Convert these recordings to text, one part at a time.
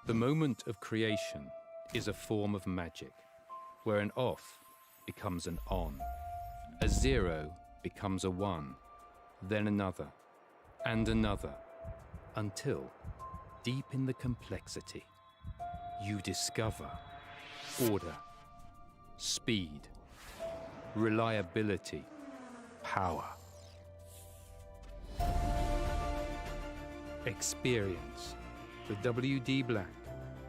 The moment of creation is a form of magic, where an off becomes an on, a 0 becomes a 1, then another, and another, until, deep in the complexity, you discover order, speed, reliability, power. Experience the WD Black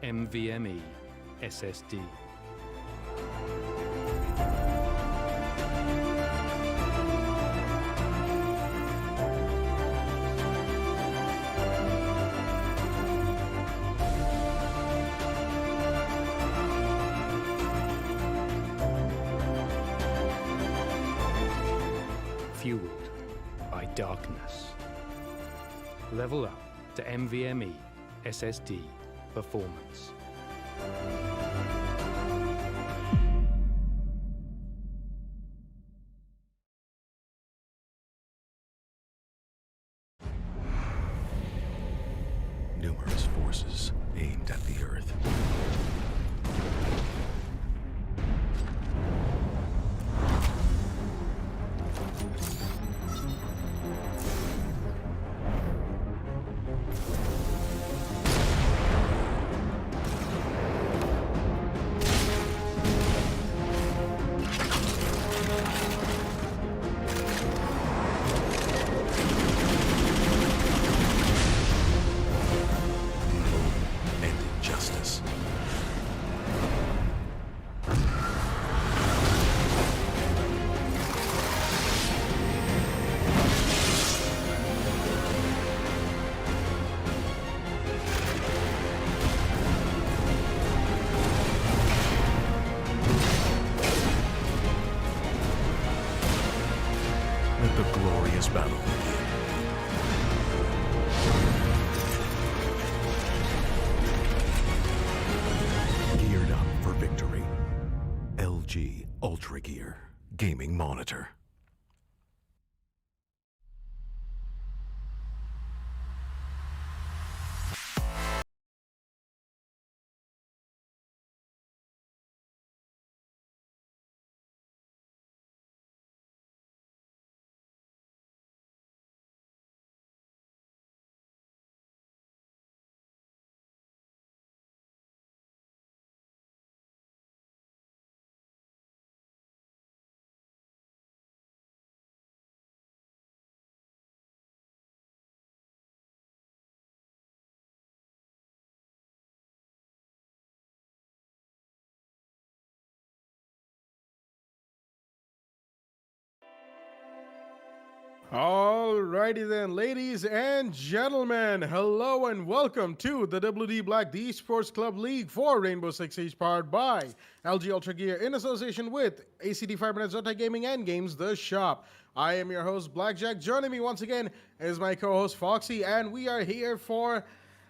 NVMe SSD. Fueled by darkness. Level up to NVMe SSD performance. Numerous forces aimed at the Earth. Let the glorious battle begin. Geared up for victory. LG Ultragear Gaming Monitor. Alrighty then, ladies and gentlemen, hello and welcome to the WD Black, the Esports Club League for Rainbow Six Siege, powered by LG Ultragear in association with ACD Fibernet, Zotac Gaming, and Games The Shop. I am your host, Blackjack. Joining me once again is my co-host, Foxy, and we are here for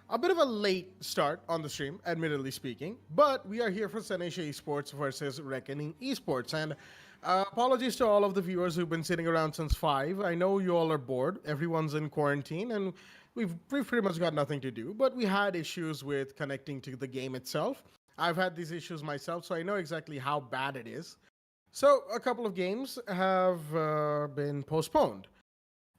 a bit of a late start on the stream, admittedly speaking, but we are here for Sanisha Esports versus Reckoning Esports, and apologies to all of the viewers who've been sitting around since 5. I know you all are bored. Everyone's in quarantine, and we've pretty much got nothing to do. But we had issues with connecting to the game itself. I've had these issues myself, so I know exactly how bad it is. So a couple of games have been postponed,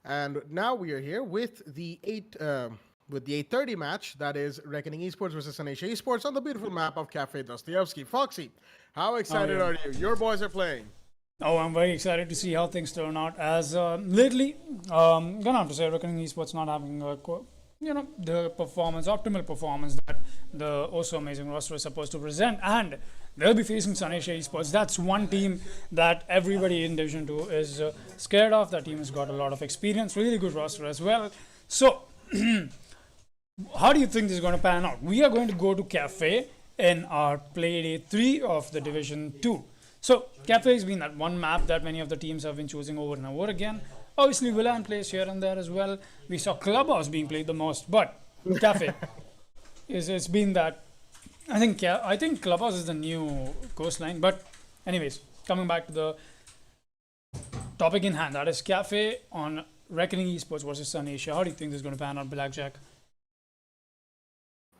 and now we are here with the 8:30 match. That is Reckoning Esports versus Sanisha Esports on the beautiful map of Cafe Dostoevsky. Foxy, how excited are you? Your boys are playing. Oh, I'm very excited to see how things turn out. As lately, gonna have to say, Reckoning Esports not having the optimal performance that the also amazing roster is supposed to present, and they'll be facing Sanisha Esports. That's one team that everybody in Division 2 is scared of. That team has got a lot of experience, really good roster as well. So, how do you think this is going to pan out? We are going to go to Cafe in our play day 3 of the Division 2. So, Cafe has been that one map that many of the teams have been choosing over and over again. Obviously, Villan plays here and there as well. We saw Clubhouse being played the most, but Cafe it's been that. I think Clubhouse is the new Coastline. But anyways, coming back to the topic in hand, that is Cafe on Reckoning Esports versus Sun Asia. How do you think this is going to pan out, Blackjack?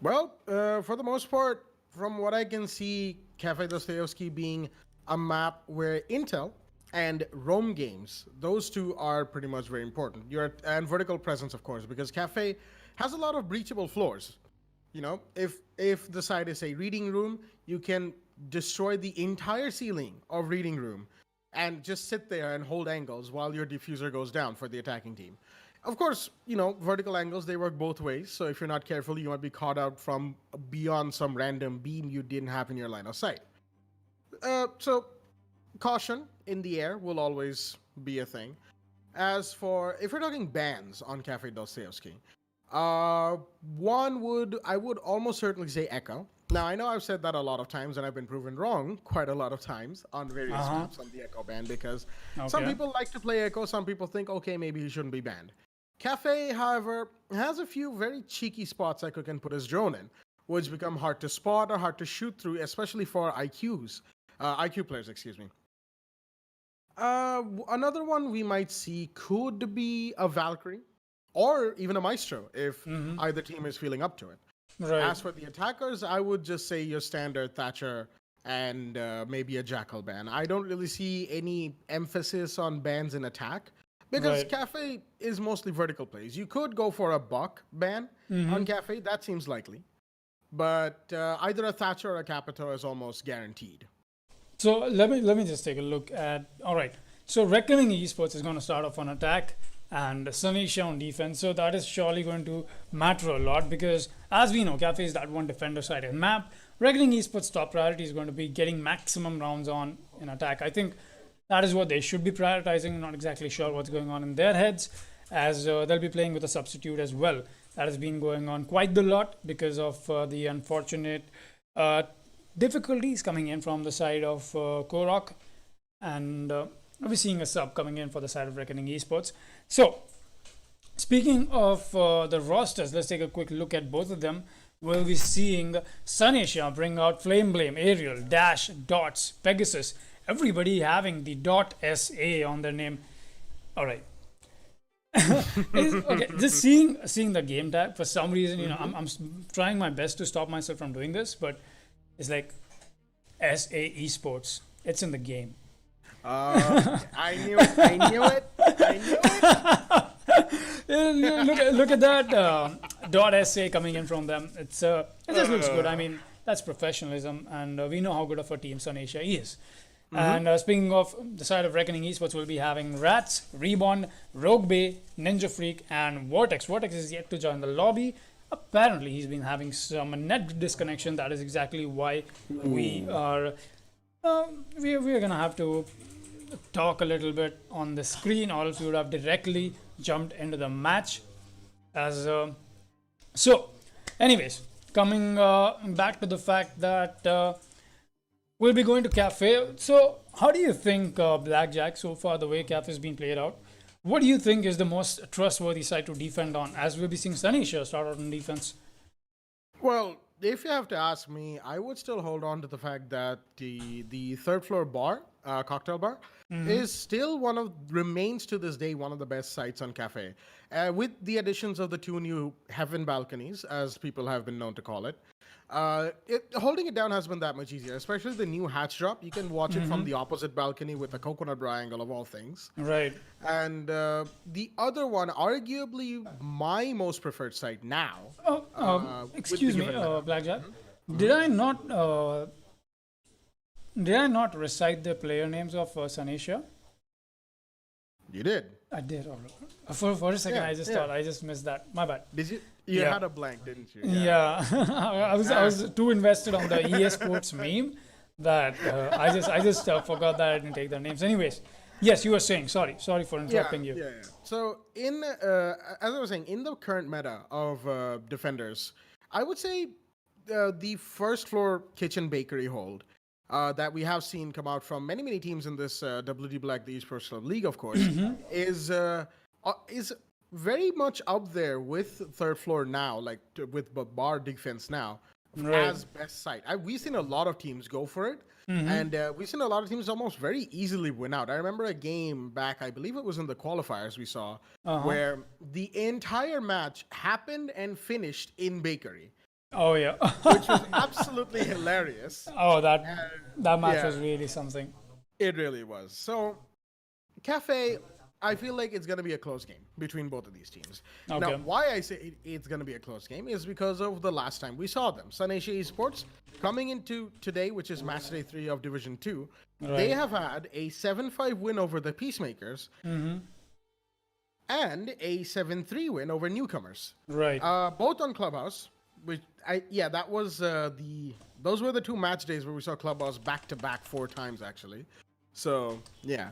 Well, for the most part, from what I can see, Cafe Dostoevsky being a map where Intel and Roam games, those two are pretty much very important. And vertical presence, of course, because Cafe has a lot of breachable floors. You know, if the site is a reading room, you can destroy the entire ceiling of reading room and just sit there and hold angles while your diffuser goes down for the attacking team. Of course, you know, vertical angles, they work both ways. So if you're not careful, you might be caught out from beyond some random beam you didn't have in your line of sight. So caution in the air will always be a thing. As for, if we're talking bans on Cafe Dostoevsky, I would almost certainly say Echo. Now, I know I've said that a lot of times, and I've been proven wrong quite a lot of times on various maps on the Echo ban, because some people like to play Echo, some people think, okay, maybe he shouldn't be banned. Cafe, however, has a few very cheeky spots Echo can put his drone in, which become hard to spot or hard to shoot through, especially for IQ players, excuse me. Another one we might see could be a Valkyrie, or even a Maestro, if either team is feeling up to it. Right. As for the attackers, I would just say your standard Thatcher and maybe a Jackal ban. I don't really see any emphasis on bans in attack, because Cafe is mostly vertical plays. You could go for a Buck ban on Cafe, that seems likely. But either a Thatcher or a Capito is almost guaranteed. So let me just take a look at. All right. So Reckoning Esports is going to start off on attack, and Sunisha on defense. So that is surely going to matter a lot, because as we know, Cafe is that one defender-sided map. Reckoning Esports' top priority is going to be getting maximum rounds on in attack. I think that is what they should be prioritizing. I'm not exactly sure what's going on in their heads, as they'll be playing with a substitute as well. That has been going on quite a lot because of the unfortunate difficulties coming in from the side of Korok, and we're seeing a sub coming in for the side of Reckoning Esports. So speaking of the rosters, let's take a quick look at both of them. We'll be seeing Sunisha bring out Flame Blame, Ariel, Dash, Dots, Pegasus, everybody having the .SA on their name. All right. Okay, just seeing the game tag, for some reason, you know, I'm trying my best to stop myself from doing this, but it's like SA Esports. It's in the game. I knew it. I knew it. Look at that .SA coming in from them. It just looks good. I mean, that's professionalism, and we know how good of a team Sun Asia is. And speaking of the side of Reckoning Esports, we'll be having Rats, Reborn, Rogue Bay, Ninja Freak, and Vortex. Vortex is yet to join the lobby. Apparently, he's been having some net disconnection. That is exactly why we are gonna have to talk a little bit on the screen, or else we would have directly jumped into the match. So, anyways, coming back to the fact that we'll be going to Cafe. So, how do you think Blackjack so far, the way Cafe has been played out? What do you think is the most trustworthy side to defend on, as we'll be seeing Sunisha start out on defense? Well, if you have to ask me, I would still hold on to the fact that the third floor bar, cocktail bar, is still remains to this day one of the best sites on Cafe. With the additions of the two new Heaven balconies, as people have been known to call it, holding it down has been that much easier, especially the new hatch drop. You can watch it from the opposite balcony with a coconut bra angle of all things. Right. And the other one, arguably my most preferred site now. Excuse me, Blackjack. Did I not recite the player names of Sunisha? You did. I did. For a second, I just thought I just missed that. My bad. Did you? You had a blank, didn't you? Yeah. I was too invested on the Esports meme that I just forgot that I didn't take their names. Anyways, yes, you were saying. Sorry for interrupting you. Yeah. So as I was saying, in the current meta of defenders, I would say the first floor kitchen bakery hold that we have seen come out from many teams in this WD Black the Esports Club League, of course, is very much up there with third floor now, like with bar defense now, as best site. We've seen a lot of teams go for it, and we've seen a lot of teams almost very easily win out. I remember a game back, I believe it was in the qualifiers we saw, where the entire match happened and finished in bakery. Oh yeah. which was absolutely hilarious. Oh, that match yeah. was really something. It really was. So, Cafe, I feel like it's going to be a close game between both of these teams. Okay. Now, why I say it's going to be a close game is because of the last time we saw them. Sun Asia Esports, coming into today, which is Matchday 3 of Division 2, they have had a 7-5 win over the Peacemakers and a 7-3 win over Newcomers. Right. Both on Clubhouse. That was those were the two match days where we saw Clubhouse back to back 4 times actually. So yeah,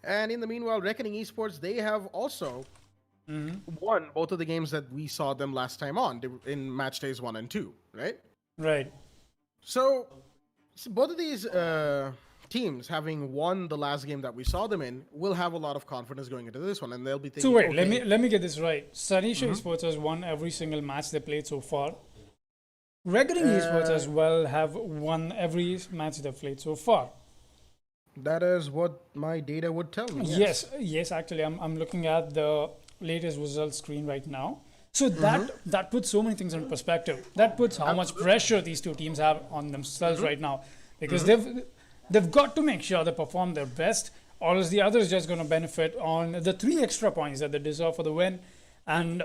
and in the meanwhile, Reckoning Esports, they have also won both of the games that we saw them last time on in match days 1 and 2, right? Right. So both of these teams, having won the last game that we saw them in, will have a lot of confidence going into this one, and they'll be thinking. So wait, okay, let me get this right. Sanisha Esports has won every single match they played so far. Reckoning Esports as well have won every match they've played so far. that is what my data would tell me. Yes. Actually, I'm looking at the latest results screen right now. So that puts so many things in perspective. That puts how much pressure these two teams have on themselves right now, because they've got to make sure they perform their best, or else the other is just going to benefit on the 3 extra points that they deserve for the win. And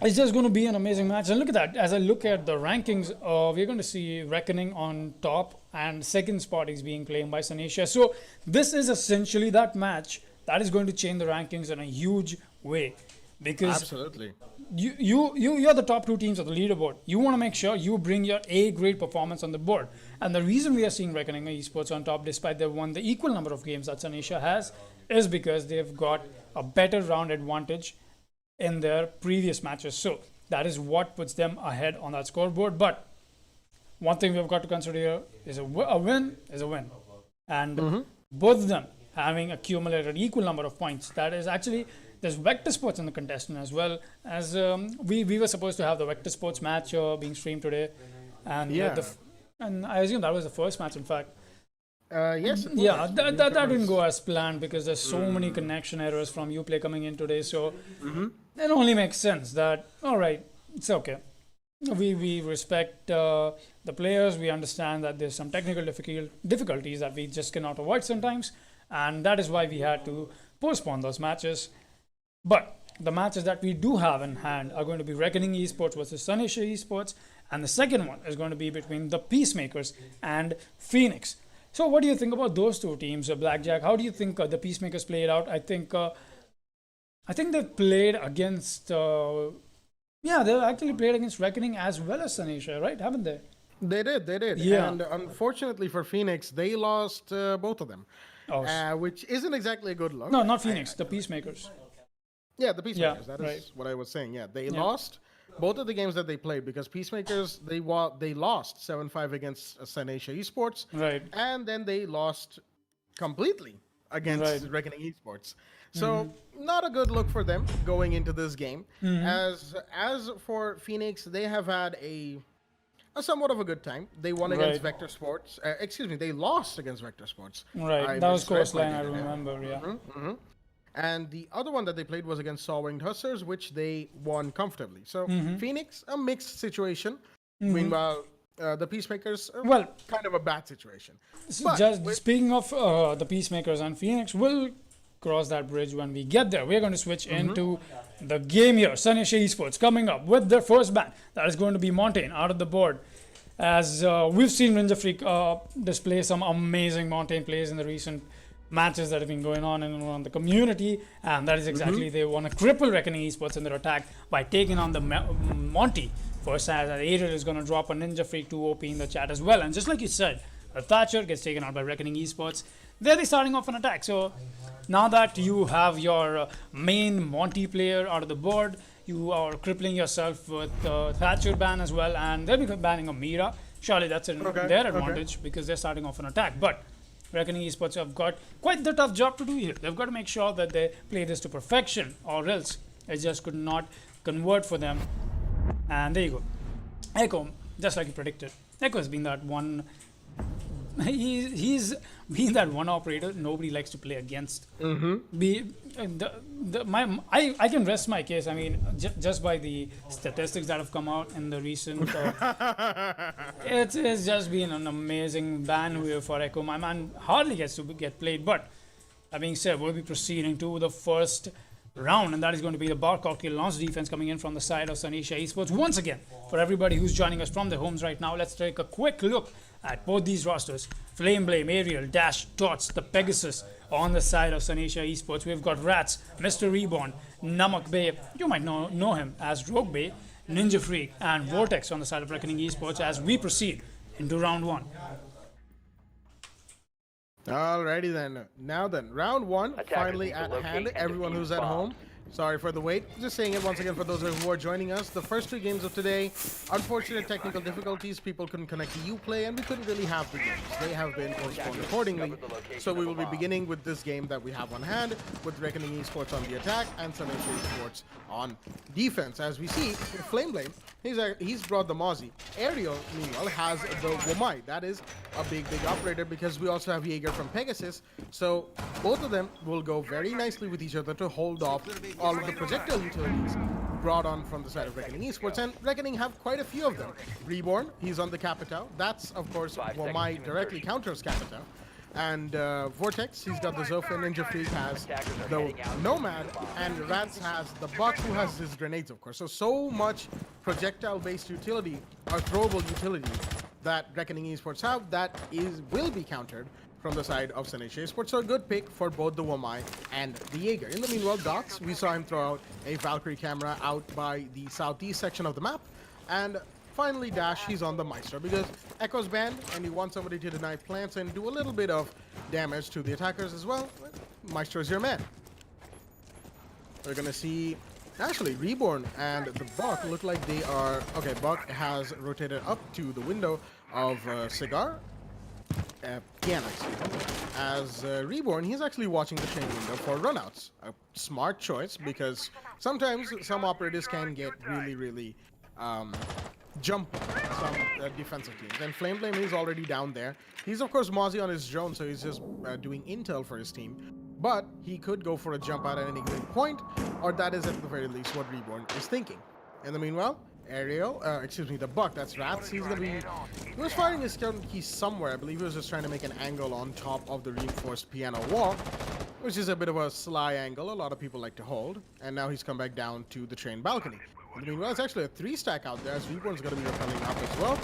it's just going to be an amazing match. And look at that. As I look at the rankings, we're going to see Reckoning on top, and second spot is being claimed by Sanisha. So this is essentially that match that is going to change the rankings in a huge way, because Absolutely. you're the top 2 teams of the leaderboard. You want to make sure you bring your A grade performance on the board. And the reason we are seeing Reckoning Esports on top, despite they've won the equal number of games that Sanisha has, is because they've got a better round advantage in their previous matches. So that is what puts them ahead on that scoreboard. But one thing we've got to consider here is a win is a win. And both of them having accumulated equal number of points. That is actually, there's Vector Sports in the contestant as well. As we were supposed to have the Vector Sports match being streamed today. And and I assume that was the first match, in fact. Yes. Yeah, that didn't go as planned, because there's so many connection errors from Uplay coming in today. So it only makes sense that, all right, it's okay. We respect the players. We understand that there's some technical difficulties that we just cannot avoid sometimes. And that is why we had to postpone those matches. But the matches that we do have in hand are going to be Reckoning Esports versus Sanisha Esports. And the second one is going to be between the Peacemakers and Phoenix. So what do you think about those two teams, Blackjack? How do you think the Peacemakers played out? I think they played against. They've actually played against Reckoning as well as Sanisha, right? Haven't they? They did. Yeah. And unfortunately for Phoenix, they lost both of them, which isn't exactly a good look. No, not Phoenix. The Peacemakers. Yeah, the Peacemakers. Yeah, That is right. what I was saying. Yeah, they lost both of the games that they played, because Peacemakers, they lost 7-5 against Sanisha Esports. Right. And then they lost completely against Reckoning Esports. So not a good look for them going into this game. As for Phoenix, they have had a somewhat of a good time. They won against Vector Sports. They lost against Vector Sports. Right. That was Coastline, I remember. Yeah. And the other one that they played was against Saw-Winged Hussars, which they won comfortably. So Phoenix, a mixed situation. Meanwhile, the Peacemakers, kind of a bad situation. So speaking of the Peacemakers and Phoenix, we'll cross that bridge when we get there. We're going to switch into the game here. Sanisha Esports coming up with their first ban. That is going to be Montaigne out of the board. As we've seen Ninja Freak display some amazing Montaigne plays in the recent matches that have been going on and around the community, and that is exactly they want to cripple Reckoning Esports in their attack by taking on the Monty. First, as Ariel is going to drop a Ninja Freak 2 OP in the chat as well, and just like you said, Thatcher gets taken out by Reckoning Esports. They're starting off an attack. So now that you have your main Monty player out of the board, you are crippling yourself with Thatcher ban as well, and they'll be banning Amira. Surely that's in their advantage because they're starting off an attack. But Reckoning Esports have got quite the tough job to do here. They've got to make sure that they play this to perfection, or else it just could not convert for them. And there you go. Echo, just like you predicted. Echo has been that one he's being that one operator nobody likes to play against. I can rest my case. I mean, just by the statistics that have come out in the recent, it's just been an amazing ban here for Echo. My man hardly gets to get played. But that being said, we'll be proceeding to the first round, and that is going to be the bar cocktail launch defense coming in from the side of Sanisha Esports. Once again, for everybody who's joining us from their homes right now, let's take a quick look at both these rosters. Flame Blame, Ariel, Dash, Dots, the Pegasus on the side of Sanisha Esports. We've got Rats, Mr. Reborn, Namak Bay, you might know him as Rogue Bay, Ninja Freak, and Vortex on the side of Reckoning Esports as we proceed into round one. Alrighty then. Now then, round one finally at hand. Everyone who's at home, sorry for the wait. Just saying it once again for those who are joining us. The first two games of today, unfortunate technical difficulties. People couldn't connect to Uplay, and we couldn't really have the games. They have been postponed accordingly. So we will be beginning with this game that we have on hand, with Reckoning Esports on the attack and Sanisha Esports on defense. As we see, Flame Blame, he's brought the Mozzie. Ariel, meanwhile, has the Womai. That is a big operator because we also have Jaeger from Pegasus. So both of them will go very nicely with each other to hold off all of the projectile utilities brought on from the side of Reckoning Esports, and Reckoning have quite a few of them. Reborn, he's on the Capitao. That's, of course, Womai directly counters Capitao. And Vortex, he's got the Zofa. Ninja Freak has the Nomad, and Rats has the Buck, who has his grenades, of course. So much projectile-based utility, or throwable utility, that Reckoning Esports have that will be countered from the side of Sanisha Esports. So a good pick for both the Womai and the Jaeger. In the meanwhile, Dots, we saw him throw out a Valkyrie camera out by the southeast section of the map. And finally, Dash, he's on the Maestro because Echo's banned and you want somebody to deny plants and do a little bit of damage to the attackers as well. Maestro is your man. We're going to see, actually, Reborn and the Buck look like they are... Okay, Buck has rotated up to the window of Cigar. Piano, as Reborn, he's actually watching the chain window for runouts. A smart choice because sometimes some operators can get really jump some defensive teams. And Flame Blame is already down there. He's of course Mozzie on his drone, so he's just doing intel for his team. But he could go for a jump out at any given point, or that is at the very least what Reborn is thinking. In the meanwhile, Ariel, excuse me, the Buck, that's Rats. He was firing his skeleton key somewhere. I believe he was just trying to make an angle on top of the reinforced piano wall, which is a bit of a sly angle a lot of people like to hold. And now he's come back down to the train balcony. I mean, well, it's actually a 3-stack out there, as Reborn's going to be repelling up as well.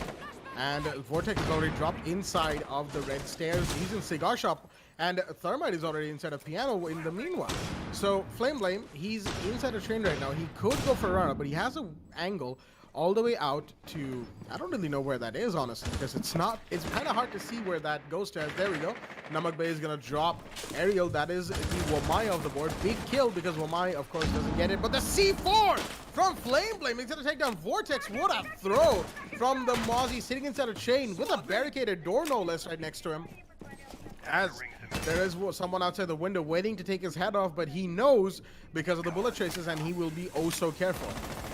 And Vortex is already dropped inside of the red stairs. He's in Cigar Shop, and Thermite is already inside a piano in the meanwhile. So Flame Blame, he's inside a train right now. He could go for a runner, but he has an angle all the way out to, I don't really know where that is, honestly, because it's kind of hard to see where that goes to. There we go. Namak Bay is going to drop Ariel. That is the Womai of the board. Big kill because Womai, of course, doesn't get it. But the C4 from Flame Blame. He's going to take down Vortex. What a throw from the Mozzie sitting inside a chain with a barricaded door, no less, right next to him. As there is someone outside the window waiting to take his head off, but he knows because of the bullet traces, and he will be oh so careful.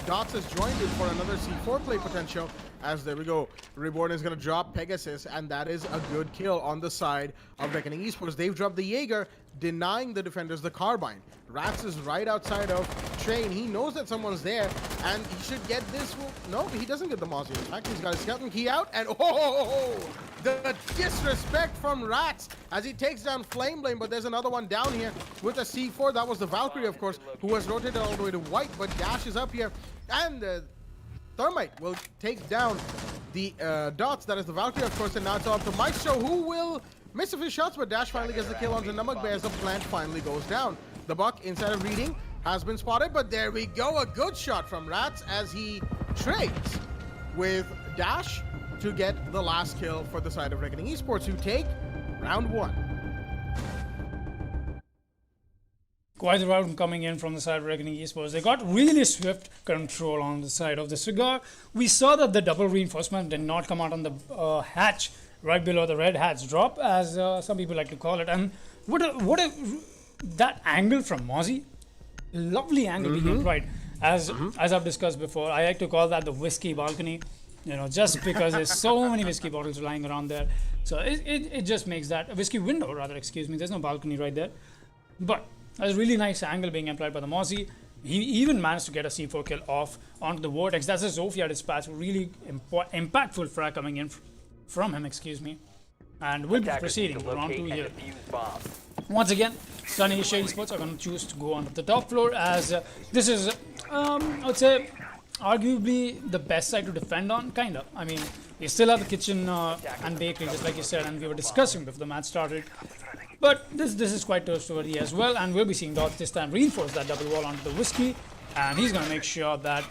Dots has joined in for another C4 play potential, as there we go. Reborn is going to drop Pegasus, and that is a good kill on the side of Reckoning Esports. They've dropped the Jaeger, denying the defenders the carbine. Rats is right outside of Train. He knows that someone's there, and he should get this. No, he doesn't get the Mozzie. In fact, he's got his skeleton key out, and the disrespect from Rats as he takes down Flame Blame. But there's another one down here with a C4. That was the Valkyrie, of course, who has rotated all the way to white, but Dash is up here, and Thermite will take down the Dots. That is the Valkyrie, of course, and now it's up to Maestro, who will miss a few shots, but Dash finally gets the kill on the Namak Bay as the plant finally goes down. The Buck, inside of reading, has been spotted, but there we go. A good shot from Rats as he trades with Dash to get the last kill for the side of Reckoning Esports, who take round one. Quite the round coming in from the side of Reckoning Esports. They got really swift control on the side of the Cigar. We saw that the double reinforcement did not come out on the hatch right below the red hatch drop, as some people like to call it. And that angle from Mozzie, lovely angle, right? As I've discussed before, I like to call that the whiskey balcony. You know, just because there's so many whiskey bottles lying around there. So it just makes that a whiskey window, rather, excuse me. There's no balcony right there. But there's a really nice angle being employed by the Mozzie. He even managed to get a C4 kill off onto the Vortex. That's a Zofia dispatch. Really impactful frag coming in from him, excuse me. And we'll be proceeding to round 2 here. Once again, Sunny Shady Sports are going to choose to go onto the top floor as this is, I would say, arguably the best side to defend on, kind of. I mean, we still have the kitchen and bakery, just like you said, and we were discussing before the match started. But this is quite trustworthy as well, and we'll be seeing Dots this time reinforce that double wall onto the whiskey, and he's going to make sure that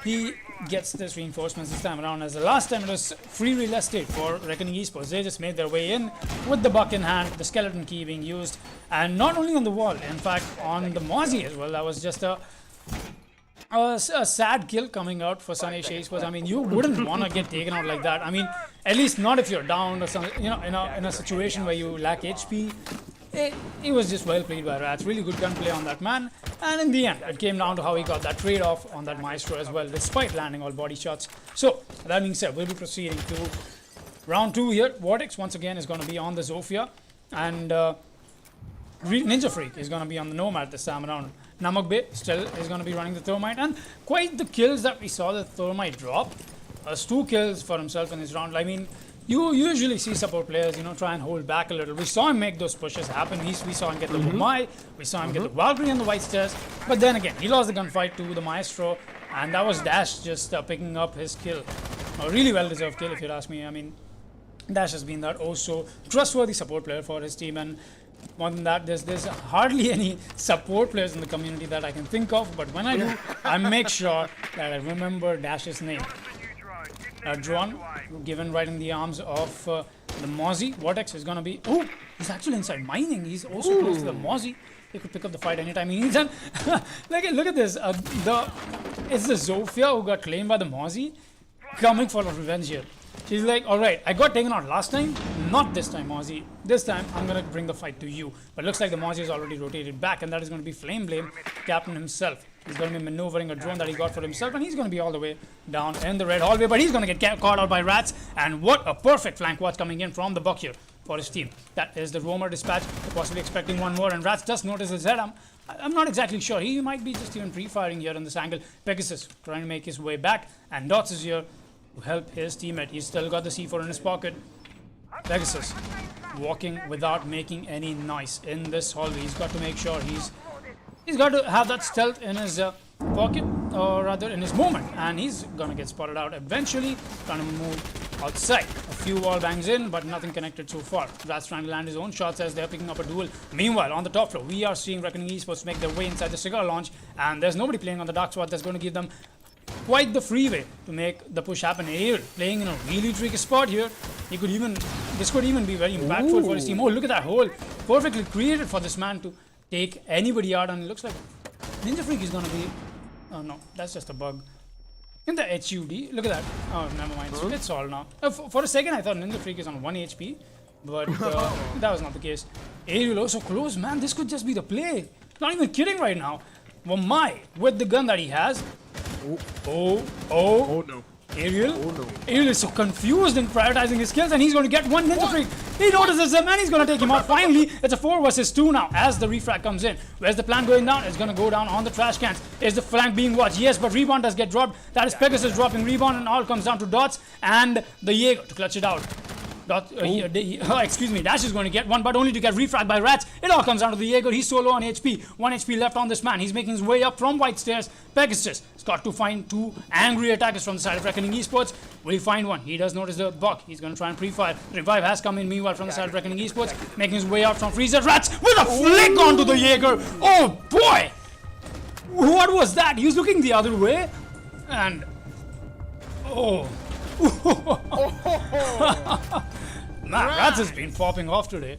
he gets this reinforcements this time around, as the last time it was free real estate for Reckoning Esports. They just made their way in with the buck in hand, the skeleton key being used, and not only on the wall, in fact on the Mozzie as well. That was just a sad kill coming out for Sunny Shades. I mean, you wouldn't want to get taken out like that. I mean, at least not if you're down or something, you know, in a situation where you lack HP. It was just well played by Rats. Really good gunplay on that man. And in the end, it came down to how he got that trade-off on that Maestro as well, despite landing all body shots. So, that being said, we'll be proceeding to round 2 here. Vortex, once again, is going to be on the Zofia. And Ninja Freak is going to be on the Nomad this time around. Namak Bey still is going to be running the Thermite. And quite the kills that we saw the Thermite drop. 2 kills for himself in his round. I mean, you usually see support players, you know, try and hold back a little. We saw him make those pushes happen. We saw him get the Lumai. We saw him get the Valkyrie on the White Stairs. But then again, he lost the gunfight to the Maestro. And that was Dash just picking up his kill. A really well-deserved kill, if you'd ask me. I mean, Dash has been that also trustworthy support player for his team. And more than that, there's hardly any support players in the community that I can think of. But when I do, I make sure that I remember Dash's name. Drawn, given right in the arms of the Mozzie. Vortex is going to be... Oh, he's actually inside mining. He's also close to the Mozzie. He could pick up the fight anytime he needs. And look at this. It's the Zofia who got claimed by the Mozzie coming for revenge here. She's like, alright, I got taken out last time. Not this time, Mozzie. This time, I'm going to bring the fight to you. But looks like the Mozzie is already rotated back, and that is going to be Flame Blame, Captain himself. He's going to be maneuvering a drone that he got for himself, and he's going to be all the way down in the red hallway. But he's going to get caught out by Rats. And what a perfect flank watch coming in from the Buck here for his team. That is the Roamer dispatch. Possibly expecting one more, and Rats just noticed his head. I'm not exactly sure. He might be just even pre-firing here in this angle. Pegasus trying to make his way back, and Dots is here to help his teammate. He's still got the C4 in his pocket. Pegasus walking without making any noise in this hallway. He's got to make sure he's got to have that stealth in his pocket, or rather in his movement, and he's gonna get spotted out eventually. Trying to move outside. A few wall bangs in, but nothing connected so far. Rat's trying to land his own shots as they're picking up a duel. Meanwhile, on the top floor, we are seeing Reckoning Esports make their way inside the cigar launch, and there's nobody playing on the dark spot that's going to give them quite the freeway to make the push happen. Here, playing in a really tricky spot here. This could even be very impactful for his team. Oh, look at that hole. Perfectly created for this man to take anybody out, and it looks like Ninja Freak is going to be... Oh no, that's just a bug. In the HUD, look at that. Oh, never mind. So it's all now. For a second, I thought Ninja Freak is on 1 HP, but that was not the case. Aerial also close, man. This could just be the play. Not even kidding right now. Well, with the gun that he has. Oh no. Ariel? Oh no. Ariel is so confused in prioritizing his kills, and he's going to get one Ninja Freak. He notices him, and he's going to take him out. Finally, it's a 4 versus 2 now as the refrag comes in. Where's the plan going down? It's going to go down on the trash cans. Is the flank being watched? Yes, but Rebound does get dropped. That is Pegasus dropping Rebound, and all comes down to Dots and the Jaeger to clutch it out. Dash is going to get one, but only to get refragged by Rats. It all comes down to the Jaeger. He's so low on HP. 1 HP left on this man. He's making his way up from White Stairs. Pegasus has got to find 2 angry attackers from the side of Reckoning Esports. Will he find one? He does notice the buck. He's going to try and pre-fire. Revive has come in meanwhile from the side of Reckoning Esports, making his way out from Freezer. Rats with a flick onto the Jaeger. Oh boy! What was that? He was looking the other way, and man, Rats has been popping off today.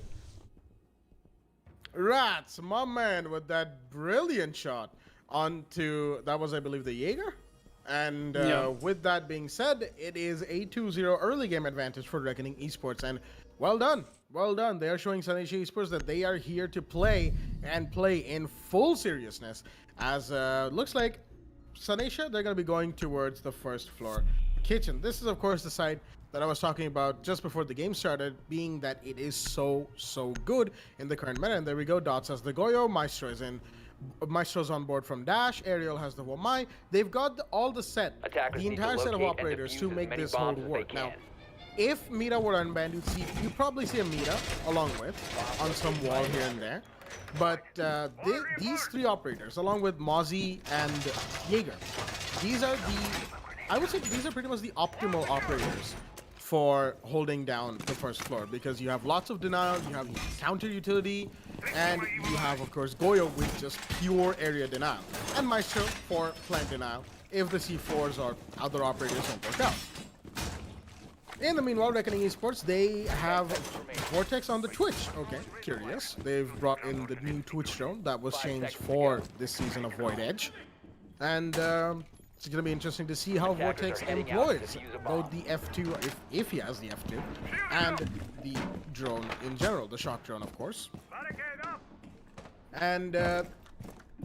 Rats, my man, with that brilliant shot onto, that was, I believe, the Jaeger. And with that being said, it is a 2-0 early game advantage for Reckoning Esports. And well done. Well done. They are showing Saneshi Esports that they are here to play and play in full seriousness. As looks like Sanesha, they're going to be going towards the first floor. kitchen. This is, of course, the side that I was talking about just before the game started, being that it is so good in the current meta. And there we go. Dots has the Goyo, Maestro is in. Maestro's on board from Dash. Ariel has the Womai. They've got all the set, the entire set of operators to make this whole work. Now, if Mira were unbanned, you'd probably see a Mira along with on some wall here and there. But these three operators, along with Mozzie and Jaeger, I would say these are pretty much the optimal operators for holding down the first floor, because you have lots of denial, you have counter utility, and you have, of course, Goyo with just pure area denial, and Maestro for plant denial if the C4s or other operators don't work out. In the meanwhile, Reckoning Esports, they have Vortex on the Twitch. Okay, curious. They've brought in the new Twitch drone that was changed for this season of Void Edge, and it's going to be interesting to see how Vortex employs both the F2, if he has the F2, and the drone in general, the shock drone, of course. And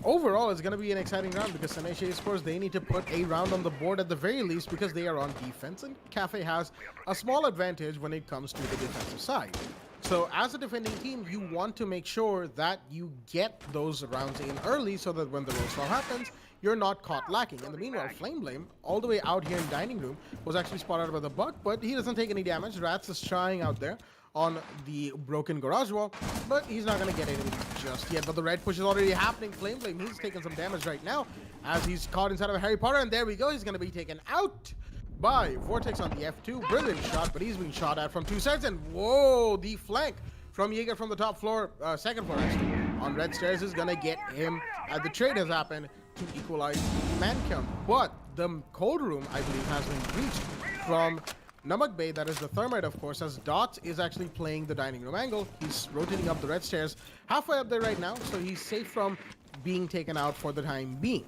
overall, it's going to be an exciting round, because Sanesh Esports, they need to put a round on the board at the very least, because they are on defense, and Cafe has a small advantage when it comes to the defensive side. So as a defending team, you want to make sure that you get those rounds in early, so that when the roll stall happens, you're not caught lacking. In the meanwhile, Flame Blame, all the way out here in Dining Room, was actually spotted by the Buck, but he doesn't take any damage. Rats is trying out there on the broken garage wall, but he's not going to get anything just yet. But the red push is already happening. Flame Blame, he's taking some damage right now as he's caught inside of a Harry Potter, and there we go. He's going to be taken out by Vortex on the F2. Brilliant shot, but he's being shot at from two sides, and whoa, the flank from Jaeger from the top floor, second floor actually, on red stairs is going to get him. The trade has happened to equalize man count, but the cold room, I believe, has been breached from Namak Bay. That is the Thermite, of course, as Dot is actually playing the dining room angle. He's rotating up the red stairs, halfway up there right now, so he's safe from being taken out for the time being.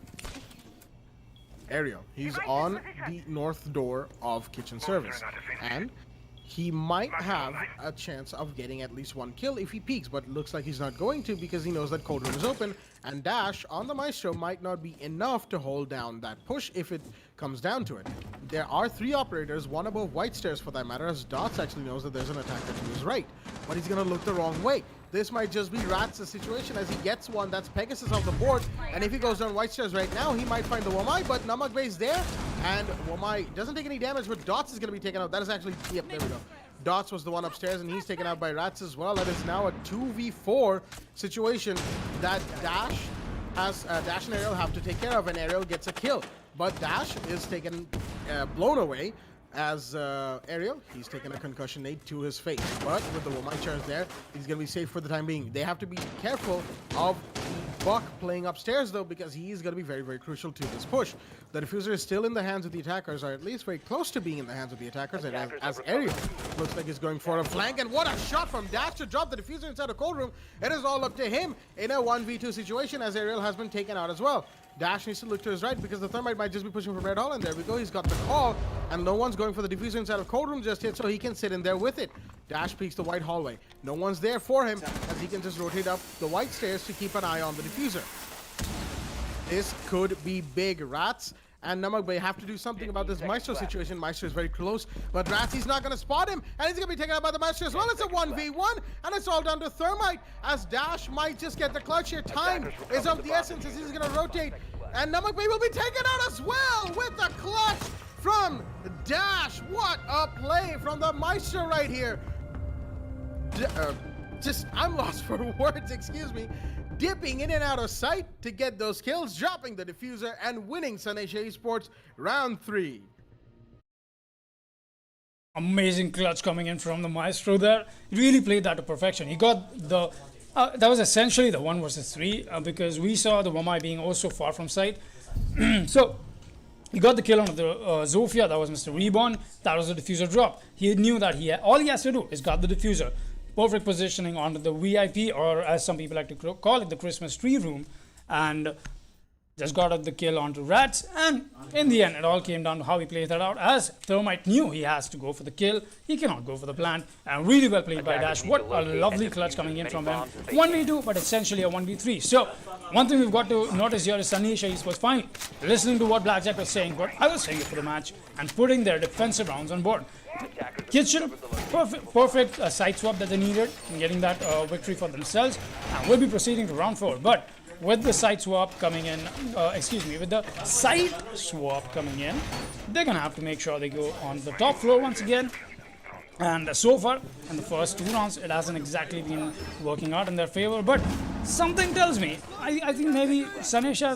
Ariel, he's on the north door of kitchen service, and he might have a chance of getting at least one kill if he peeks, but looks like he's not going to, because he knows that cold room is open, and Dash on the Maestro might not be enough to hold down that push if it comes down to it. There are three operators, one above white stairs for that matter, as Dots actually knows that there's an attacker to his right, but he's going to look the wrong way. This might just be Rats' situation as he gets one. That's Pegasus off the board, and if he goes down white stairs right now, he might find the Womai, but Namak Bay is there, and Womai doesn't take any damage, but Dots is going to be taken out. That is actually, yep, there we go. Dots was the one upstairs, and he's taken out by Rats as well. That is now a 2v4 situation that Dash and Ariel have to take care of, and Ariel gets a kill. But Dash is taken, blown away, as Ariel, he's taken a concussion nade to his face. But with the Womai charge there, he's going to be safe for the time being. They have to be careful of the Buck playing upstairs, though, because he's going to be very crucial to this push. The diffuser is still in the hands of the attackers, or at least very close to being in the hands of the attackers, and as Ariel looks like he's going for a flank, and what a shot from Dash to drop the diffuser inside a cold room. It is all up to him in a 1v2 situation, as Ariel has been taken out as well. Dash needs to look to his right, because the Thermite might just be pushing for Red Hall, and there we go. He's got the call, and no one's going for the diffuser inside of cold room just yet, so he can sit in there with it. Dash peeks the white hallway. No one's there for him, as he can just rotate up the white stairs to keep an eye on the diffuser. This could be big. Rats and Namak Bay have to do something about this Maestro situation. Maestro is very close, but Rats, he's not going to spot him, and he's going to be taken out by the Maestro as well. It's a 1v1, and it's all down to Thermite, as Dash might just get the clutch here. Time is of the essence, as he's going to rotate, and Namak Bay will be taken out as well with the clutch from Dash. What a play from the Maestro right here. I'm lost for words, excuse me. Dipping in and out of sight to get those kills, dropping the diffuser, and winning Sanesh Esports round 3. Amazing clutch coming in from the Maestro there. He really played that to perfection. He got the... that was essentially the 1 versus 3 because we saw the Womai being also far from sight. So, he got the kill on the Zofia. That was Mr. Reborn. That was the diffuser drop. He knew that all he has to do is got the diffuser. Perfect positioning onto the VIP, or as some people like to call it, the Christmas tree room, and just got the kill onto Rats, and in the end, it all came down to how he plays that out. As Thermite knew he has to go for the kill, he cannot go for the plant, and really well played by Dash. What a lovely clutch coming in from him. 1v2, but essentially a 1v3. So, one thing we've got to notice here is Sunny Asia Esports finally listening to what Blackjack was saying, what I was saying for the match, and putting their defensive rounds on board. Kitchen, perfect side swap that they needed, and getting that victory for themselves, and will be proceeding to round 4. But with the side swap coming in, with the side swap coming in, they're gonna have to make sure they go on the top floor once again. And so far, in the first 2 rounds, it hasn't exactly been working out in their favor. But something tells me, I think maybe Sanesha,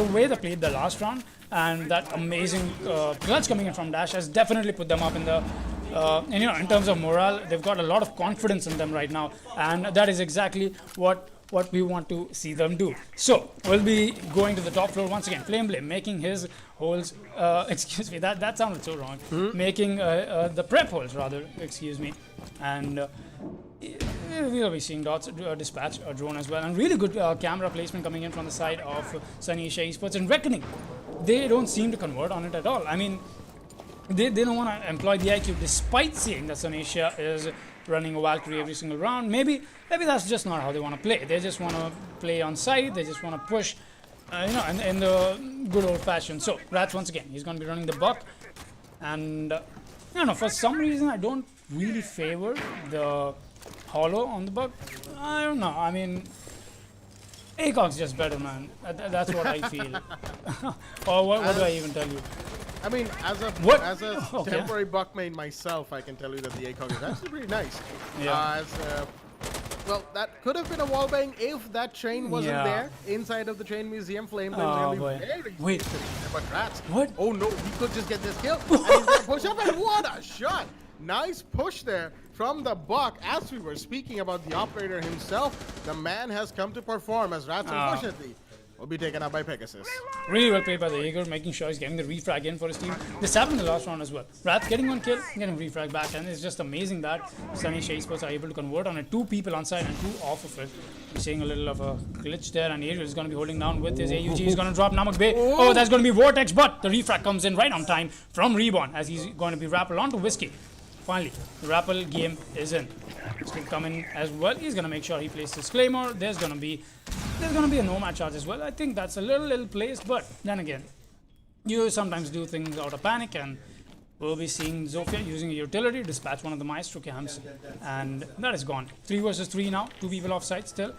the way they played the last round and that amazing clutch coming in from Dash has definitely put them up in the, in terms of morale. They've got a lot of confidence in them right now, and that is exactly what we want to see them do. So we'll be going to the top floor once again. Flameblade making his holes, that sounded so wrong. Making the prep holes rather, and we'll be seeing Dots dispatch a drone as well, and really good camera placement coming in from the side of Sunny Asia Esports. And Reckoning, they don't seem to convert on it at all. I mean, they don't want to employ the IQ despite seeing that Sunny Asia is running a Valkyrie every single round. Maybe that's just not how they want to play. They just want to play on site. They just want to push, in the good old fashion. So Rats once again, he's going to be running the buck, and for some reason I don't really favor the hollow on the buck. I don't know. I mean, ACOG's just better, man. That's what I feel. Or what do I even tell you? I mean, as a temporary buck main myself, I can tell you that the ACOG is actually pretty nice. Yeah. Well, that could have been a wallbang if that train wasn't there inside of the train museum. Flame Wait. But Rats. What? Oh no, he could just get this kill. And he's gonna push up, and what a shot! Nice push there from the buck. As we were speaking about the operator himself, the man has come to perform, as Rats unfortunately will be taken out by Pegasus. Really well played by the Jaeger, making sure he's getting the refrag in for his team. This happened in the last round as well. Rats getting 1 kill, getting refrag back, and it's just amazing that Sunny Asia Esports are able to convert on it. 2 people on side and 2 off of it. We're seeing a little of a glitch there, and Ariel is going to be holding down with his AUG. He's going to drop Namak Bay. Oh, that's going to be Vortex, but the refrag comes in right on time from Reborn as he's going to be rappel onto Whiskey. Finally, the rappel game is in. It's going to come in as well. He's going to make sure he plays his Claymore. There's going to be a nomad charge as well. I think that's a little placed, but then again, you sometimes do things out of panic, and we'll be seeing Zofia using a utility to dispatch one of the Maestro cams, and that is gone. 3 versus 3 now, 2 people offside still.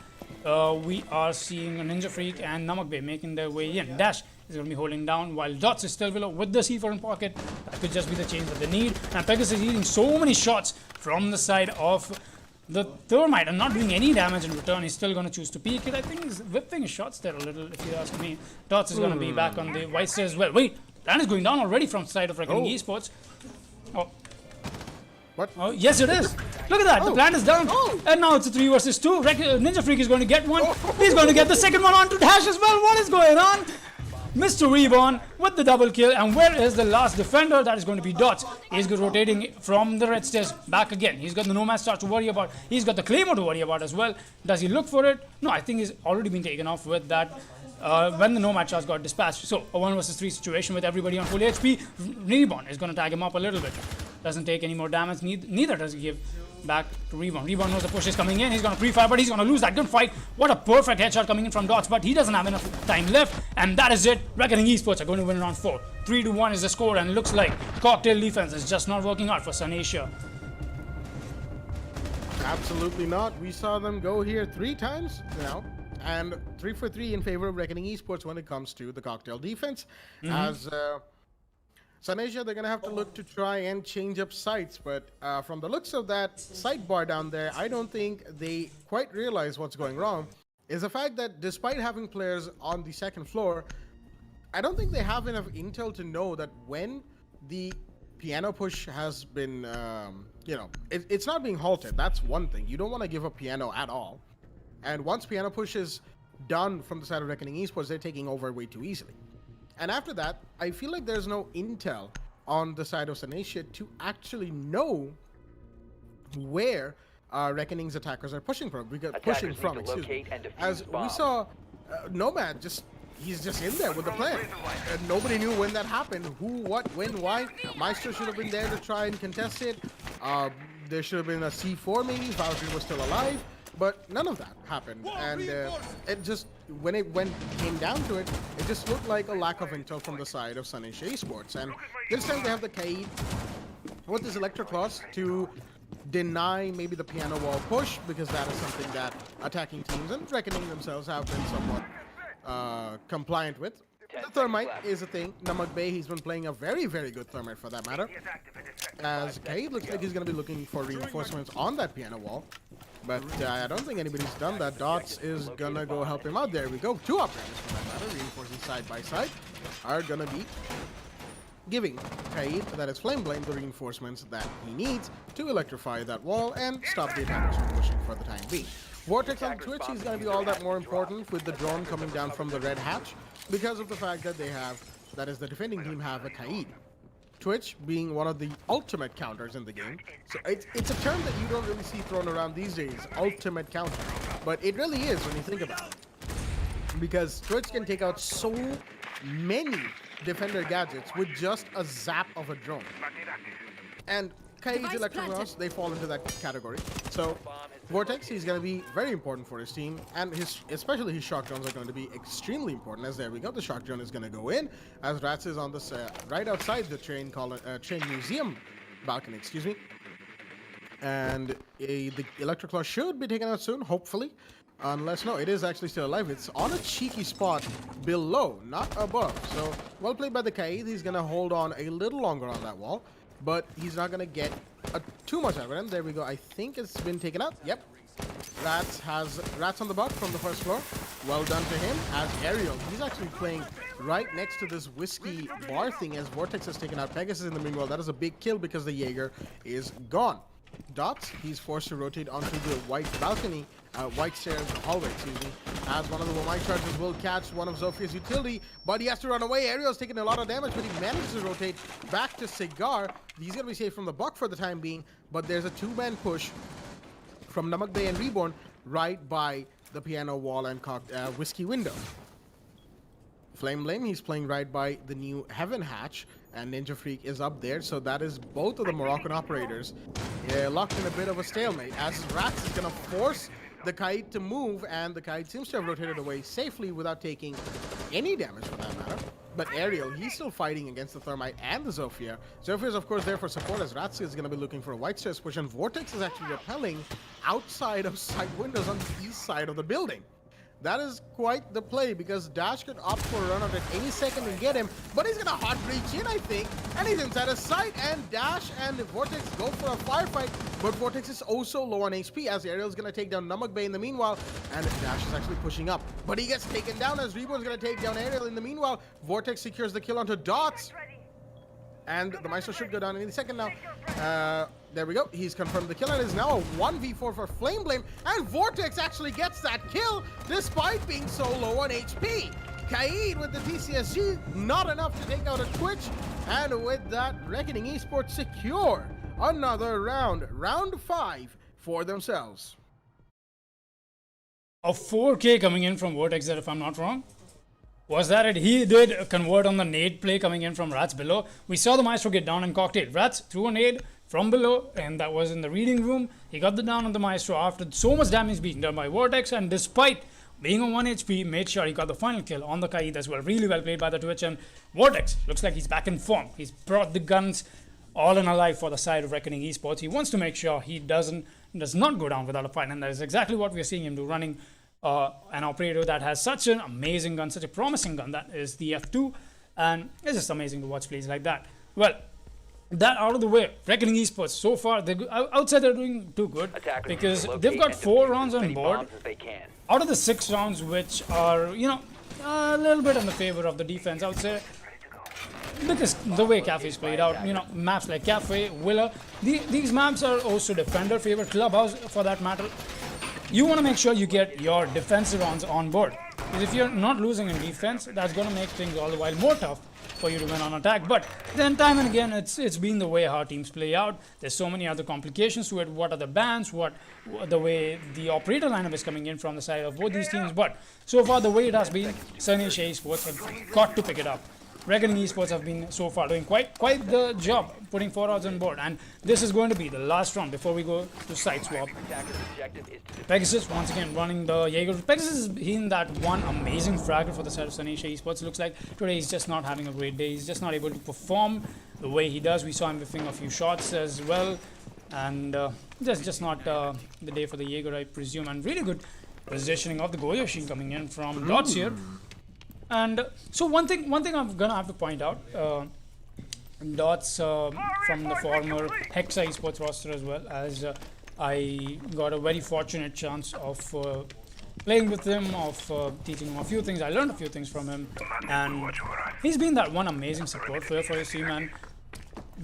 We are seeing a Ninja Freak and Namak Bay making their way in. Dash is going to be holding down while Dots is still below with the C4 in pocket. That could just be the change that they need. And Pegasus is eating so many shots from the side of the Thermite and not doing any damage in return. He's still going to choose to peek it. I think he's whipping his shots there a little, if you ask me. Dots is going to be back on the white stairs as well. Wait, land is going down already from the side of Reckoning Esports. Oh. What? Oh, yes, it is. Look at that. The plant is down. And now it's a 3 versus 2. Ninja Freak is going to get one. He's going to get the second one onto Dash as well. What is going on? Mr. Reborn with the double kill. And where is the last defender? That is going to be Dots. He's rotating from the red stairs back again. He's got the Nomad Star to worry about. He's got the Claymore to worry about as well. Does he look for it? No, I think he's already been taken off with that when the Nomad Stars got dispatched. So a 1 versus 3 situation with everybody on full HP. Reborn is going to tag him up a little bit. Doesn't take any more damage. Neither does he give back to Reborn. Reborn knows the push is coming in. He's going to pre-fire, but he's going to lose that gunfight. What a perfect headshot coming in from Dots, but he doesn't have enough time left. And that is it. Reckoning Esports are going to win round 4. 3-1 is the score, and it looks like cocktail defense is just not working out for Sun Asia. Absolutely not. We saw them go here 3 times now, and 3 for 3 in favor of Reckoning Esports when it comes to the cocktail defense. As Sun Asia, they're going to have to look to try and change up sites, but from the looks of that sidebar down there, I don't think they quite realize what's going wrong. Is the fact that despite having players on the second floor, I don't think they have enough intel to know that when the piano push has been, it's not being halted. That's one thing. You don't want to give up piano at all. And once piano push is done from the side of Reckoning Esports, they're taking over way too easily. And after that, I feel like there's no intel on the side of Sun Asia to actually know where Reckoning's attackers are pushing from. As we saw Nomad just he's just in there with the plan. And nobody knew when that happened. Who, what, when, why. Maestro should have been there to try and contest it. There should have been a C4 maybe. Valkyrie was still alive. But none of that happened. And it just, when it came down to it, it just looked like a lack of intel from the side of Sun Asia Esports. And this time they have the Kaid with this Electroclaws to deny maybe the piano wall push, because that is something that attacking teams and Reckoning themselves have been somewhat compliant with. The Thermite is a thing. Namak Bey, he's been playing a very, very good Thermite for that matter. As Kaid looks like he's going to be looking for reinforcements on that piano wall. But I don't think anybody's done that. Dots is going to go help him out. There we go. Two operators for that matter, reinforcing side by side, are going to be giving Kaid, that is Flame Blame, the reinforcements that he needs to electrify that wall and stop the attackers from pushing for the time being. Vortex on Twitch is going to be all that more important with the drone coming down from the red hatch, because of the fact that they have, that is the defending team have a Kaid. Twitch being one of the ultimate counters in the game. So it's a term that you don't really see thrown around these days, ultimate counter. But it really is when you think about it. Because Twitch can take out so many defender gadgets with just a zap of a drone. And Kaid's Electroclaws, they fall into that category. So Vortex, he's going to be very important for his team, and especially his shock drones are going to be extremely important. As there we go, the shock drone is going to go in, as Rats is on this right outside the train museum balcony, excuse me. And the Electroclaw should be taken out soon, hopefully. Unless, no, it is actually still alive. It's on a cheeky spot below, not above. So, well played by the Kaid. He's going to hold on a little longer on that wall, but he's not going to get too much out of it. There we go. I think it's been taken out. Yep. Rats has Rats on the butt from the first floor. Well done to him. As Ariel, he's actually playing right next to this whiskey bar thing as Vortex has taken out Pegasus in the meanwhile. That is a big kill because the Jaeger is gone. Dots, he's forced to rotate onto the white balcony, white stairs hallway, excuse me, as one of the Womai charges will catch one of Zofia's utility, but he has to run away. Ariel's taking a lot of damage, but he manages to rotate back to Cigar. He's going to be safe from the buck for the time being, but there's a two-man push from Namak Bey and Reborn right by the piano wall and whiskey window. Flame Blame, he's playing right by the new Heaven Hatch, and Ninja Freak is up there, so that is both of the Moroccan operators locked in a bit of a stalemate, as Rats is going to force the Kaid to move, and the Kaid seems to have rotated away safely without taking any damage for that matter. But Ariel, he's still fighting against the Thermite and the Zofia. Zofia is, of course, there for support, as Rats is going to be looking for a white stairs push, and Vortex is actually repelling outside of side windows on the east side of the building. That is quite the play, because Dash could opt for a run out at any second and get him, but he's gonna hot reach in, I think, and he's inside his sight, and Dash and Vortex go for a firefight, but Vortex is also low on HP, as Ariel's gonna take down Namak Bey in the meanwhile, and Dash is actually pushing up, but he gets taken down as Reborn's gonna take down Ariel in the meanwhile. Vortex secures the kill onto Dots, and the Maestro should go down any second now. There we go. He's confirmed the kill, and it is now a 1v4 for Flame Blame, and Vortex actually gets that kill despite being so low on HP. Kaid with the TCSG, not enough to take out a Twitch, and with that, Reckoning Esports secure another round, round 5 for themselves. A 4K coming in from Vortex there, if I'm not wrong. Was that it? He did convert on the nade play coming in from Rats below. We saw the Maestro get down and cocktail. Rats threw a nade from below, and that was in the reading room. He got the down on the Maestro after so much damage being done by Vortex, and despite being on 1 HP, made sure he got the final kill on the Kaid as well. Really well played by the Twitch, and Vortex looks like he's back in form. He's brought the guns all in alive for the side of Reckoning Esports. He wants to make sure he does not go down without a fight, and that is exactly what we're seeing him do, running an operator that has such an amazing gun, such a promising gun, that is the F2, and it's just amazing to watch plays like that. Well, that out of the way, Reckoning Esports, so far, outside they're doing too good, because they've got 4 rounds on board out of the 6 rounds, which are, you know, a little bit in the favor of the defense, I would say, because the way Cafe's played out, you know, maps like Cafe, Willa, these maps are also defender favorite, Clubhouse for that matter. You want to make sure you get your defensive rounds on board. Because if you're not losing in defense, that's going to make things all the while more tough for you to win on attack. But then time and again, it's been the way how teams play out. There's so many other complications to it. What are the bans? What the way the operator lineup is coming in from the side of both these teams. But so far, the way it has been, Sunny Asia Esports have got to pick it up. Reckoning Esports have been so far doing quite the job putting 4 odds on board, and this is going to be the last round before we go to side swap. Pegasus once again running the Jaeger. Pegasus is in that one amazing fragger for the side of Sunny Asia Esports. Looks like today he's just not having a great day. He's just not able to perform the way he does. We saw him whiffing a few shots as well, and just not the day for the Jaeger, I presume. And really good positioning of the Goyoshi coming in from Dots here. And so one thing I'm gonna have to point out, Dots from the former Hexa Esports roster as well, as I got a very fortunate chance of playing with him, of teaching him a few things. I learned a few things from him, and he's been that one amazing support player for his team. And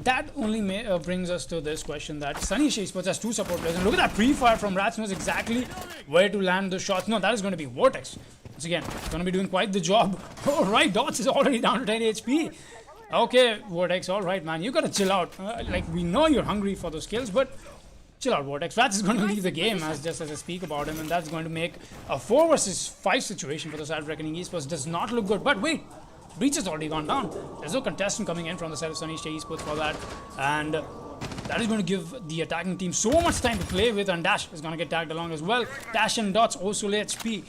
that only brings us to this question that Sunny Asia Esports has 2 support players. And look at that pre-fire from Rats, knows exactly where to land the shots. No, that is going to be Vortex. Once again, going to be doing quite the job. All right, Dots is already down to 10 HP. Okay, Vortex, all right, man. You got to chill out. Like, we know you're hungry for those kills, but chill out, Vortex. Rats is going to leave the game just as I speak about him, and that's going to make a 4 versus 5 situation for the side of Reckoning Esports. Does not look good, but wait. Breach has already gone down. There's no contestant coming in from the side of Sunny Asia Esports for that, and that is going to give the attacking team so much time to play with, and Dash is going to get tagged along as well. Dash and Dots also lay HP,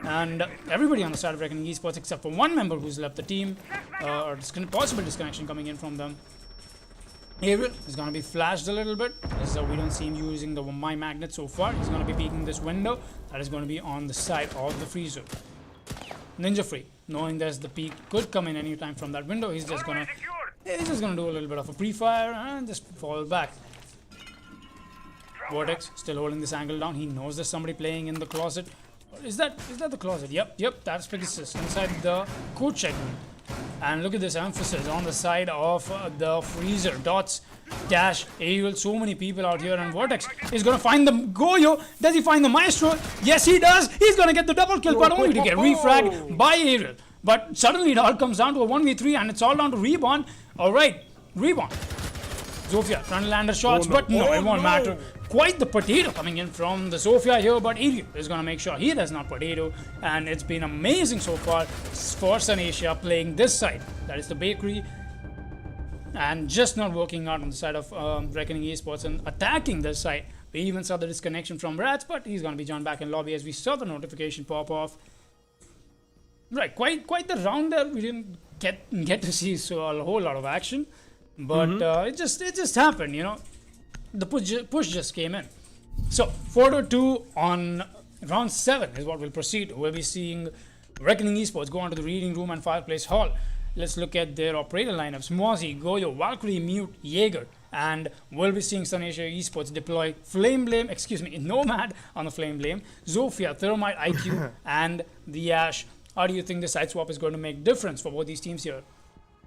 and everybody on the side of Reckoning Esports except for one member who's left the team, or possible disconnection coming in from them. Ariel is going to be flashed a little bit, as we don't see him using the My Magnet so far. He's going to be peeking this window. That is going to be on the side of the freezer. Ninja Free, knowing there's the peak, could come in anytime from that window. He's just gonna do a little bit of a pre-fire and just fall back. Vortex still holding this angle down. He knows there's somebody playing in the closet. Or is that the closet? Yep, that's Pegasus inside the code check room. And look at this emphasis on the side of the freezer. Dots, Dash, Ariel, so many people out here, and Vortex is gonna find the Goyo. Does he find the Maestro? Yes, he does. He's gonna get the double kill, but only to get refragged by Ariel. But suddenly it all comes down to a 1v3, and it's all down to Reborn. Alright, Reborn. Zofia trying to land her shots, but no, it won't matter. Quite the potato coming in from the Zofia here, but Ariel is going to make sure he does not potato, and it's been amazing so far for Sun Asia playing this side. That is the bakery, and just not working out on the side of Reckoning Esports and attacking this side. We even saw the disconnection from Rats, but he's going to be joined back in lobby as we saw the notification pop off. Right, quite the round there. We didn't get to see a whole lot of action, but it just happened, you know. The push just came in. So 4-2 on round 7 is what we'll proceed. We'll be seeing Reckoning Esports go on to the reading room and fireplace hall. Let's look at their operator lineups. Mozi, Goyo, Valkyrie, Mute, Jaeger, and we'll be seeing Sun Asia Esports deploy Nomad on the Flame Blame, Zofia, Thermite, IQ, and the Ash. How do you think the side swap is going to make difference for both these teams here?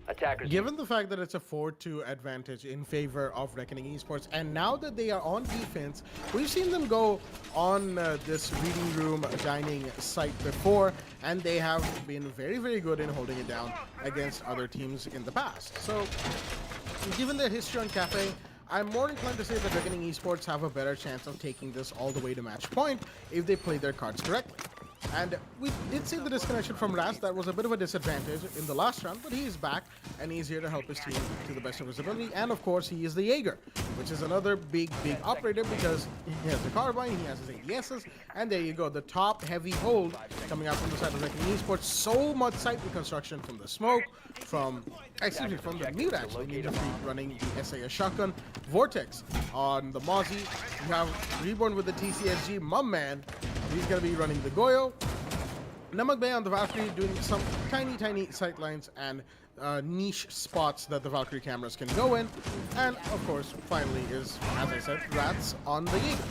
Attackers. Given the fact that it's a 4-2 advantage in favor of Reckoning Esports, and now that they are on defense, we've seen them go on this reading room dining site before, and they have been very, very good in holding it down against other teams in the past. So, given their history on Cafe, I'm more inclined to say that Reckoning Esports have a better chance of taking this all the way to match point if they play their cards correctly. And we did see the disconnection from Raz. That was a bit of a disadvantage in the last round, but he is back and he's here to help his team to the best of his ability. And of course, he is the Jaeger, which is another big operator because he has the carbine, he has his ADSs, and there you go, the top heavy hold coming out from the side of Reckoning Esports. So much site reconstruction from the smoke, from the mute actually. Ninja Free running the SAS shotgun, Vortex on the Mozi. You have Reborn with the TCSG, my man. He's going to be running the Goyo. Namak Bey on the Valkyrie doing some tiny sightlines and niche spots that the Valkyrie cameras can go in. And of course, finally is, as I said, Rats on the Jaeger.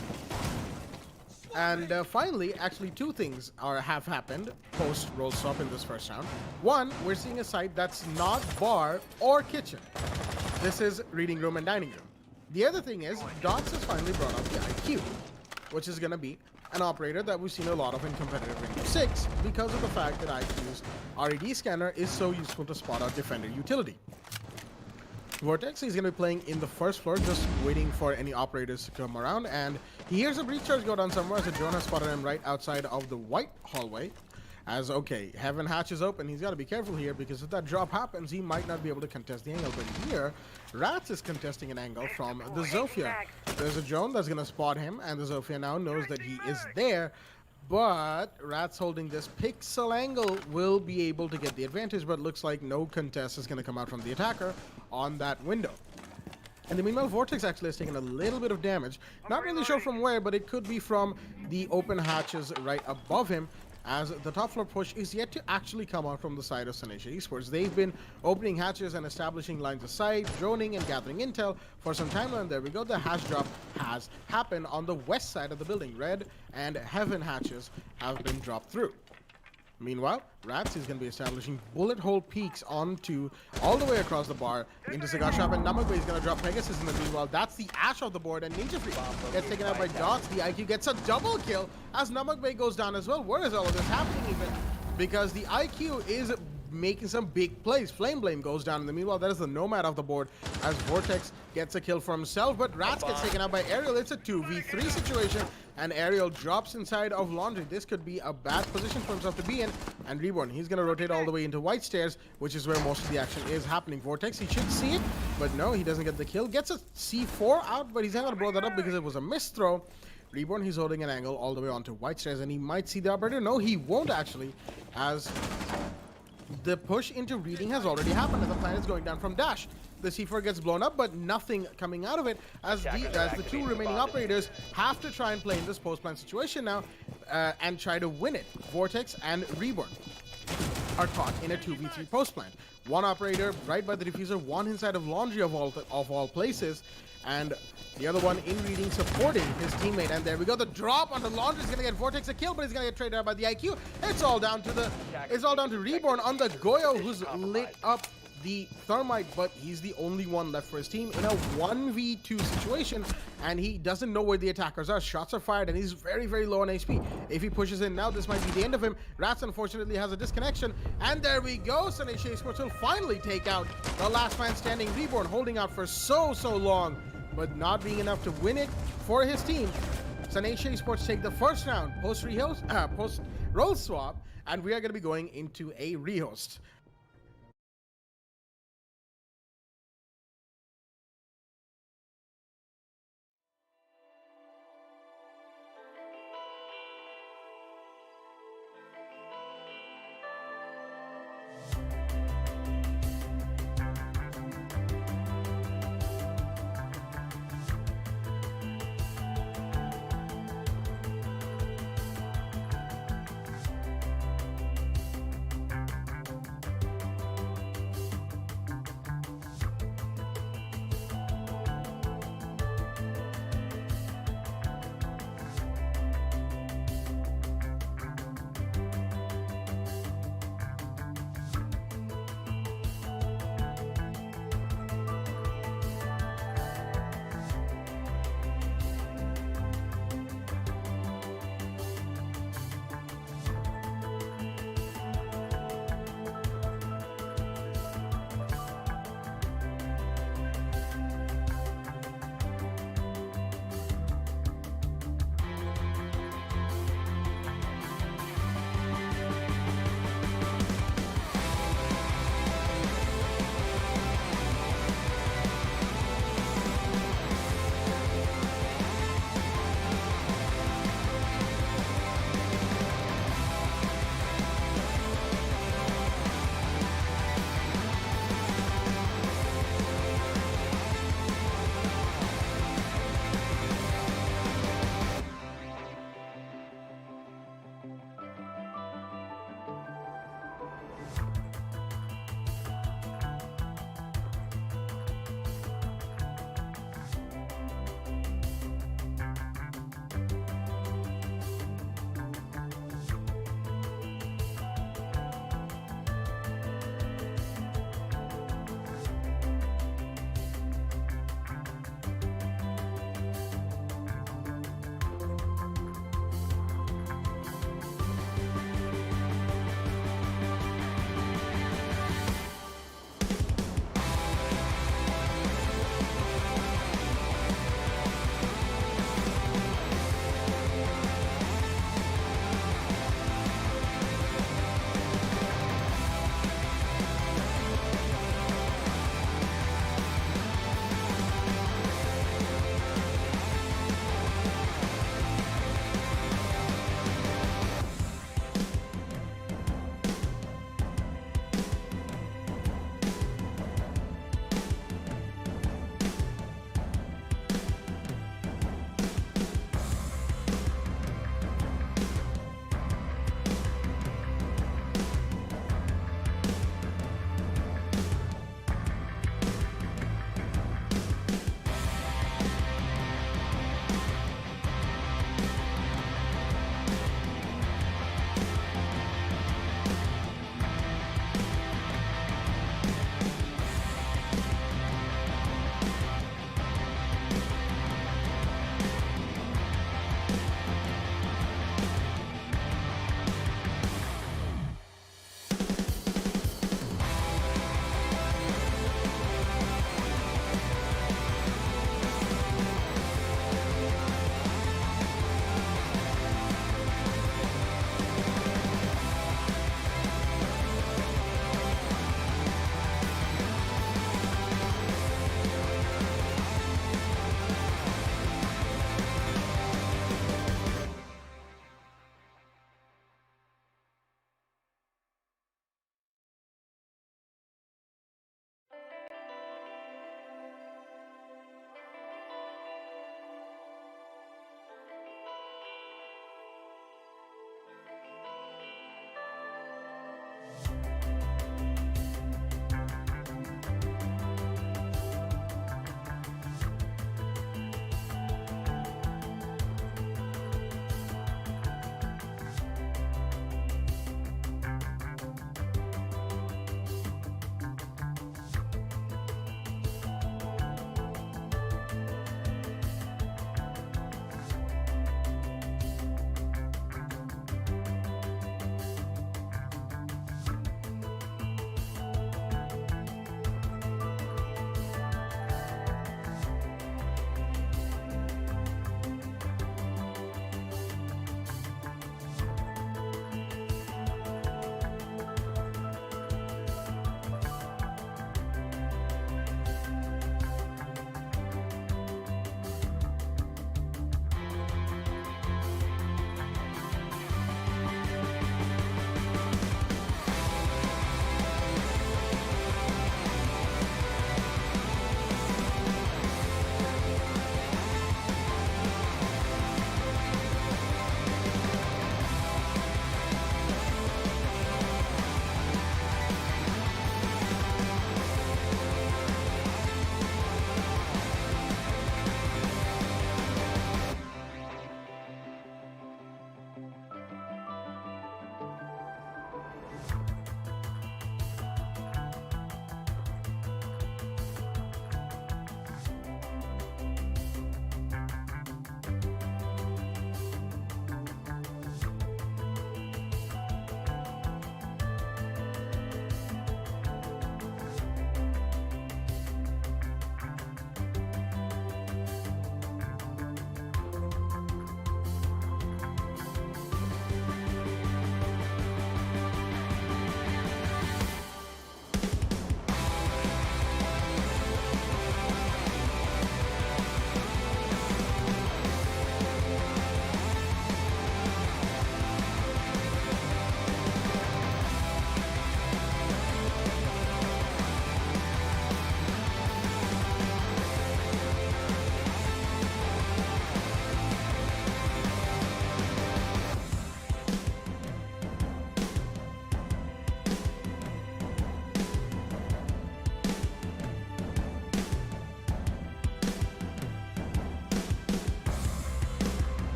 And finally, actually two things have happened post roll swap in this first round. One, we're seeing a site that's not bar or kitchen. This is reading room and dining room. The other thing is, Dots has finally brought up the IQ, which is going to be an operator that we've seen a lot of in competitive Rainbow Six because of the fact that IQ's RED scanner is so useful to spot out defender utility. Vortex is going to be playing in the first floor, just waiting for any operators to come around, and he hears a breach charge go down somewhere as a drone has spotted him right outside of the white hallway. As, okay, Heaven hatch is open, he's got to be careful here because if that drop happens, he might not be able to contest the angle. But here, Rats is contesting an angle from the Zofia. There's a drone that's going to spot him, and the Zofia now knows that he is there. But Rats holding this pixel angle will be able to get the advantage, but looks like no contest is going to come out from the attacker on that window. And the meanwhile, Vortex actually has taken a little bit of damage. Not really sure from where, but it could be from the open hatches right above him, as the top floor push is yet to actually come out from the side of Sanisha Esports. They've been opening hatches and establishing lines of sight, droning and gathering intel for some time, and there we go. The hatch drop has happened on the west side of the building. Red and Heaven hatches have been dropped through. Meanwhile, Rats is going to be establishing bullet hole peaks onto all the way across the bar into Cigar Shop, and Namakbay is going to drop Pegasus in the meanwhile. That's the Ash off the board, and Ninja Freak gets taken out by Dots. The IQ gets a double kill as Namakbay goes down as well. Where is all of this happening even? Because the IQ is making some big plays. Flame Blame goes down in the meanwhile. That is the Nomad off the board as Vortex gets a kill for himself, but Rats gets taken out by Aerial. It's a 2v3 situation, and Aerial drops inside of Laundry. This could be a bad position for himself to be in, and Reborn, he's going to rotate all the way into White Stairs, which is where most of the action is happening. Vortex, he should see it, but no, he doesn't get the kill. Gets a C4 out, but he's not going to blow that up because it was a missed throw. Reborn, he's holding an angle all the way onto White Stairs, and he might see the operator. No, he won't actually, as the push into reading has already happened, and the plan is going down from Dash. The C4 gets blown up, but nothing coming out of it, as the two remaining operators have to try and play in this post-plan situation now and try to win it. Vortex and Reborn are caught in a 2v3 post-plan. One operator right by the diffuser, one inside of Laundry of all places, and the other one in reading supporting his teammate. And there we go. The drop onto Laundry is going to get Vortex a kill, but he's going to get traded out by the IQ. It's all down to Reborn on the Goyo, who's lit up the Thermite, but he's the only one left for his team in a 1v2 situation, and he doesn't know where the attackers are. Shots are fired, and he's very, very low on HP. If he pushes in now, this might be the end of him. Rats, unfortunately, has a disconnection, and there we go. Sanisha Esports will finally take out the last man standing. Reborn holding out for so long, but not being enough to win it for his team. Sanisha Esports take the first round post role swap, and we are going to be going into a rehost.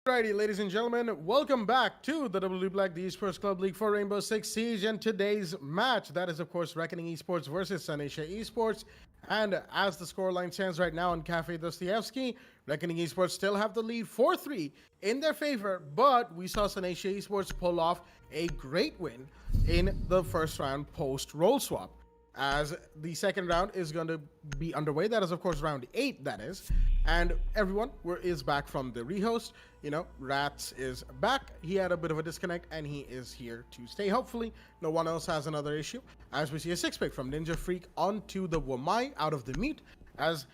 Alrighty, ladies and gentlemen, welcome back to the WD Black, the Esports Club League for Rainbow Six Siege, and today's match, that is, of course, Reckoning Esports versus Sun Asia Esports. And as the scoreline stands right now on Cafe Dostoevsky, Reckoning Esports still have the lead 4-3 in their favor, but we saw Sun Asia Esports pull off a great win in the first round post-roll swap. As the second round is going to be underway. That is, of course, round 8, that is. And everyone is back from the rehost. You know, Rats is back. He had a bit of a disconnect, and he is here to stay. Hopefully, no one else has another issue. As we see a 6-pick from Ninja Freak onto the Wamai out of the meat, as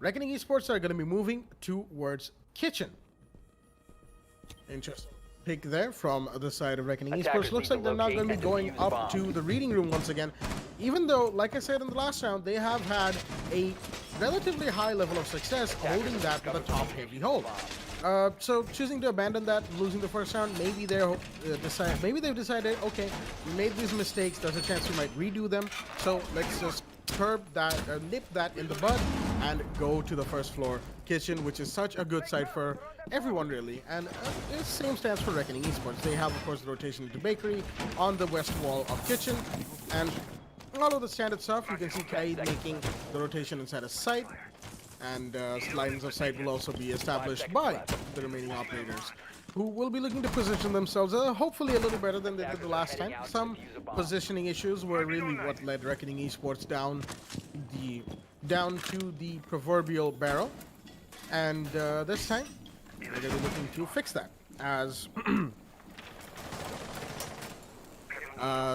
Reckoning Esports are going to be moving towards Kitchen. Interesting pick there from the side of Reckoning Esports. Looks like they're not going to be going up to the reading room once again, even though, like I said in the last round, they have had a relatively high level of success holding that with a top heavy hold. So choosing to abandon that, losing the first round, maybe they've decided, okay, we made these mistakes, there's a chance we might redo them, so let's just curb that, nip that in the bud, and go to the first floor Kitchen, which is such a good site for everyone, really. And the same stands for Reckoning Esports. They have, of course, the rotation into Bakery on the west wall of Kitchen, and all of the standard stuff. You can see Kaid making the rotation inside a site, and lines of sight will also be established by the remaining operators, who will be looking to position themselves hopefully a little better than they did the last time. Some positioning issues were really what led Reckoning Esports down to the proverbial barrel, and this time they're going to be looking to fix that, as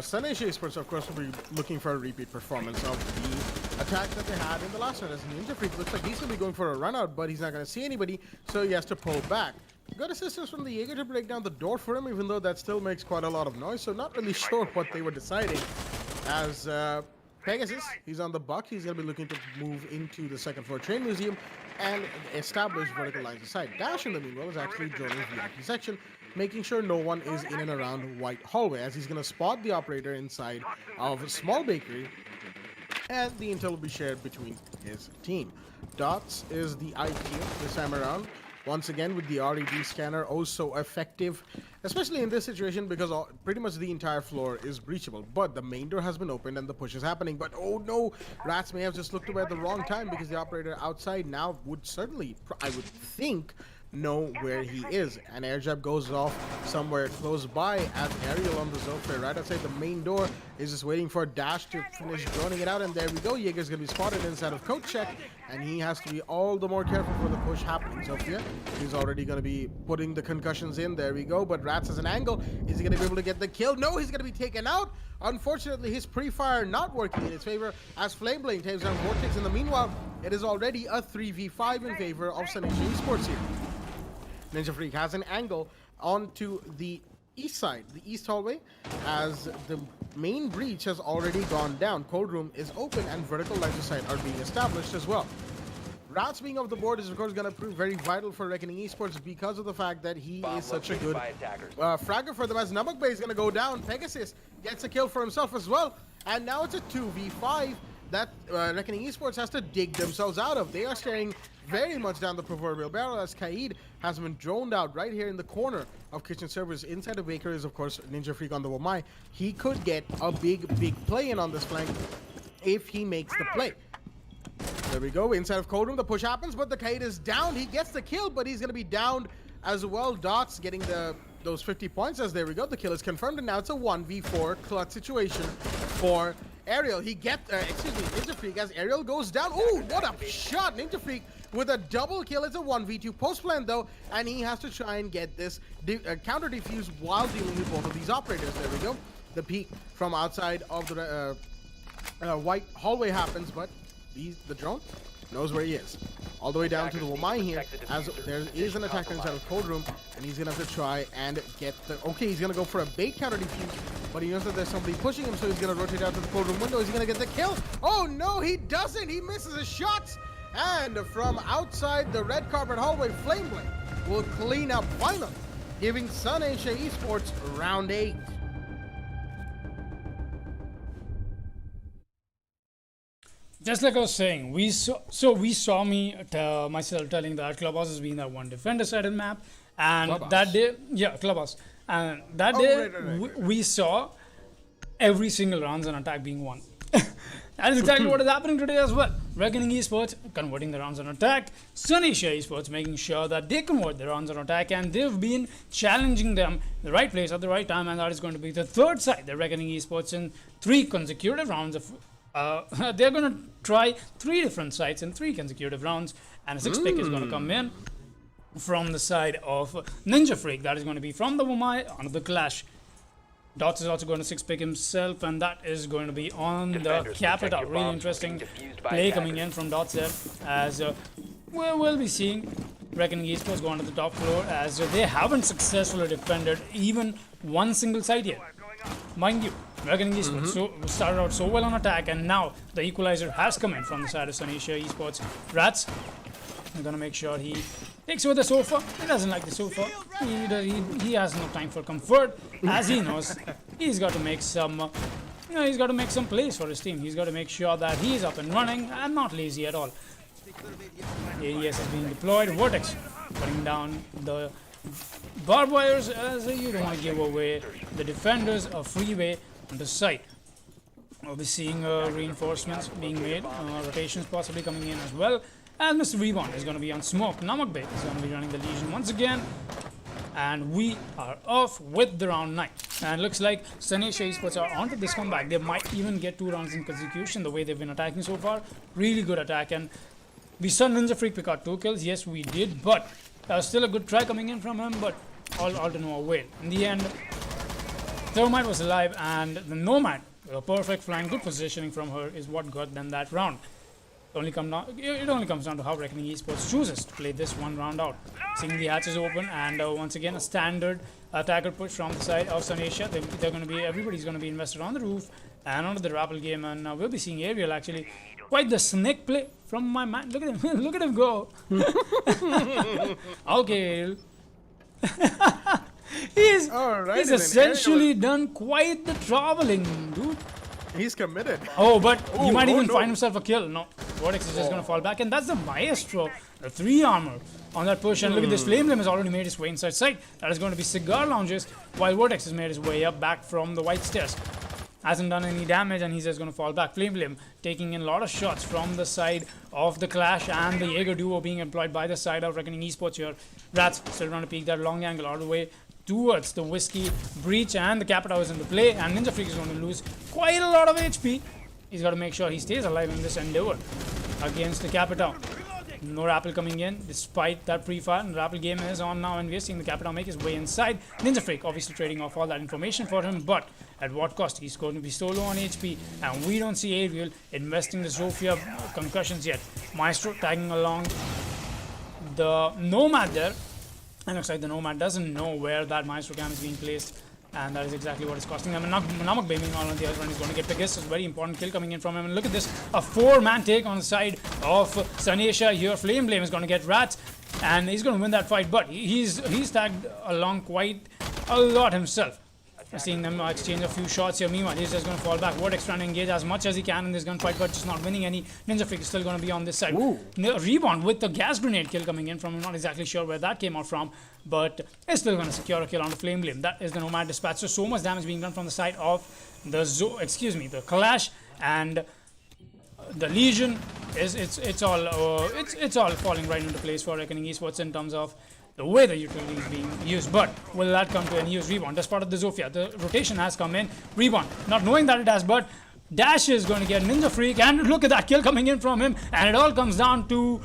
Sun Asia Esports, of course, will be looking for a repeat performance of the attack that they had in the last round. As Ninja Freak looks like he's going to be going for a run out, but he's not going to see anybody, so he has to pull back. Got assistance from the Jaeger to break down the door for him, even though that still makes quite a lot of noise, so not really sure what they were deciding. As Pegasus, he's on the buck, he's going to be looking to move into the second floor train museum and establish vertical lines of sight. Dash, in the meanwhile, is actually joining the VIP section, making sure no one is in and around White Hallway, as he's going to spot the operator inside of a small bakery, and the intel will be shared between his team. Dots is the IQ this time around. Once again, with the RED scanner, oh so effective, especially in this situation, because pretty much the entire floor is breachable. But the main door has been opened and the push is happening. But oh no, Rats may have just looked away at the wrong time, because the operator outside now would certainly, I would think, know where he is. An air jab goes off somewhere close by as Ariel on the Zotac right outside the main door is just waiting for Dash to finish droning it out, and there we go. Jaeger's gonna be spotted inside of coat check, and he has to be all the more careful for the push happening. Sophia, he's already gonna be putting the concussions in. There we go. But Rats has an angle. Is he gonna be able to get the kill? No, he's gonna be taken out. Unfortunately, his pre-fire not working in his favor, as Flameblade takes down Vortex. In the meanwhile, it is already a 3v5 in favor of Sun Asia Esports here. Ninja Freak has an angle onto the east side, the east hallway, as the main breach has already gone down. Cold room is open and vertical lines of sight are being established as well. Rats being off the board is, of course, going to prove very vital for Reckoning Esports because of the fact that he is such a good fragger for them, as Namak Bay is going to go down. Pegasus gets a kill for himself as well, and now it's a 2v5 that Reckoning Esports has to dig themselves out of. They are staring very much down the proverbial barrel, as Kaid has been droned out right here in the corner of Kitchen Servers. Inside the Baker is, of course, Ninja Freak on the Wamai. He could get a big play in on this flank if he makes the play. There we go. Inside of Cold Room, the push happens, but the Kaid is down. He gets the kill, but he's going to be downed as well. Dots getting those 50 points, as there we go. The kill is confirmed, and now it's a 1v4 clutch situation for Ariel. Ninja Freak, as Ariel goes down. Ooh, what a shot! Ninja Freak with a double kill. It's a 1v2 post plan though, and he has to try and get this counter defuse while dealing with both of these operators. There we go. The peek from outside of the white hallway happens, but the drone knows where he is. All the way down to the Wamai here, as there is an attacker inside of Cold Room, and he's gonna have to try and get the... Okay, he's gonna go for a bait counter defuse, but he knows that there's somebody pushing him, so he's gonna rotate out to the Cold Room window. Is he gonna get the kill? Oh no, he doesn't! He misses his shots! And from outside the red carpet hallway, Flameblade will clean up finally, giving Sun Asia Esports round 8. Just like I was saying, we saw myself telling that Clubhouse has been that one defender-sided map, And Clubhouse. that day, yeah, Clubhouse. And that Oh, day, right. we saw every single rounds and attack being won. That is exactly what is happening today as well. Reckoning Esports converting the rounds on attack. Sunisha Esports making sure that they convert the rounds on attack, and they've been challenging them the right place at the right time, and that is going to be the third side. The Reckoning Esports in 3 consecutive rounds of. They're going to try 3 different sites in 3 consecutive rounds, and a 6th pick is going to come in from the side of Ninja Freak. That is going to be from the Wumai onto the Clash. Dots is also going to 6-pick himself, and that is going to be on the Capital. Really interesting play coming in from Dots there, as we'll be seeing Reckoning Esports go onto the top floor, as they haven't successfully defended even one single side yet. Mind you, Reckoning Esports started out so well on attack, and now the equalizer has come in from the side of Sunisha Esports. Rats, I'm going to make sure he takes over the sofa. He doesn't like the sofa. He has no time for comfort, as he knows he's got to make some. He's got to make some plays for his team. He's got to make sure that he's up and running and not lazy at all. AES is being deployed. Vortex putting down the barbed wires, as you don't want to give away the defenders a freeway on the site. We'll be seeing reinforcements being made, rotations possibly coming in as well. And Mr. Rebound is going to be on smoke. Namak Bay is going to be running the Legion once again. And we are off with the round 9. And looks like Sunisha Esports are onto this comeback. They might even get 2 rounds in consecution the way they've been attacking so far. Really good attack. And we saw Ninja Freak pick out 2 kills. Yes, we did. But still a good try coming in from him. But all to no avail. In the end, Thermite was alive. And the Nomad, a perfect flying, good positioning from her, is what got them that round. It only comes down to how Reckoning Esports chooses to play this one round out. Seeing the hatches open, and once again a standard attacker push from the side of Sunisha. Everybody's going to be invested on the roof and onto the rappel game, and we'll be seeing Ariel actually quite the snake play from my man. Look at him, look at him go. Okay, Ariel. He's essentially done quite the traveling, dude. He's committed. Oh, but he might even find himself a kill. No, Vortex is just going to fall back. And that's the Maestro, the 3 armor on that push. And look at this. Flame Limb has already made his way inside sight. That is going to be Cigar Lounges, while Vortex has made his way up back from the white stairs. Hasn't done any damage, and he's just going to fall back. Flame Limb taking in a lot of shots from the side of the Clash, and the Jaeger duo being employed by the side of Reckoning Esports here. Rats still trying to peek that long angle all the way towards the Whiskey Breach, and the Capita is into play, and Ninja Freak is going to lose quite a lot of HP. He's got to make sure he stays alive in this endeavor against the Capita. No Rappel coming in despite that pre-fire, and the Rappel game is on now, and we're seeing the Capita make his way inside. Ninja Freak obviously trading off all that information for him, but at what cost? He's going to be so low on HP, and we don't see Ariel investing the Zofia concussions yet. Maestro tagging along the Nomad there. And looks like the Nomad doesn't know where that Maestro cam is being placed, and that is exactly what is costing them. And Namak Bay meanwhile on the other one is going to get Pegasus. A very important kill coming in from him. And look at this, a 4-man take on the side of Sunisha here. Flame Blame is going to get Rats, and he's going to win that fight, but he's tagged along quite a lot himself. We're seeing them exchange a few shots here. Meanwhile, he's just going to fall back. Vortex trying to engage as much as he can in this gunfight, but just not winning any. Ninja Freak is still going to be on this side. Rebound with the gas grenade kill coming in from him. Not exactly sure where that came out from, but is still going to secure a kill on the Flame Blame. That is the Nomad Dispatch. So much damage being done from the side of the Clash, and the Legion is it's all falling right into place for Reckoning Esports in terms of the way the utility is being used. But will that come to any use? Rebound, that's part of the Zofia. The rotation has come in. Rebound, not knowing that it has, but Dash is going to get Ninja Freak, and look at that kill coming in from him, and it all comes down to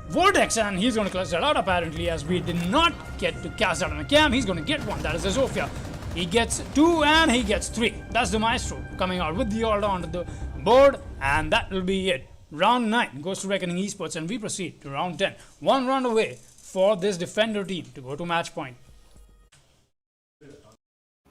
Vortex, and he's going to clutch that out apparently, as we did not get to cast out on a cam. He's going to get one. That is the Zofia. He gets 2 and he gets 3. That's the Maestro coming out with the all onto the board, and that will be it. Round 9 goes to Reckoning Esports, and we proceed to round 10. 1 round away for this defender team to go to match point.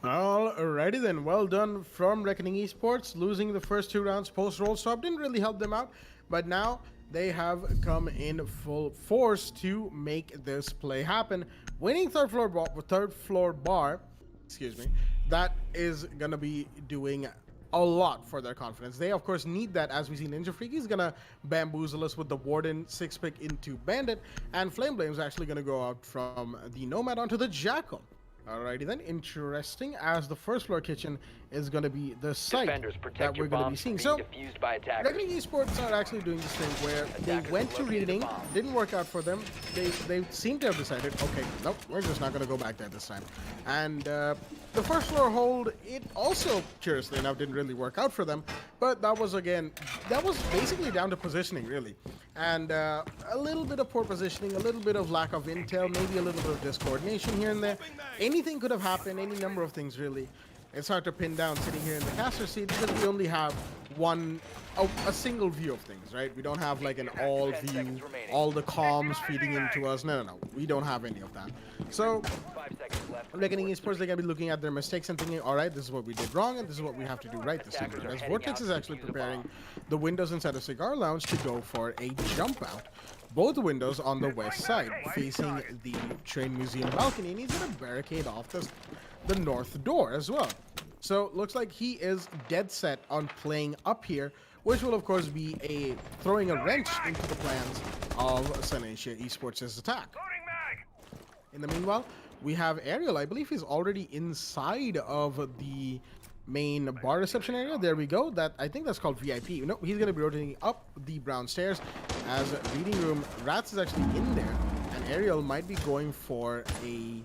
Alrighty then, well done from Reckoning Esports. Losing the first 2 rounds post roll stop didn't really help them out, but now they have come in full force to make this play happen. Winning third floor bar, excuse me, that is gonna be doing a lot for their confidence. They, of course, need that. As we see, Ninja Freak is going to bamboozle us with the Warden 6-pick into Bandit, and Flame Blame is actually going to go out from the Nomad onto the Jackal. Alrighty then, interesting, as the first floor kitchen is going to be the site that we're going to be seeing. So, Reckoning Esports are actually doing this thing where they went to reading, didn't work out for them. They seem to have decided, okay, nope, we're just not going to go back there this time. And the first floor hold, it also, curiously enough, didn't really work out for them. But that was, again, that was basically down to positioning, really. And a little bit of poor positioning, a little bit of lack of intel, maybe a little bit of discoordination here and there. Anything could have happened, any number of things, really. It's hard to pin down sitting here in the caster seat because we only have a single view of things, right? We don't have like an all view, all the comms feeding into us. No. We don't have any of that. So, Reckoning Esports, they're going to be looking at their mistakes and thinking, all right, this is what we did wrong and this is what we have to do right this time. As Vortex is actually preparing the windows inside of Cigar Lounge to go for a jump out. Both windows on the west side facing the train museum balcony, and he's going to barricade off the north door as well. So looks like he is dead set on playing up here, which will of course be throwing a wrench into the plans of Senecia Esports' attack. In the meanwhile, we have Ariel. I believe he's already inside of the main bar reception area. There we go. I think that's called VIP. No, he's going to be rotating up the brown stairs as reading room. Rats is actually in there, and Ariel might be going for a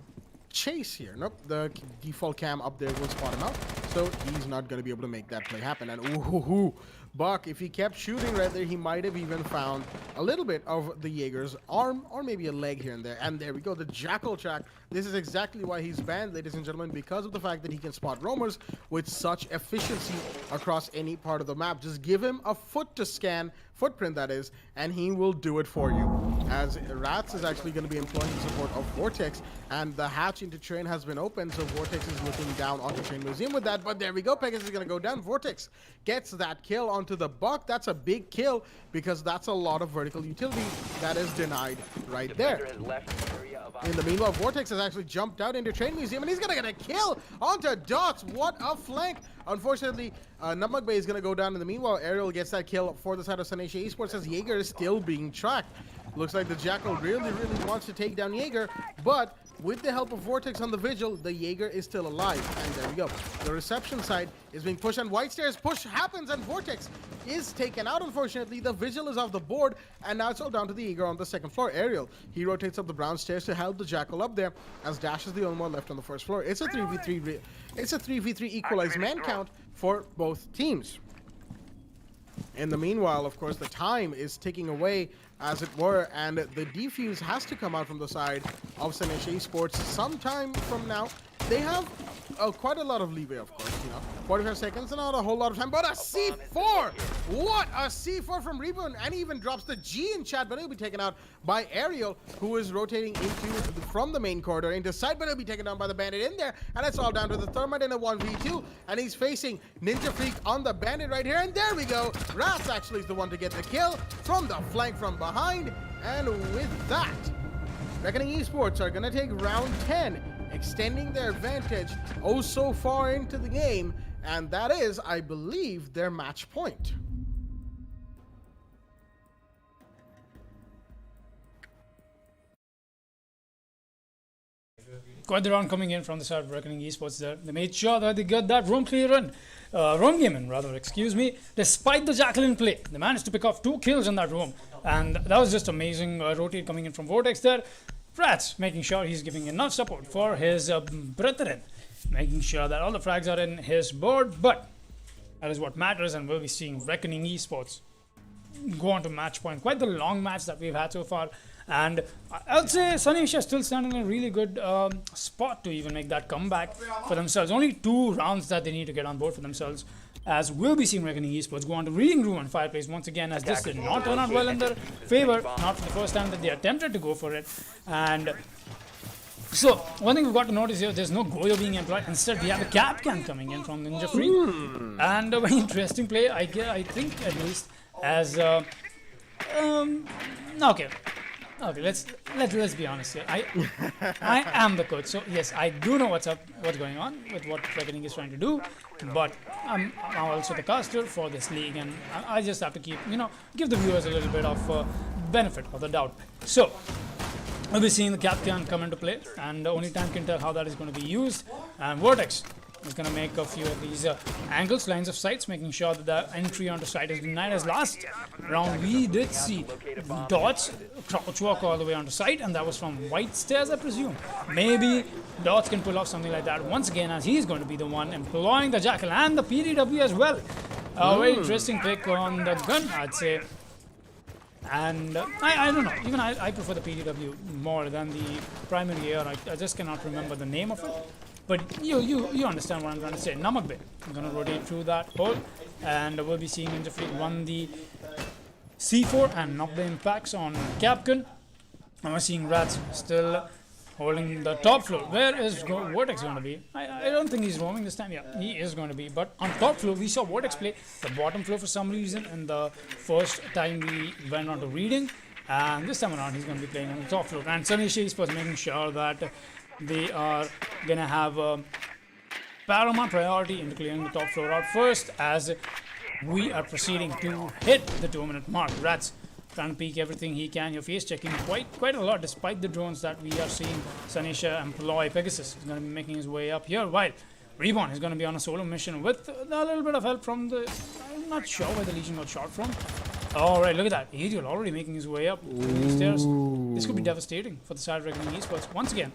chase here. Nope, the default cam up there will spot him out, so he's not going to be able to make that play happen. And ooh, Buck, if he kept shooting right there, he might have even found a little bit of the Jaeger's arm or maybe a leg here and there. And there we go, the Jackal track. This is exactly why he's banned, ladies and gentlemen, because of the fact that he can spot roamers with such efficiency across any part of the map. Just give him a foot to scan, footprint that is, and he will do it for you. As Rats is actually going to be employing the support of Vortex, and the hatch into train has been opened, so Vortex is looking down onto Train Museum with that. But there we go, Pegasus is going to go down. Vortex gets that kill onto the Buck. That's a big kill because that's a lot of vertical utility that is denied right there. In the meanwhile, Vortex has actually jumped out into Train Museum, and he's going to get a kill onto Dots. What a flank. Unfortunately, Namak Bay is going to go down. In the meanwhile, Ariel gets that kill for the side of Senecia Esports as Jaeger is still being tracked. Looks like the Jackal really wants to take down Jaeger, but with the help of Vortex on the Vigil, the Jaeger is still alive. And there we go. The reception side is being pushed, and White Stairs push happens, and Vortex is taken out, unfortunately. The Vigil is off the board, and now it's all down to the Jaeger on the second floor. Ariel, he rotates up the brown stairs to help the Jackal up there, as Dash is the only one left on the first floor. It's a 3v3. It's a 3v3 equalized man count for both teams. In the meanwhile, of course, the time is ticking away, as it were, and the defuse has to come out from the side of Senecia Esports sometime from now. They have quite a lot of leeway, of course, 45 seconds, not a whole lot of time, but a C4! What a C4 from Reboot, and he even drops the G in chat, but it'll be taken out by Ariel, who is rotating from the main corridor into side, but it'll be taken down by the Bandit in there, and it's all down to the Thermite in a 1v2, and he's facing Ninja Freak on the Bandit right here, and there we go. Rats actually is the one to get the kill from the flank from behind, and with that, Reckoning Esports are going to take round 10, extending their advantage so far into the game, and that is, I believe, their match point. Quite the round coming in from the side of Reckoning Esports there. They made sure that they got that roam game in, excuse me. Despite the Jackal in play, they managed to pick off 2 kills in that room, and that was just amazing. Rotate coming in from Vortex there. Rats making sure he's giving enough support for his brethren, making sure that all the frags are in his board, but that is what matters, and we'll be seeing Reckoning Esports go on to match point. Quite the long match that we've had so far, and I'd say Senecia still standing in a really good spot to even make that comeback for themselves. Only 2 rounds that they need to get on board for themselves, as we'll be seeing Reckoning Esports go on to Reading Room and Fireplace once again, as this did not turn out well in their favor, not for the first time that they attempted to go for it. And so, one thing we've got to notice here, there's no Goyo being employed. Instead, we have a cap can coming in from Ninja Freak. And a very interesting play, I think, at least, as... okay. Okay, let's be honest here. I am the coach, so yes, I do know what's going on with what Reckoning is trying to do, but I'm also the caster for this league, and I just have to give the viewers a little bit of benefit of the doubt. So we'll be seeing the Capcan come into play, and only time can tell how that is going to be used. And Vortex is going to make a few of these angles, lines of sights, making sure that the entry onto site is denied. As last round we did see Dots crouch walk all the way onto site, and that was from White Stairs, I presume. Maybe Dots can pull off something like that once again, as he's going to be the one employing the Jackal and the PDW as well. A very interesting pick on the gun, I'd say. And I don't know, even I prefer the PDW more than the primary AR. I just cannot remember the name of it. But you understand what I'm trying to say. Namak Bay. I'm going to rotate through that hole, and we'll be seeing Ninja Freak run the C4 and knock the impacts on Capcan. And we're seeing Rats still holding the top floor. Where is Vortex going to be? I don't think he's roaming this time. Yeah, he is going to be. But on top floor, we saw Vortex play the bottom floor for some reason in the first time we went on to reading. And this time around, he's going to be playing on the top floor. And Sunny Esports making sure that they are going to have paramount priority into clearing the top floor out first, as we are proceeding to hit the 2-minute mark. Rats trying to peek everything he can. Your face checking quite a lot, despite the drones that we are seeing Sanisha employ. Pegasus is going to be making his way up here, while Reborn is going to be on a solo mission with a little bit of help from the... I'm not sure where the Legion got shot from. Alright, look at that. Aerial already making his way up these stairs. This could be devastating for the side of Reckoning Esports. Once again,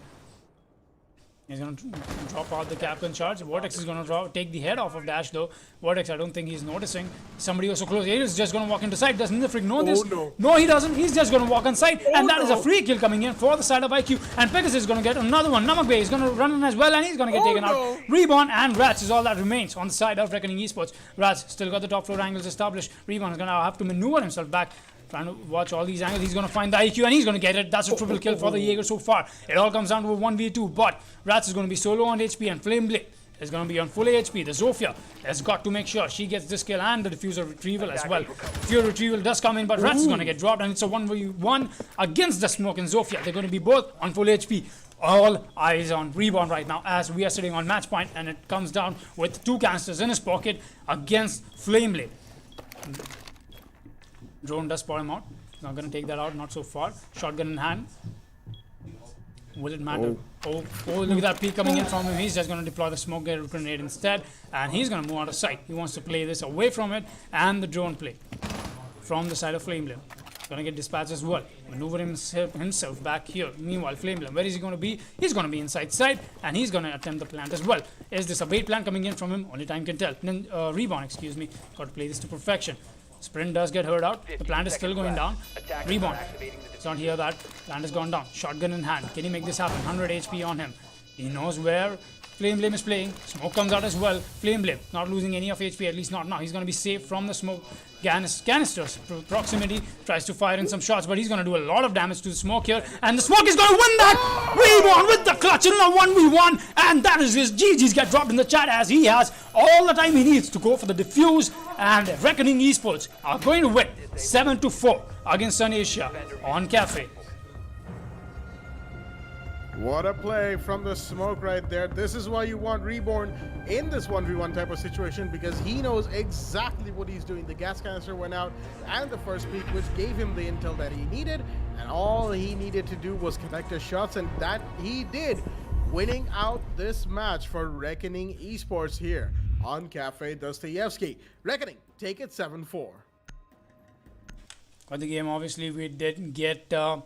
he's going to drop out the Capcan charge. Vortex is going to take the head off of Dash though. Vortex, I don't think he's noticing. Somebody was so close. Aerial is just going to walk into sight. Does Ninja Freak know this? No, he doesn't. He's just going to walk on sight. And that is a free kill coming in for the side of IQ. And Pegasus is going to get another one. Namak Bay is going to run in as well, and he's going to get taken out. Reborn and Rats is all that remains on the side of Reckoning Esports. Rats still got the top floor angles established. Reborn is going to have to maneuver himself back, trying to watch all these angles. He's going to find the IQ, and he's going to get it. That's a triple kill for the Jaeger so far. It all comes down to a 1v2, but Rats is going to be solo on HP, and Flameblade is going to be on full HP. The Zofia has got to make sure she gets this kill and the diffuser retrieval as well. Fury retrieval does come in, but Rats is going to get dropped, and it's a 1v1 against the Smoke and Zofia. They're going to be both on full HP. All eyes on Reborn right now, as we are sitting on match point, and it comes down with 2 canisters in his pocket against Flameblade. Drone does spot him out. Not going to take that out, not so far. Shotgun in hand. Will it matter? Oh, look at that peek coming in from him. He's just going to deploy the smoke grenade instead, and he's going to move out of sight. He wants to play this away from it, and the drone play from the side of Flameblade. Going to get dispatched as well. Maneuver himself back here. Meanwhile, Flameblade, where is he going to be? He's going to be inside side, and he's going to attempt the plant as well. Is this a bait plant coming in from him? Only time can tell. Reborn, excuse me. Got to play this to perfection. Sprint does get heard out. The plant is still going down. Reborn. It's not here that. Plant has gone down. Shotgun in hand. Can he make this happen? 100 HP on him. He knows where Flameblade is playing. Smoke comes out as well. Flameblade not losing any of HP, at least not now. He's going to be safe from the smoke canisters. Proximity tries to fire in some shots, but he's going to do a lot of damage to the smoke here. And the smoke is going to win that. Reborn with the clutch in a 1v1. And that is his GG's get dropped in the chat, as he has all the time he needs to go for the defuse. And Reckoning Esports are going to win 7-4 against Sun Asia on Cafe. What a play from the smoke right there. This is why you want Reborn in this 1v1 type of situation, because he knows exactly what he's doing. The gas canister went out and the first peak, which gave him the intel that he needed, and all he needed to do was connect his shots, and that he did, winning out this match for Reckoning Esports here on Cafe Dostoevsky. Reckoning take it 7-4. For the game, obviously, we didn't get the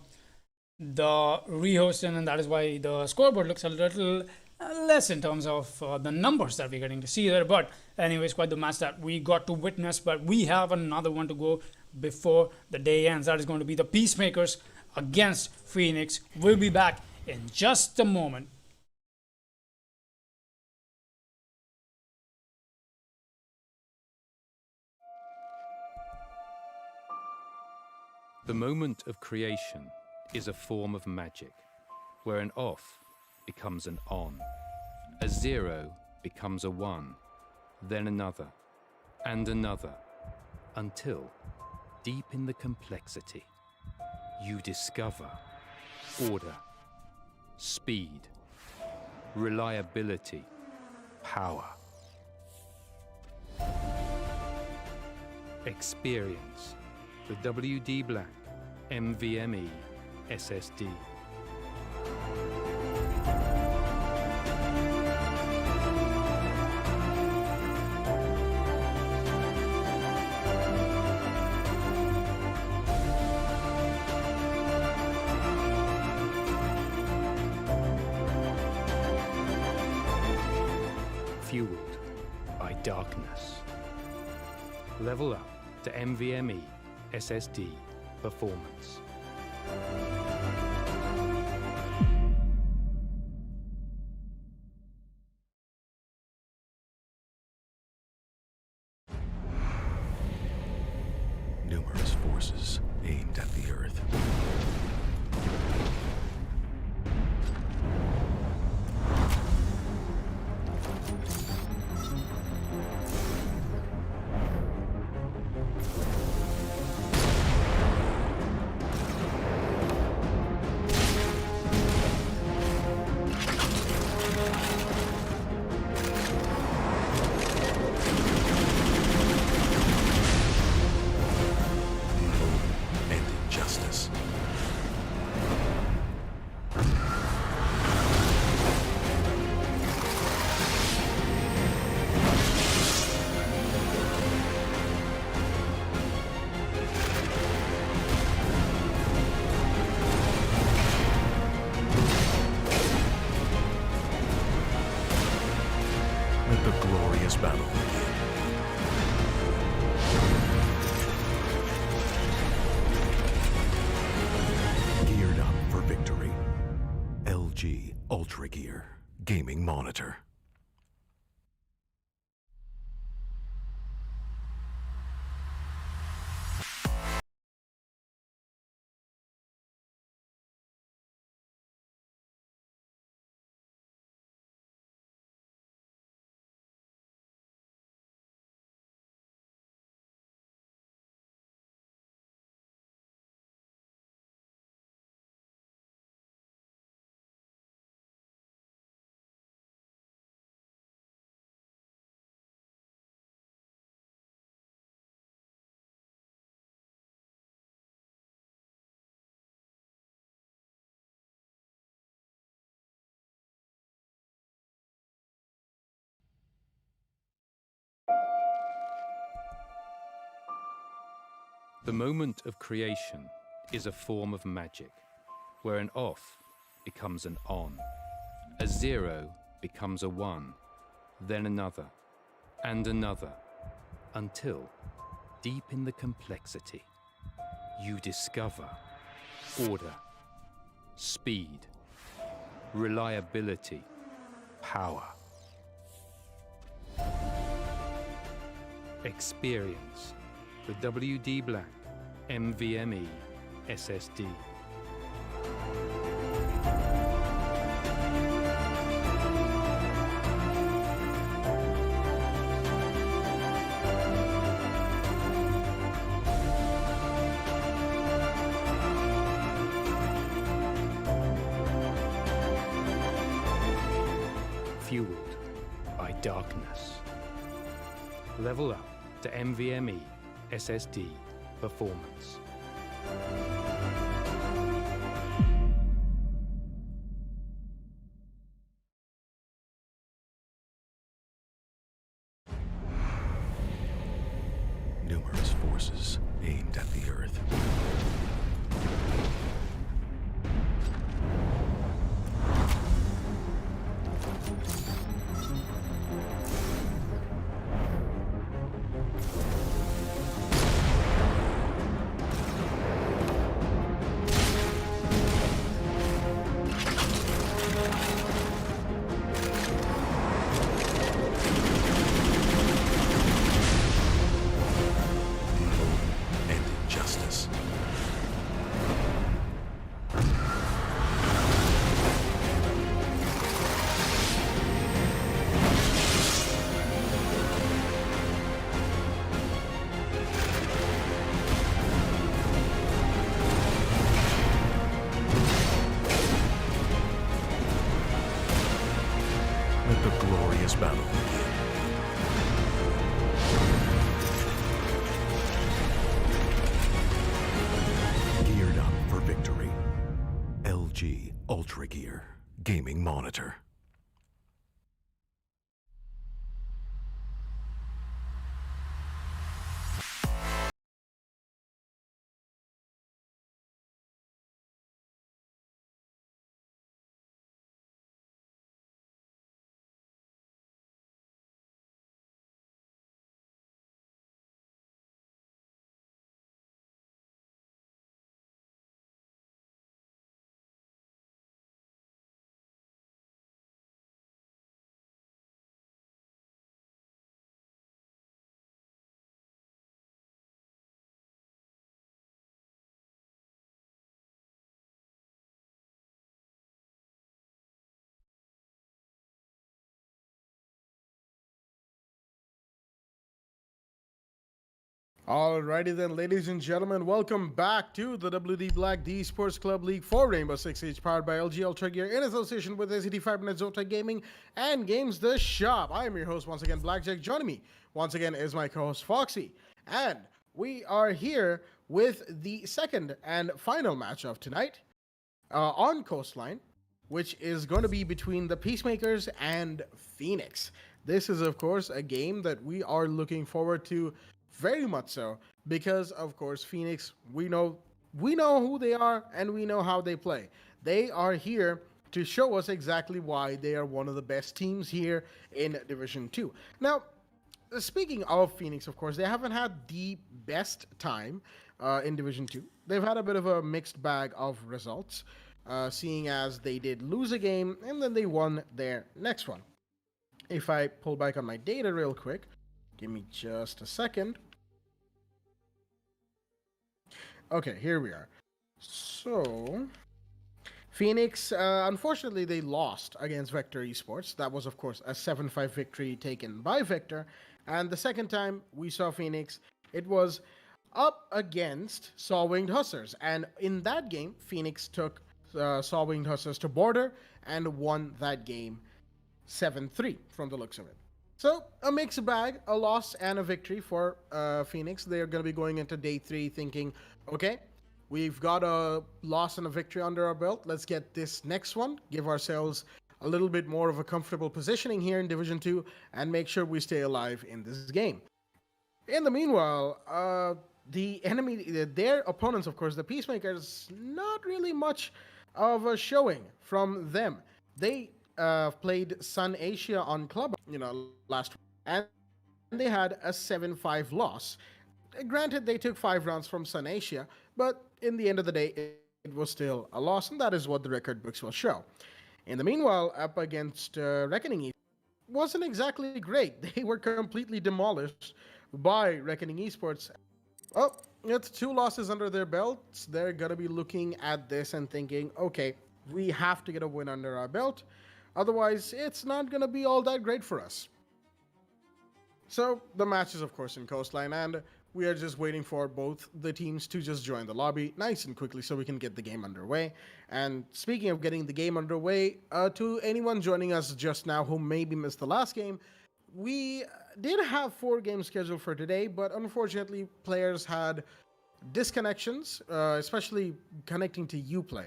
rehost in, and that is why the scoreboard looks a little less in terms of the numbers that we're getting to see there. But anyways, quite the match that we got to witness. But we have another one to go before the day ends. That is going to be the Peacemakers against Phoenix. We'll be back in just a moment. The moment of creation is a form of magic, where an off becomes an on, a 0 becomes a 1, then another, and another, until, deep in the complexity, you discover order, speed, reliability, power. Experience the WD Black NVMe SSD. Fueled by darkness. Level up to NVMe SSD performance. Numerous forces aimed at the Earth. And injustice. Let the glorious battle begin. Geared up for victory. LG Ultragear Gaming Monitor. The moment of creation is a form of magic, where an off becomes an on, a zero becomes a one, then another, and another, until, deep in the complexity, you discover order, speed, reliability, power. Experience the WD Black NVMe SSD. Fueled by darkness. Level up to NVMe SSD performance. Numerous forces aimed at the Earth. battle. Geared up for victory. LG Ultragear Gaming Monitor. Alrighty then, ladies and gentlemen, welcome back to the WD Black D Esports Club League for Rainbow Six Siege, powered by LG Ultragear in association with ACD Fibernet, Zotac Gaming, and Games the Shop. I am your host once again, Blackjack. Joining me once again is my co-host Foxy, and we are here with the second and final match of tonight on Coastline, which is going to be between the Peacemakers and Phoenix. This is, of course, a game that we are looking forward to very much so, because of course Phoenix, we know who they are and we know how they play. They are here to show us exactly why they are one of the best teams here in Division 2. Now, speaking of Phoenix, of course, they haven't had the best time in Division 2. They've had a bit of a mixed bag of results, seeing as they did lose a game and then they won their next one. If I pull back on my data real quick, give me just a second. Okay, here we are. So, Phoenix, unfortunately, they lost against Vector Esports. That was, of course, a 7-5 victory taken by Vector. And the second time we saw Phoenix, it was up against Saw Winged Hussars. And in that game, Phoenix took Saw Winged Hussars to border and won that game 7-3 from the looks of it. So, a mixed bag, a loss and a victory for Phoenix. They're going to be going into day 3 thinking, okay, we've got a loss and a victory under our belt. Let's get this next one, give ourselves a little bit more of a comfortable positioning here in Division 2, and make sure we stay alive in this game. In the meanwhile, the enemy, their opponents, of course, the Peacemakers, not really much of a showing from them. They played Sun Asia on Club, last week, and they had a 7-5 loss. Granted, they took 5 rounds from Sun Asia, but in the end of the day, it was still a loss, and that is what the record books will show. In the meanwhile, up against Reckoning wasn't exactly great. They were completely demolished by Reckoning Esports. Oh, it's 2 losses under their belts. They're going to be looking at this and thinking, okay, we have to get a win under our belt. Otherwise, it's not going to be all that great for us. So, the match is, of course, in Coastline, and we are just waiting for both the teams to just join the lobby nice and quickly so we can get the game underway. And speaking of getting the game underway, to anyone joining us just now who maybe missed the last game, we did have 4 games scheduled for today, but unfortunately, players had disconnections, especially connecting to Uplay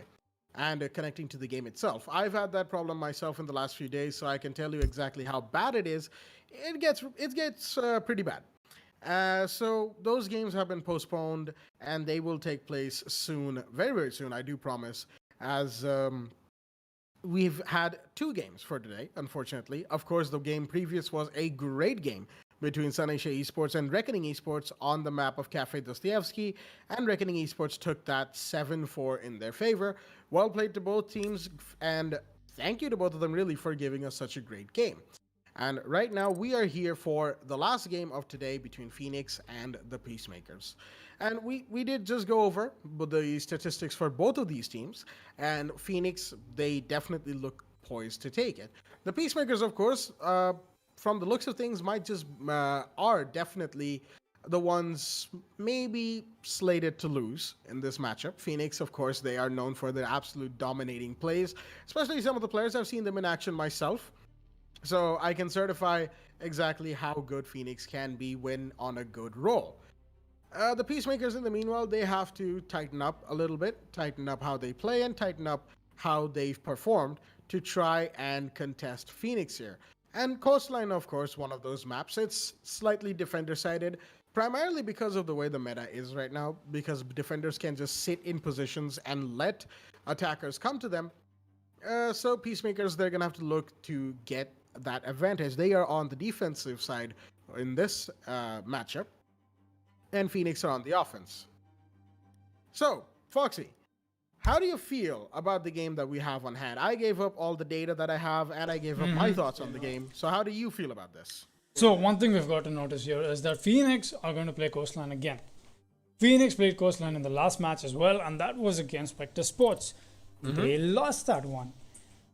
and connecting to the game itself. I've had that problem myself in the last few days, so I can tell you exactly how bad it is. It gets pretty bad. So those games have been postponed, and they will take place soon, very, very soon, I do promise, as we've had 2 games for today, unfortunately. Of course, the game previous was a great game between Sun Asia Esports and Reckoning Esports on the map of Cafe Dostoevsky, and Reckoning Esports took that 7-4 in their favor. Well played to both teams, and thank you to both of them really for giving us such a great game. And right now we are here for the last game of today between Phoenix and the Peacemakers. And we did just go over the statistics for both of these teams, and Phoenix, they definitely look poised to take it. The Peacemakers, of course, from the looks of things, are definitely the ones maybe slated to lose in this matchup. Phoenix, of course, they are known for their absolute dominating plays, especially some of the players. I've seen them in action myself. So I can certify exactly how good Phoenix can be when on a good roll. The Peacemakers, in the meanwhile, they have to tighten up a little bit, tighten up how they play, and tighten up how they've performed to try and contest Phoenix here. And Coastline, of course, one of those maps. It's slightly defender-sided, primarily because of the way the meta is right now, because defenders can just sit in positions and let attackers come to them. So Peacemakers, they're going to have to look to get that advantage. They are on the defensive side in this matchup, and Phoenix are on the offense. So, Foxy, how do you feel about the game that we have on hand? I gave up all the data that I have, and I gave up my thoughts on the game. So how do you feel about this? So one thing we've got to notice here is that Phoenix are going to play Coastline again. Phoenix played Coastline in the last match as well, and that was against Vector Sports. They lost that one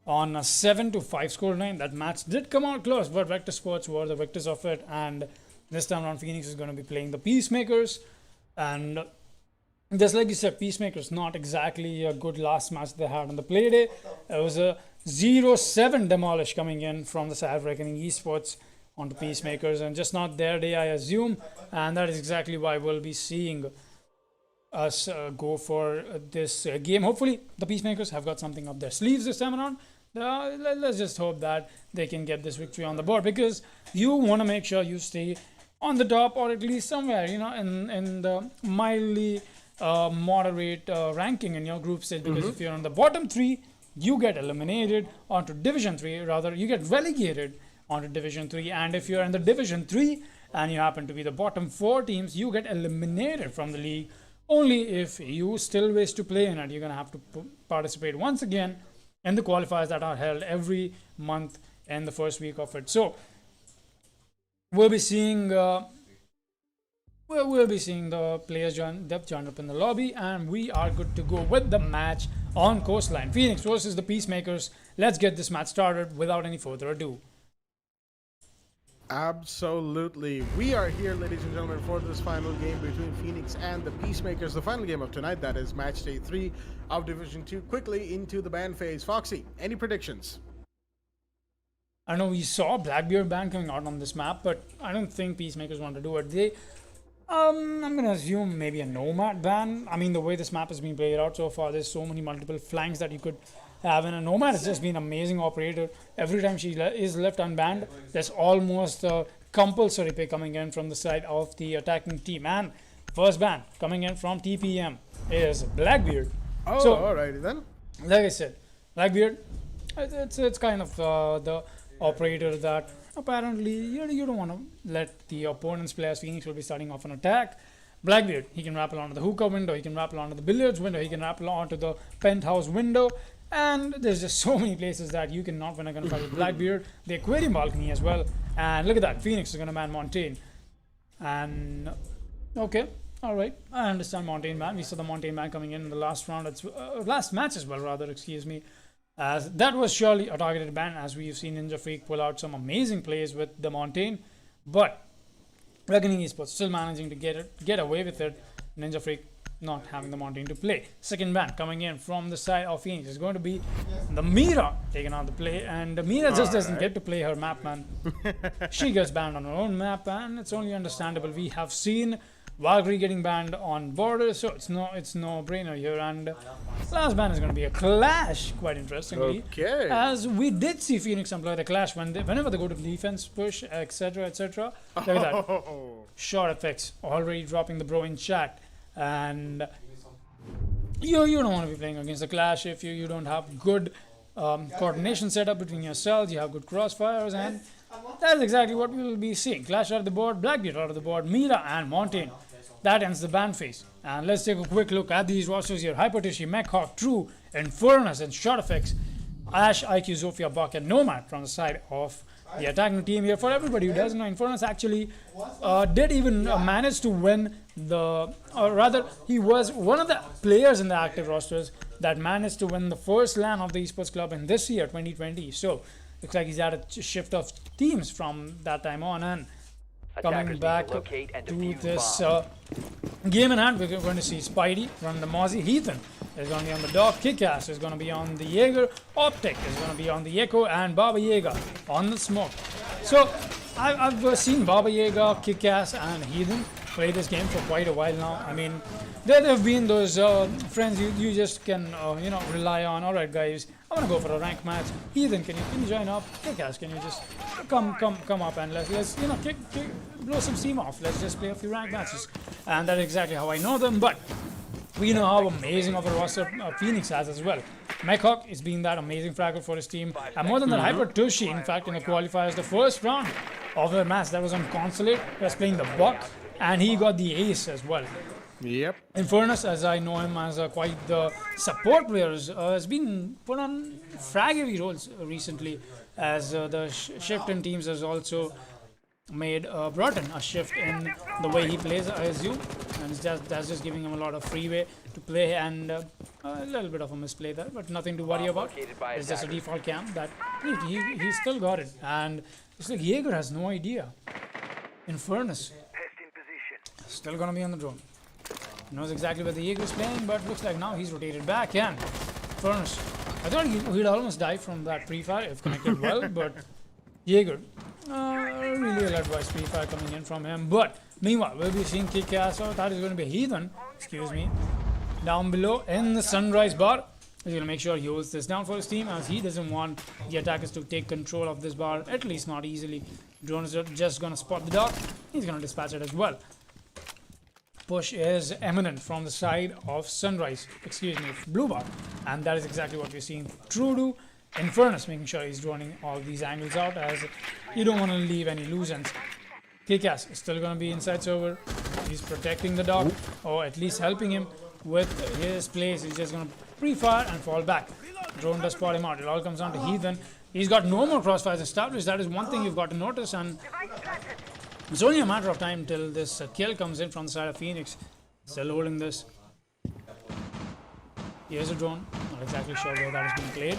on a 7-5 scoreline. That match did come out close, but Vector Sports were the victors of it, and this time around Phoenix is going to be playing the Peacemakers. And just like you said, Peacemakers, not exactly a good last match they had on the play day. It was a 0-7 demolish coming in from the side of Reckoning Esports on the Peacemakers, and just not their day, I assume. And that is exactly why we'll be seeing us go for this game. Hopefully, the Peacemakers have got something up their sleeves this time around. Let's just hope that they can get this victory on the board, because you want to make sure you stay on the top, or at least somewhere, in the mildly moderate ranking in your group stage. Because if you're on the bottom 3, you get eliminated onto Division 3. Rather, you get relegated onto Division 3. And if you're in the Division 3 and you happen to be the bottom 4 teams, you get eliminated from the league. Only if you still wish to play in it, you're going to have to participate once again in the qualifiers that are held every month in the first week of it. So we'll be seeing the players join up in the lobby, and we are good to go with the match on Coastline. Phoenix versus the Peacemakers. Let's get this match started without any further ado. Absolutely. We are here, ladies and gentlemen, for this final game between Phoenix and the Peacemakers. The final game of tonight, that is match day 3 of Division 2. Quickly into the ban phase. Foxy, any predictions? I know we saw Blackbeard ban coming out on this map, but I don't think Peacemakers want to do it. I'm going to assume maybe a Nomad ban. I mean, the way this map has been played out so far, there's so many multiple flanks that you could have, and a Nomad has just been an amazing operator. Every time she is left unbanned, there's almost a compulsory pick coming in from the side of the attacking team. And first ban coming in from TPM is Blackbeard. Oh, so, alrighty then. Like I said, Blackbeard, it's kind of the operator that apparently you don't want to let the opponent's players. Phoenix will be starting off an attack. Blackbeard, he can rappel onto the hookah window, he can rappel onto the billiards window, he can rappel onto the penthouse window, and there's just so many places that you cannot win a gunfight with Blackbeard. The aquarium balcony as well, and look at that, Phoenix is going to ban Montaigne. And okay, alright, I understand Montaigne ban. We saw the Montaigne ban coming in the last round, last match as well, rather, excuse me. As that was surely a targeted ban, as we've seen Ninja Freak pull out some amazing plays with the Montaigne, but Reckoning Esports still managing to get away with it. Ninja Freak not having the Montaigne to play. Second ban coming in from the side of Phoenix is going to be the Mira taking on the play, and the Mira just doesn't get to play her map, man. She gets banned on her own map, and it's only understandable. We have seen Valkyrie getting banned on Borders, so it's no brainer here. And last ban is going to be a Clash, quite interestingly. Okay. As we did see Phoenix employ the Clash whenever they go to defense push, etc., etc. Look at that. Short effects already dropping the bro in chat. And you don't want to be playing against the Clash if you don't have good coordination set up between yourselves. You have good crossfires, and that's exactly what we will be seeing. Clash out of the board, Blackbeard out of the board, Mira and Montaigne. That ends the ban phase. And let's take a quick look at these rosters here. Hypertishi, Mechhawk, True, Infernus, and Short Effects. Ash, IQ, Zofia, Buck, and Nomad from the side of the attacking team here. For everybody who doesn't know, Infernus actually did even manage to win or rather, he was one of the players in the active rosters that managed to win the first LAN of the Esports Club in this year, 2020. So, looks like he's had a shift of teams from that time on, and coming back to this game in hand, we're going to see Spidey from the Mozzie. Heathen is going to be on the Doc, Kickass is going to be on the Jaeger, Optic is going to be on the Echo, and Baba Yaga on the Smoke. So I've seen Baba Yaga, Kickass, and Heathen play this game for quite a while now. I mean, there have been those friends you just can rely on. All right, guys, I want to go for a rank match. Heathen, can you join up? Kickass, can you just come up and let's blow some steam off. Let's just play a few rank matches. And that's exactly how I know them. But we know how amazing of a roster Phoenix has as well. Mechhawk is being that amazing fragger for his team. And more than that, Hyper Tushy, in fact, in the qualifiers, the first round of the match that was on Consulate, was playing the Buck, and he got the ace as well. Yep. Infernus, as I know him as quite the support player, has been put on frag-heavy roles recently, as the shift in teams has also brought in a shift in the way he plays, I assume, and that's just giving him a lot of freeway to play, and a little bit of a misplay there, but nothing to worry about. It's just a default camp that he still got it, and it's like Jaeger has no idea. Infernus still gonna be on the drone. Knows exactly where the Jaeger is playing, but looks like now he's rotated back, and Infernus, I thought he'd almost die from that pre-fire if connected well, but Jaeger, really well-advised pre-fire coming in from him. But meanwhile, we'll be seeing Kickass, or that is going to be Heathen, excuse me, down below in the Sunrise bar. He's going to make sure he holds this down for his team, as he doesn't want the attackers to take control of this bar, at least not easily. Drone is just going to spot the dog. He's going to dispatch it as well. Push is imminent from the side of Sunrise, Blue bar, and that is exactly what we're seeing. True to Infernus, making sure he's droning all these angles out, as you don't want to leave any loose ends. Kickass is still going to be inside server. He's protecting the dog, or at least helping him with his plays. He's just going to pre-fire and fall back. Drone does spot him out. It all comes down to Heathen. He's got no more crossfires established. That is one thing you've got to notice, and it's only a matter of time till this kill comes in from the side of Phoenix. Still holding this. Here's a drone. Not exactly sure where that is being played.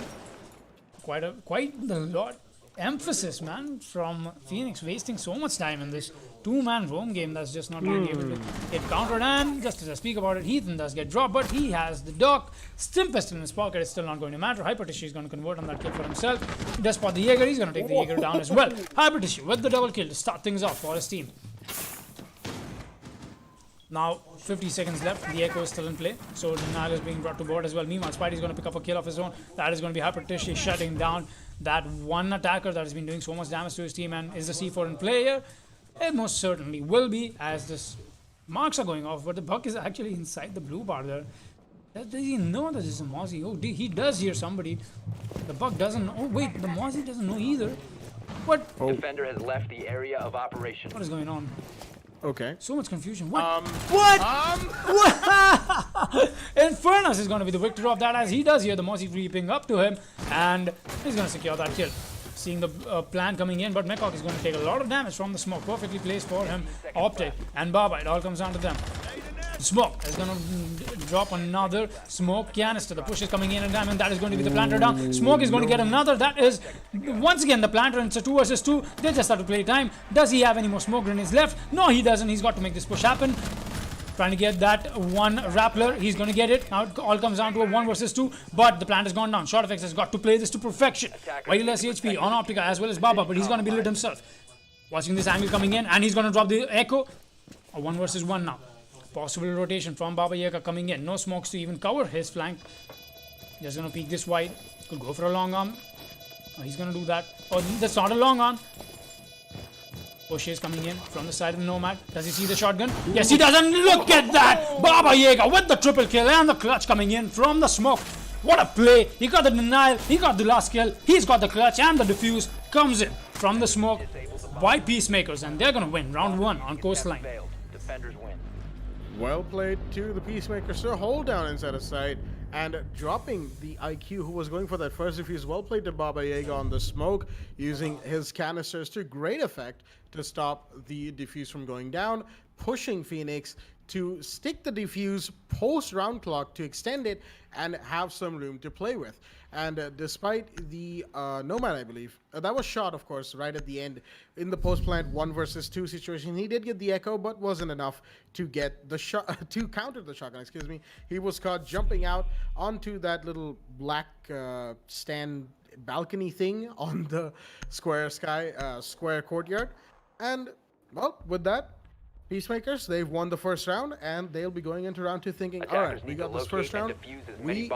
Quite a lot emphasis, man, from Phoenix, wasting so much time in this two-man roam game that's just not really able to get countered. And just as I speak about it, Heathen does get dropped, but he has the Doc. Stim pistol in his pocket. It's still not going to matter. Hyper Tissue is going to convert on that kill for himself. He does spot the Jaeger. He's going to take the Jaeger down as well. Hyper Tissue with the double kill to start things off for his team. Now, 50 seconds left. The Echo is still in play. So, Denial is being brought to board as well. Meanwhile, Spidey's going to pick up a kill of his own. That is going to be Hyper Tissue shutting down that one attacker that has been doing so much damage to his team. And is the C4 in play here? It most certainly will be, as this marks are going off. But the Buck is actually inside the blue bar there. Does he know that this is a Mozzie? Oh, he does hear somebody. The Buck doesn't know. Oh, wait, the Mozzie doesn't know either. What? Oh. Defender has left the area of operation. What is going on? Okay. So much confusion. What? What? Infernus is going to be the victor of that, as he does hear the Mozzie creeping up to him, and he's going to secure that kill. Seeing the plan coming in, but Mechhawk is going to take a lot of damage from the smoke. Perfectly placed for him. Optic and Baba, it all comes down to them. Smoke is going to drop another smoke canister. The push is coming in, and that is going to be the planter down. Smoke is going to get another. That is once again the planter, and it's a 2 versus 2. They just have to play time. Does he have any more smoke grenades left? No, he doesn't. He's got to make this push happen. Trying to get that one Rappler. He's going to get it. Now it all comes down to a 1 versus 2, but the plant has gone down. Short effects has got to play this to perfection. Way less HP on Optica as well as Baba, but he's going to be lit himself. Watching this angle coming in, and he's going to drop the Echo. A 1 versus 1 now. Possible rotation from Baba Yaga coming in. No smokes to even cover his flank. Just going to peek this wide. Could go for a long arm. Oh, he's going to do that. Oh, that's not a long arm. Push is coming in from the side of the Nomad. Does he see the shotgun? Yes, he does. And look at that! Baba Yaga with the triple kill and the clutch coming in from the smoke. What a play. He got the denial. He got the last kill. He's got the clutch, and the defuse comes in from the smoke by Peacemakers. And they're going to win round 1 on Coastline. Defenders win. Well played to the Peacemakers. So hold down inside of sight and dropping the IQ who was going for that first defuse. Well played to Baba Yaga on the smoke, using his canisters to great effect to stop the defuse from going down, pushing Phoenix to stick the defuse post round clock to extend it and have some room to play with. And despite the Nomad, I believe, that was shot, of course, right at the end in the post plant 1 versus 2 situation. He did get the echo, but wasn't enough to get the shot to counter the shotgun. Excuse me. He was caught jumping out onto that little black stand balcony thing on the square courtyard. And well, with that, Peacemakers, they've won the first round, and they'll be going into round 2 thinking, all right, we got this first round. We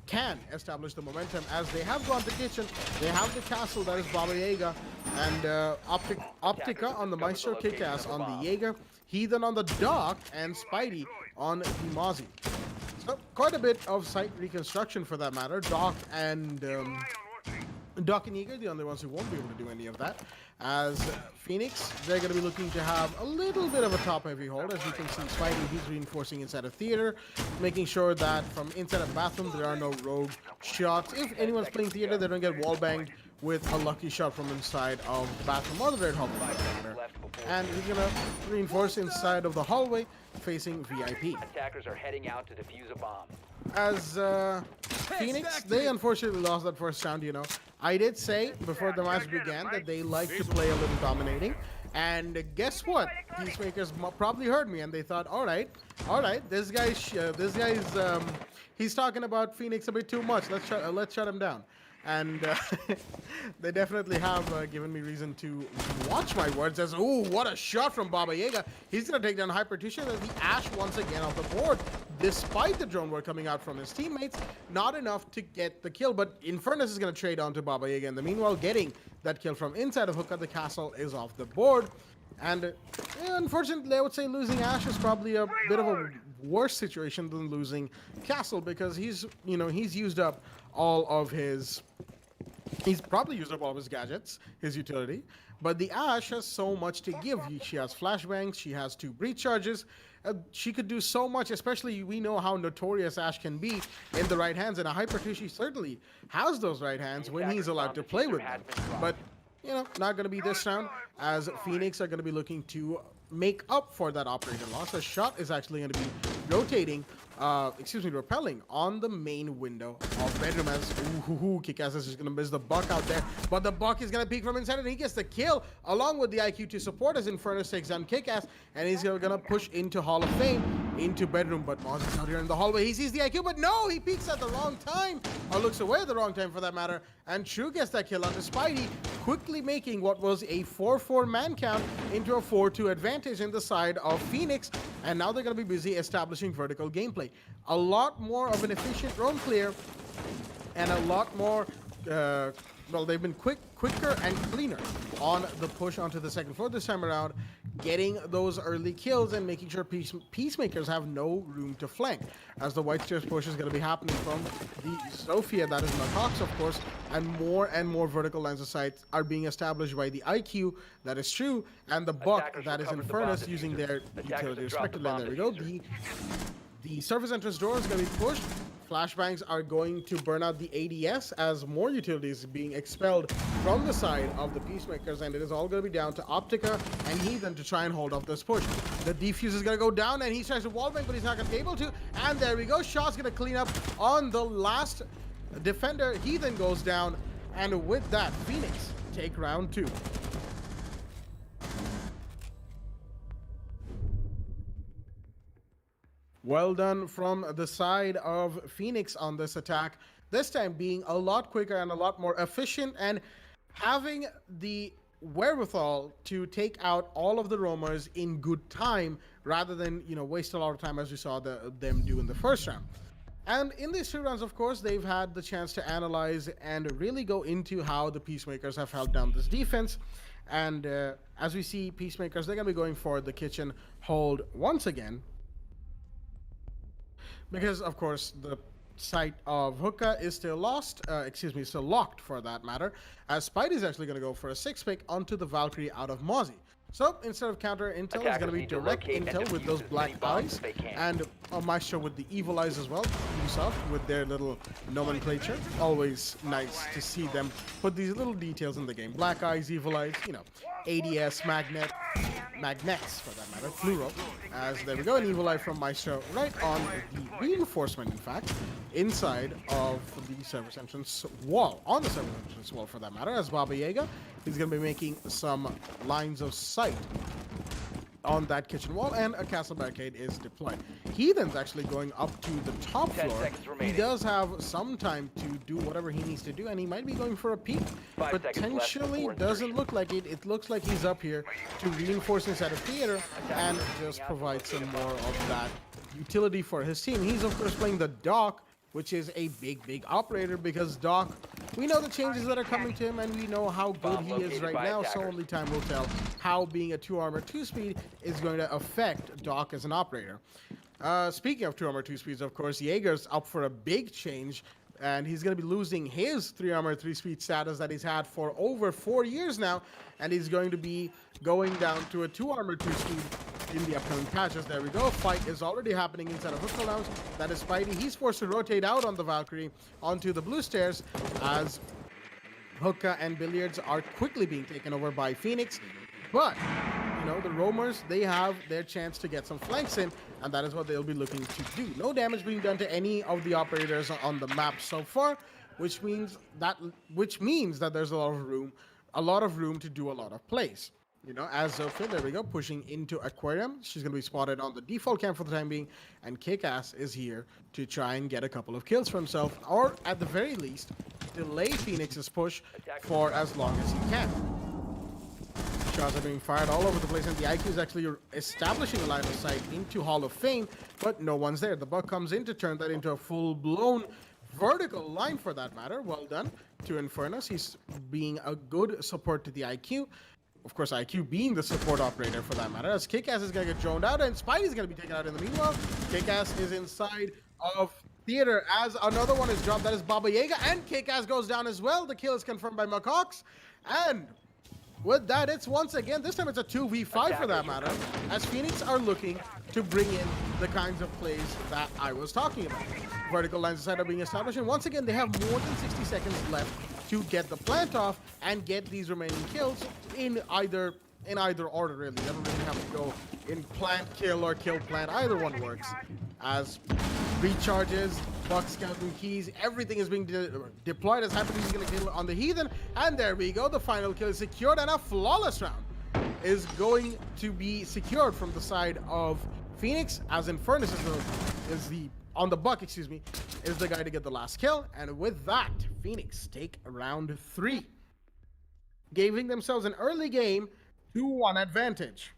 can establish the momentum as they have gone to kitchen. They have the castle that is Baba Yaga, and Optica on the Maestro Kickass on the Jaeger, Heathen on the Dock, and Spidey on the Mozzie. So quite a bit of site reconstruction for that matter. Doc and Jaeger, the only ones who won't be able to do any of that. As Phoenix, they're going to be looking to have a little bit of a top-heavy hold. As you can see, Spidey, he's reinforcing inside of theater, making sure that from inside of bathroom, there are no rogue shots. If anyone's playing theater, they don't get wall-banged with a lucky shot from inside of the bathroom or the red hallway for that matter. And he's going to reinforce inside of the hallway, facing VIP. Attackers are heading out to defuse a bomb. As Phoenix, they unfortunately lost that first round, you know. I did say before the match began that they like to play a little dominating. And guess what? Peacemakers probably heard me and they thought, all right, this guy's he's talking about Phoenix a bit too much. Let's shut him down. And they definitely have given me reason to watch my words as, ooh, what a shot from Baba Yaga. He's going to take down Hypertition as the Ash once again off the board. Despite the drone work coming out from his teammates, not enough to get the kill, but Infernus is going to trade on to Baba Yaga. In the meanwhile, getting that kill from inside of Hookah, the castle is off the board. And unfortunately, I would say losing Ash is probably a bit of a worse situation than losing Castle, because he's used up all of his... He's probably used up all of his gadgets, his utility, but the Ash has so much to give. She has flashbangs, she has 2 breach charges. She could do so much, especially we know how notorious Ash can be in the right hands, and a Hypertushi certainly has those right hands when he's allowed to play with them. But, you know, not going to be this round, as Phoenix are going to be looking to make up for that operator loss. A shot is actually going to be rotating, repelling on the main window of bedroom as Kickass is just going to miss the buck out there, but the buck is going to peek from inside and he gets the kill along with the IQ to support as Infernus takes down Kickass, and he's going to push into Hall of Fame, into bedroom. But Moz is out here in the hallway. He sees the IQ, but no, he peeks at the wrong time, or looks away at the wrong time for that matter, and True gets that kill onto Spidey, quickly making what was a 4-4 man count into a 4-2 advantage in the side of Phoenix. And now they're going to be busy establishing vertical gameplay. A lot more of an efficient drone clear, and a lot more, well, they've been quicker and cleaner on the push onto the second floor this time around, getting those early kills and making sure Peacemakers have no room to flank, as the white stairs push is going to be happening from the Sophia, that is Macox, of course, and more vertical lines of sight are being established by the IQ, that is True, and the Buck, that is Infernus, using their utility respectively. And there we go. The surface entrance door is going to be pushed. Flashbangs are going to burn out the ADS as more utilities being expelled from the side of the Peacemakers, and it is all going to be down to Optica and Heathen to try and hold off this push. The defuse is going to go down, and he tries to wallbang, but he's not going to be able to. And there we go. Shaw's going to clean up on the last defender. Heathen goes down, and with that, Phoenix take round 2. Well done from the side of Phoenix on this attack, this time being a lot quicker and a lot more efficient, and having the wherewithal to take out all of the roamers in good time rather than, you know, waste a lot of time as we saw them do in the first round. And in these 2 rounds, of course, they've had the chance to analyze and really go into how the Peacemakers have held down this defense. And as we see, Peacemakers, they're going to be going for the kitchen hold once again, because, of course, the site of Hookah is still still locked for that matter, as Spidey's actually going to go for a 6-pick onto the Valkyrie out of Mozzie. So instead of counter intel, it's going Attackers to be need to direct locate and intel with defuse those as black many bombs eyes, as they can. and Maestro with the evil eyes as well. Ubisoft with their little nomenclature. Always nice to see them put these little details in the game. Black eyes, evil eyes, you know, ADS, magnets for that matter, plural. As there we go, an evil eye from Maestro right on the reinforcement, in fact, inside of the service entrance wall, on the service entrance wall for that matter, as Baba Yaga is going to be making some lines of sight on that kitchen wall, and a castle barricade is deployed. Heathen's actually going up to the top 10 floor. seconds He remaining. does have some time to do whatever he needs to do, and he might be going for a peek. 5 seconds left Potentially before doesn't insertion. look like it. It looks like he's up here to reinforce inside of theater and just provide some more of that utility for his team. He's of course playing the Doc, which is a big operator, because Doc, we know the changes that are coming to him, and we know how good Bomb he is located right by now, so attackers. only time will tell how being a 2-armor 2-speed is going to affect Doc as an operator. Speaking of 2-armor 2-speeds, of course, Jaeger's up for a big change, and he's going to be losing his 3-armor 3-speed status that he's had for over 4 years now, and he's going to be going down to a 2-armor 2-speed in the upcoming patches. There we go. Fight is already happening inside of Hookah Lounge. That is Spidey. He's forced to rotate out on the Valkyrie onto the blue stairs as Hookah and Billiards are quickly being taken over by Phoenix. But, you know, the Roamers, they have their chance to get some flanks in, and that is what they'll be looking to do. No damage being done to any of the operators on the map so far, which means that there's a lot of room to do a lot of plays. You know, as Zofia, there we go, pushing into Aquarium. She's going to be spotted on the default camp for the time being, and Kick-Ass is here to try and get a couple of kills for himself, or at the very least, delay Phoenix's push for as long as he can. Shots are being fired all over the place, and the IQ is actually establishing a line of sight into Hall of Fame, but no one's there. The Buck comes in to turn that into a full-blown vertical line for that matter. Well done to Infernus. He's being a good support to the IQ. Of course, IQ being the support operator for that matter, as Kick-Ass is going to get droned out, and Spidey's going to be taken out in the meanwhile. Kick-Ass is inside of theater as another one is dropped. That is Baba Yaga, and Kick-Ass goes down as well. The kill is confirmed by Macox, and with that, it's once again, this time it's a 2v5 for that matter, as Phoenix are looking to bring in the kinds of plays that I was talking about. Vertical lines of sight are being established, and once again, they have more than 60 seconds left to get the plant off and get these remaining kills in either order, really. You never really have to go in plant kill or kill plant. Either one works. As recharges, Buck scouting keys, everything is being deployed as happening. He's going to kill on the Heathen, and there we go. The final kill is secured, and a flawless round is going to be secured from the side of Phoenix, as Infernus is the on the Buck, excuse me, is the guy to get the last kill. And with that, Phoenix take round 3, giving themselves an early game 2-1 advantage.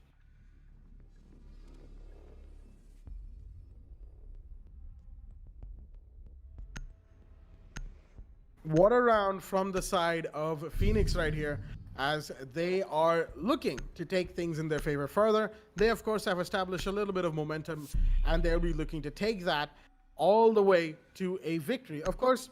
What a round from the side of Phoenix right here, as they are looking to take things in their favor further. They, of course, have established a little bit of momentum, and they'll be looking to take that all the way to a victory. Of course,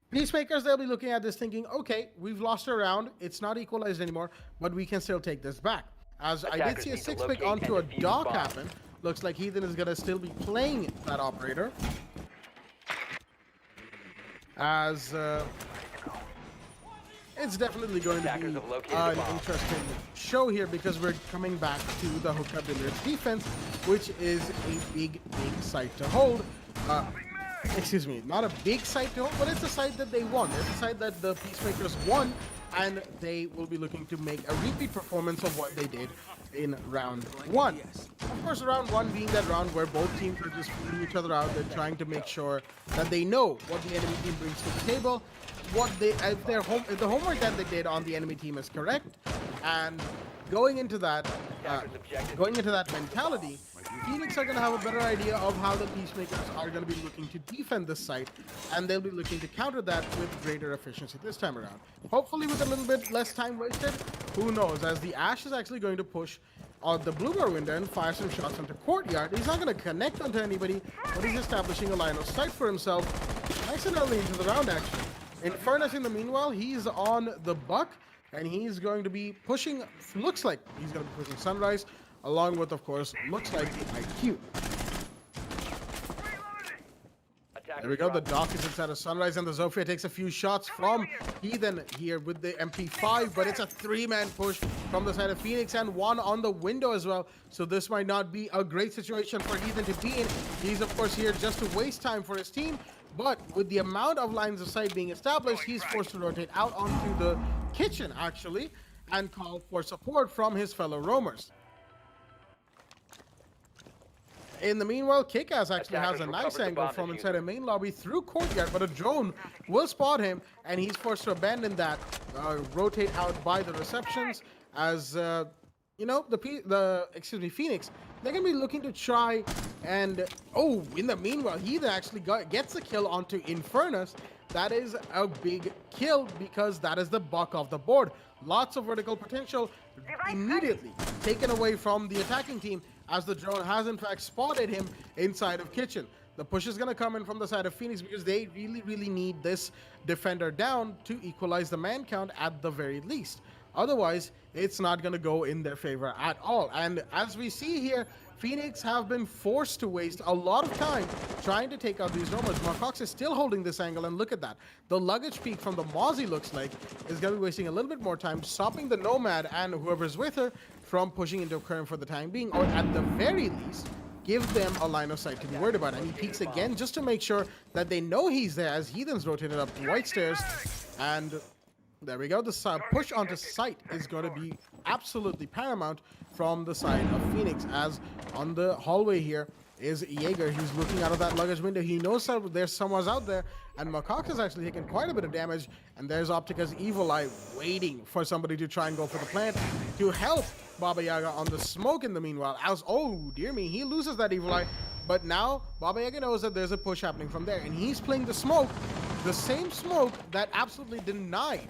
Peacemakers, they'll be looking at this thinking, okay, we've lost a round. It's not equalized anymore, but we can still take this back. As I did see a 6-pick onto a Doc happen. Looks like Heathen is going to still be playing that operator. As it's definitely going to be an interesting show here, because we're coming back to the Hookah Billiards defense, which is a big site to hold. Excuse me, not a big site to hold, but it's a site that they won. It's a site that the Peacemakers won, and they will be looking to make a repeat performance of what they did in round 1. Of course, round 1 being that round where both teams are just feeling each other out. They're trying to make sure that they know what the enemy team brings to the table, what they if the homework that they did on the enemy team is correct, and going into that mentality, Phoenix are going to have a better idea of how the Peacemakers are going to be looking to defend this site, and they'll be looking to counter that with greater efficiency this time around. Hopefully with a little bit less time wasted. Who knows, as the Ash is actually going to push on the blue bar window and fire some shots into Courtyard. He's not going to connect onto anybody, but he's establishing a line of sight for himself nice and early into the round, actually. Infernus, in the meanwhile, he's on the Buck, and he's going to be pushing, looks like he's going to be pushing Sunrise, along with, of course, looks like the IQ. There we go, the Doc is inside of Sunrise, and the Zofia takes a few shots from Heathen here with the MP5, but it's a 3-man push from the side of Phoenix, and one on the window as well. So this might not be a great situation for Heathen to be in. He's, of course, here just to waste time for his team, but with the amount of lines of sight being established, he's forced to rotate out onto the kitchen, actually, and call for support from his fellow roamers. In the meanwhile, Kickass actually has a nice angle from inside a main lobby through courtyard, but a drone will spot him, and he's forced to abandon that, rotate out by the receptions, as you know, Phoenix. They're gonna be looking to try and in the meanwhile, he actually gets a kill onto Infernus. That is a big kill because that is the buck of the board. Lots of vertical potential immediately taken away from the attacking team, as the drone has in fact spotted him inside of kitchen. The push is going to come in from the side of Phoenix because they really need this defender down to equalize the man count at the very least. Otherwise, it's not going to go in their favor at all. And as we see here, Phoenix have been forced to waste a lot of time trying to take out these roamers. Marcox is still holding this angle, and look at that. The luggage peak from the Mozzie looks like is going to be wasting a little bit more time, stopping the Nomad and whoever's with her from pushing into a current for the time being, or at the very least, give them a line of sight to be worried about. And he peeks again just to make sure that they know he's there, as Heathen's rotated up the white stairs. And there we go. The push onto site is going to be absolutely paramount from the side of Phoenix, as on the hallway here is Jaeger. He's looking out of that luggage window. He knows there's someone out there, and Macaque has actually taken quite a bit of damage, and there's Optica's Evil Eye waiting for somebody to try and go for the plant to help Baba Yaga on the smoke in the meanwhile, as, oh dear me, he loses that Evil Eye, but now Baba Yaga knows that there's a push happening from there, and he's playing the smoke, the same smoke that absolutely denied,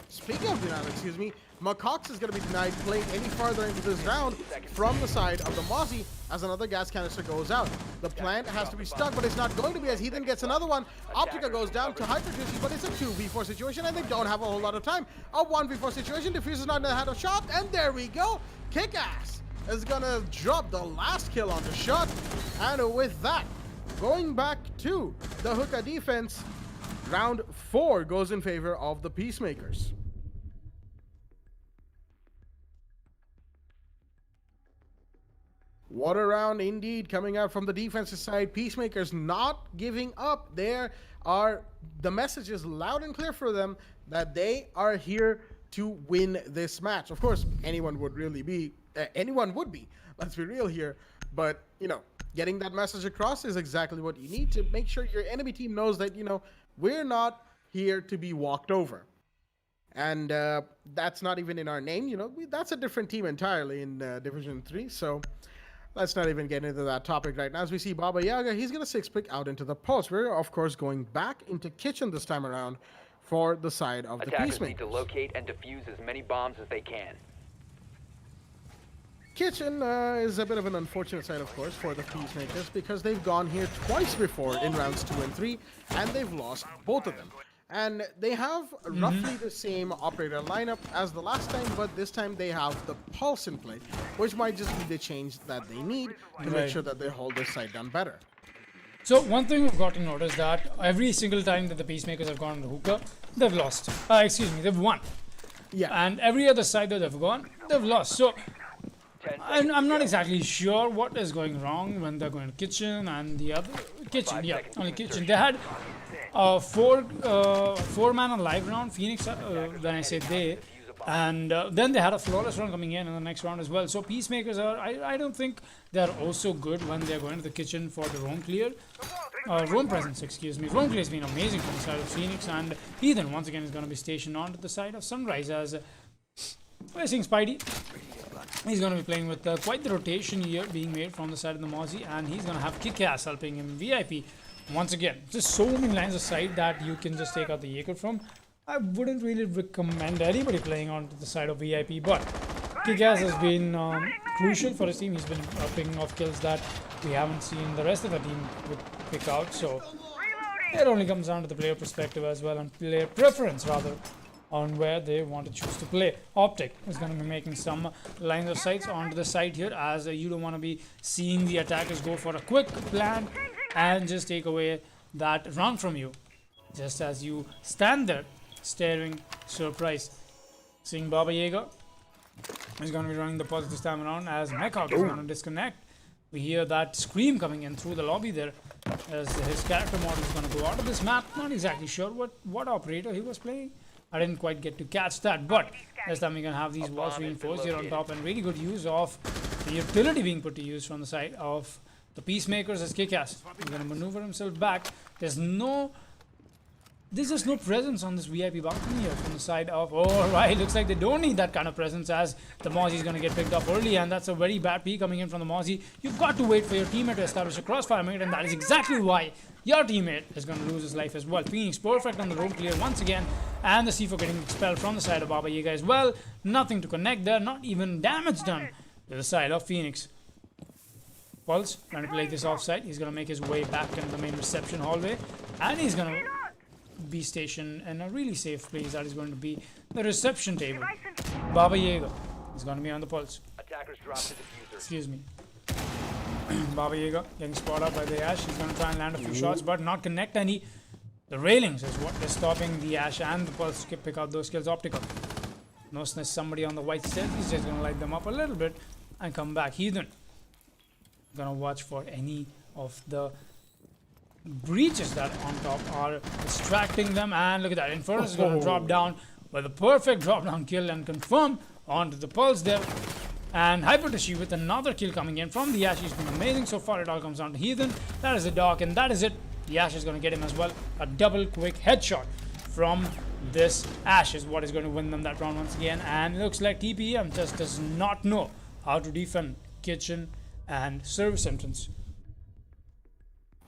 speaking of denied, excuse me, Macaque is going to be denied playing any farther into this round from the side of the Mozzie, as another gas canister goes out. The plant has to be stuck, but it's not going to be, as he then gets another one. Optica goes down to Hyper Juicy, but it's a 2v4 situation, and they don't have a whole lot of time. A 1v4 situation, Diffuse is not ahead of shot, and there we go. Kickass is going to drop the last kill on the shot, and with that, going back to the hookah defense, round 4 goes in favor of the Peacemakers. What a round indeed coming out from the defensive side. Peacemakers not giving up. There are the messages loud and clear for them that they are here to win this match. Of course, anyone would be. Let's be real here. But, you know, getting that message across is exactly what you need to make sure your enemy team knows that, you know, we're not here to be walked over. And that's not even in our name. You know, that's a different team entirely in Division 3. So let's not even get into that topic right now. As we see Baba Yaga, he's going to 6-pick out into the post. We're, of course, going back into kitchen this time around for the side of the Attackers Peacemakers. need to locate and defuse as many bombs as they can. Kitchen is a bit of an unfortunate side, of course, for the Peacemakers, because they've gone here twice before in rounds 2 and 3, and they've lost both of them. And they have roughly the same operator lineup as the last time, but this time they have the Pulse in play, which might just be the change that they need to make sure that they hold this side down better. So one thing we've got to notice that every single time that the Peacemakers have gone to hookah, they've lost. They've won. Yeah. And every other side that they've gone, they've lost. So I'm not exactly sure what is going wrong when they're going to kitchen and the other kitchen. Yeah, only kitchen. They had four-man alive round, Phoenix, when I say they, and then they had a flawless round coming in the next round as well. So Peacemakers are, I don't think they're also good when they're going to the kitchen for the roam clear. Roam presence, excuse me. Roam clear has been amazing from the side of Phoenix, and Heathen once again is going to be stationed onto the side of Sunrise, as we're seeing Spidey. He's going to be playing with quite the rotation here being made from the side of the Mozzie, and he's going to have Kick-Ass helping him VIP. Once again, just so many lines of sight that you can just take out the Jaeger from. I wouldn't really recommend anybody playing onto the side of VIP, but Kick-Ass has been crucial for his team. He's been picking off kills that we haven't seen the rest of the team pick out, so it only comes down to the player perspective as well, and player preference rather. on where they want to choose to play. Optic is going to be making some lines of sights onto the side here, as you don't want to be seeing the attackers go for a quick plan and just take away that round from you, just as you stand there staring surprised. Seeing Baba Yaga is going to be running the pulse this time around, as Mechhawk is going to disconnect. We hear that scream coming in through the lobby there, as his character model is going to go out of this map. Not exactly sure what operator he was playing. I didn't quite get to catch that, but this time we're going to have these walls reinforced here on top, and really good use of the utility being put to use from the side of the Peacemakers as Kick-Ass. He's going to maneuver himself back. There's just no presence on this VIP balcony here from the side of... Alright, looks like they don't need that kind of presence, as the Mozzie is going to get picked up early, and that's a very bad peek coming in from the Mozzie. You've got to wait for your teammate to establish a crossfire mate, and that is exactly why your teammate is going to lose his life as well. Phoenix perfect on the road clear once again, and the C4 getting expelled from the side of Baba Yaga as well. Nothing to connect there, not even damage done to the side of Phoenix. Pulse trying to play this offside. He's going to make his way back into the main reception hallway, and he's going to be stationed in a really safe place. That is going to be the reception table. Baba Yaga is going to be on the pulse. Attackers drop the diffuser. Excuse me. Baba Yaga getting spotted up by the Ash. He's going to try and land a few shots, but not connect any. The railings is what is stopping the Ash and the pulse to pick out those kills. Optical knows there's somebody on the white stairs. He's just going to light them up a little bit and come back. Heathen going to watch for any of the breaches that on top are distracting them, and look at that. Infernus is going to drop down with a perfect drop down kill and confirm onto the pulse there, and Hypertishi with another kill coming in from the Ash. He's been amazing so far. It all comes down to Heathen. That is the Doc, and that is it. The Ash is going to get him as well. A double quick headshot from this Ash is what is going to win them that round once again, and looks like TPM just does not know how to defend kitchen and service entrance.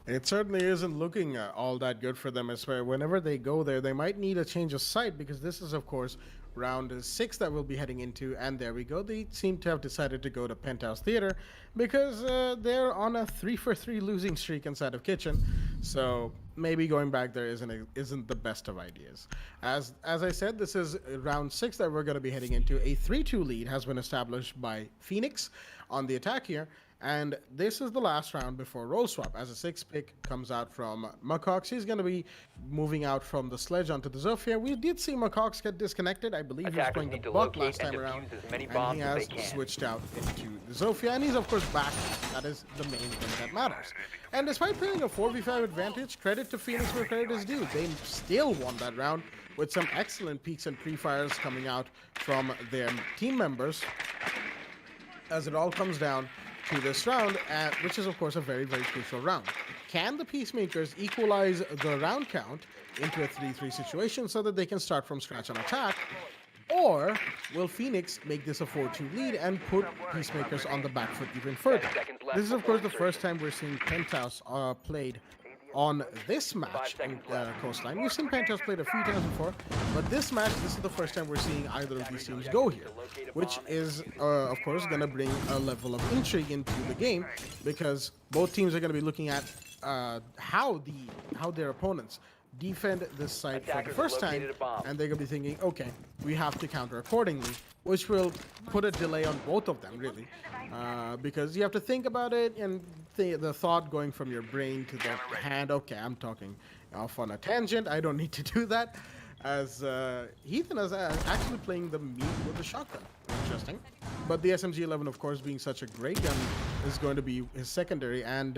It certainly isn't looking all that good for them. As well, whenever they go there, they might need a change of site, because this is, of course, round 6 that we'll be heading into. And there we go. They seem to have decided to go to Penthouse Theater, because they're on a 3-for-3 losing streak inside of Kitchen. So maybe going back there isn't the best of ideas. As I said, this is round 6 that we're going to be heading into. A 3-2 lead has been established by Phoenix on the attack here. And this is the last round before roll swap, as a 6th pick comes out from Macox. He's going to be moving out from the Sledge onto the Zofia. We did see Macox get disconnected. I believe he was playing the Buck last time around, and he has switched out into the Zofia. And he's, of course, back. That is the main thing that matters. And despite playing a 4v5 advantage, credit to Phoenix where credit is due. They still won that round with some excellent peaks and pre-fires coming out from their team members, as it all comes down to this round, which is of course a very, very crucial round. Can the Peacemakers equalize the round count into a 3-3 situation so that they can start from scratch on attack? Or will Phoenix make this a 4-2 lead and put Peacemakers on the back foot even further? This is of course the first time we're seeing Penthouse played on this match in Coastline. We've seen Penthouse played a few times before, but this match, this is the first time we're seeing either of these teams go here, which is, of course, going to bring a level of intrigue into the game, because both teams are going to be looking at how their opponents defend this site for the first time, and they're going to be thinking, okay, we have to counter accordingly, which will put a delay on both of them, really, because you have to think about it, and the thought going from your brain to the hand. Okay, I'm talking off on a tangent. I don't need to do that, as Heathen is actually playing the meat with the shotgun. Interesting. But the SMG-11, of course, being such a great gun, is going to be his secondary. And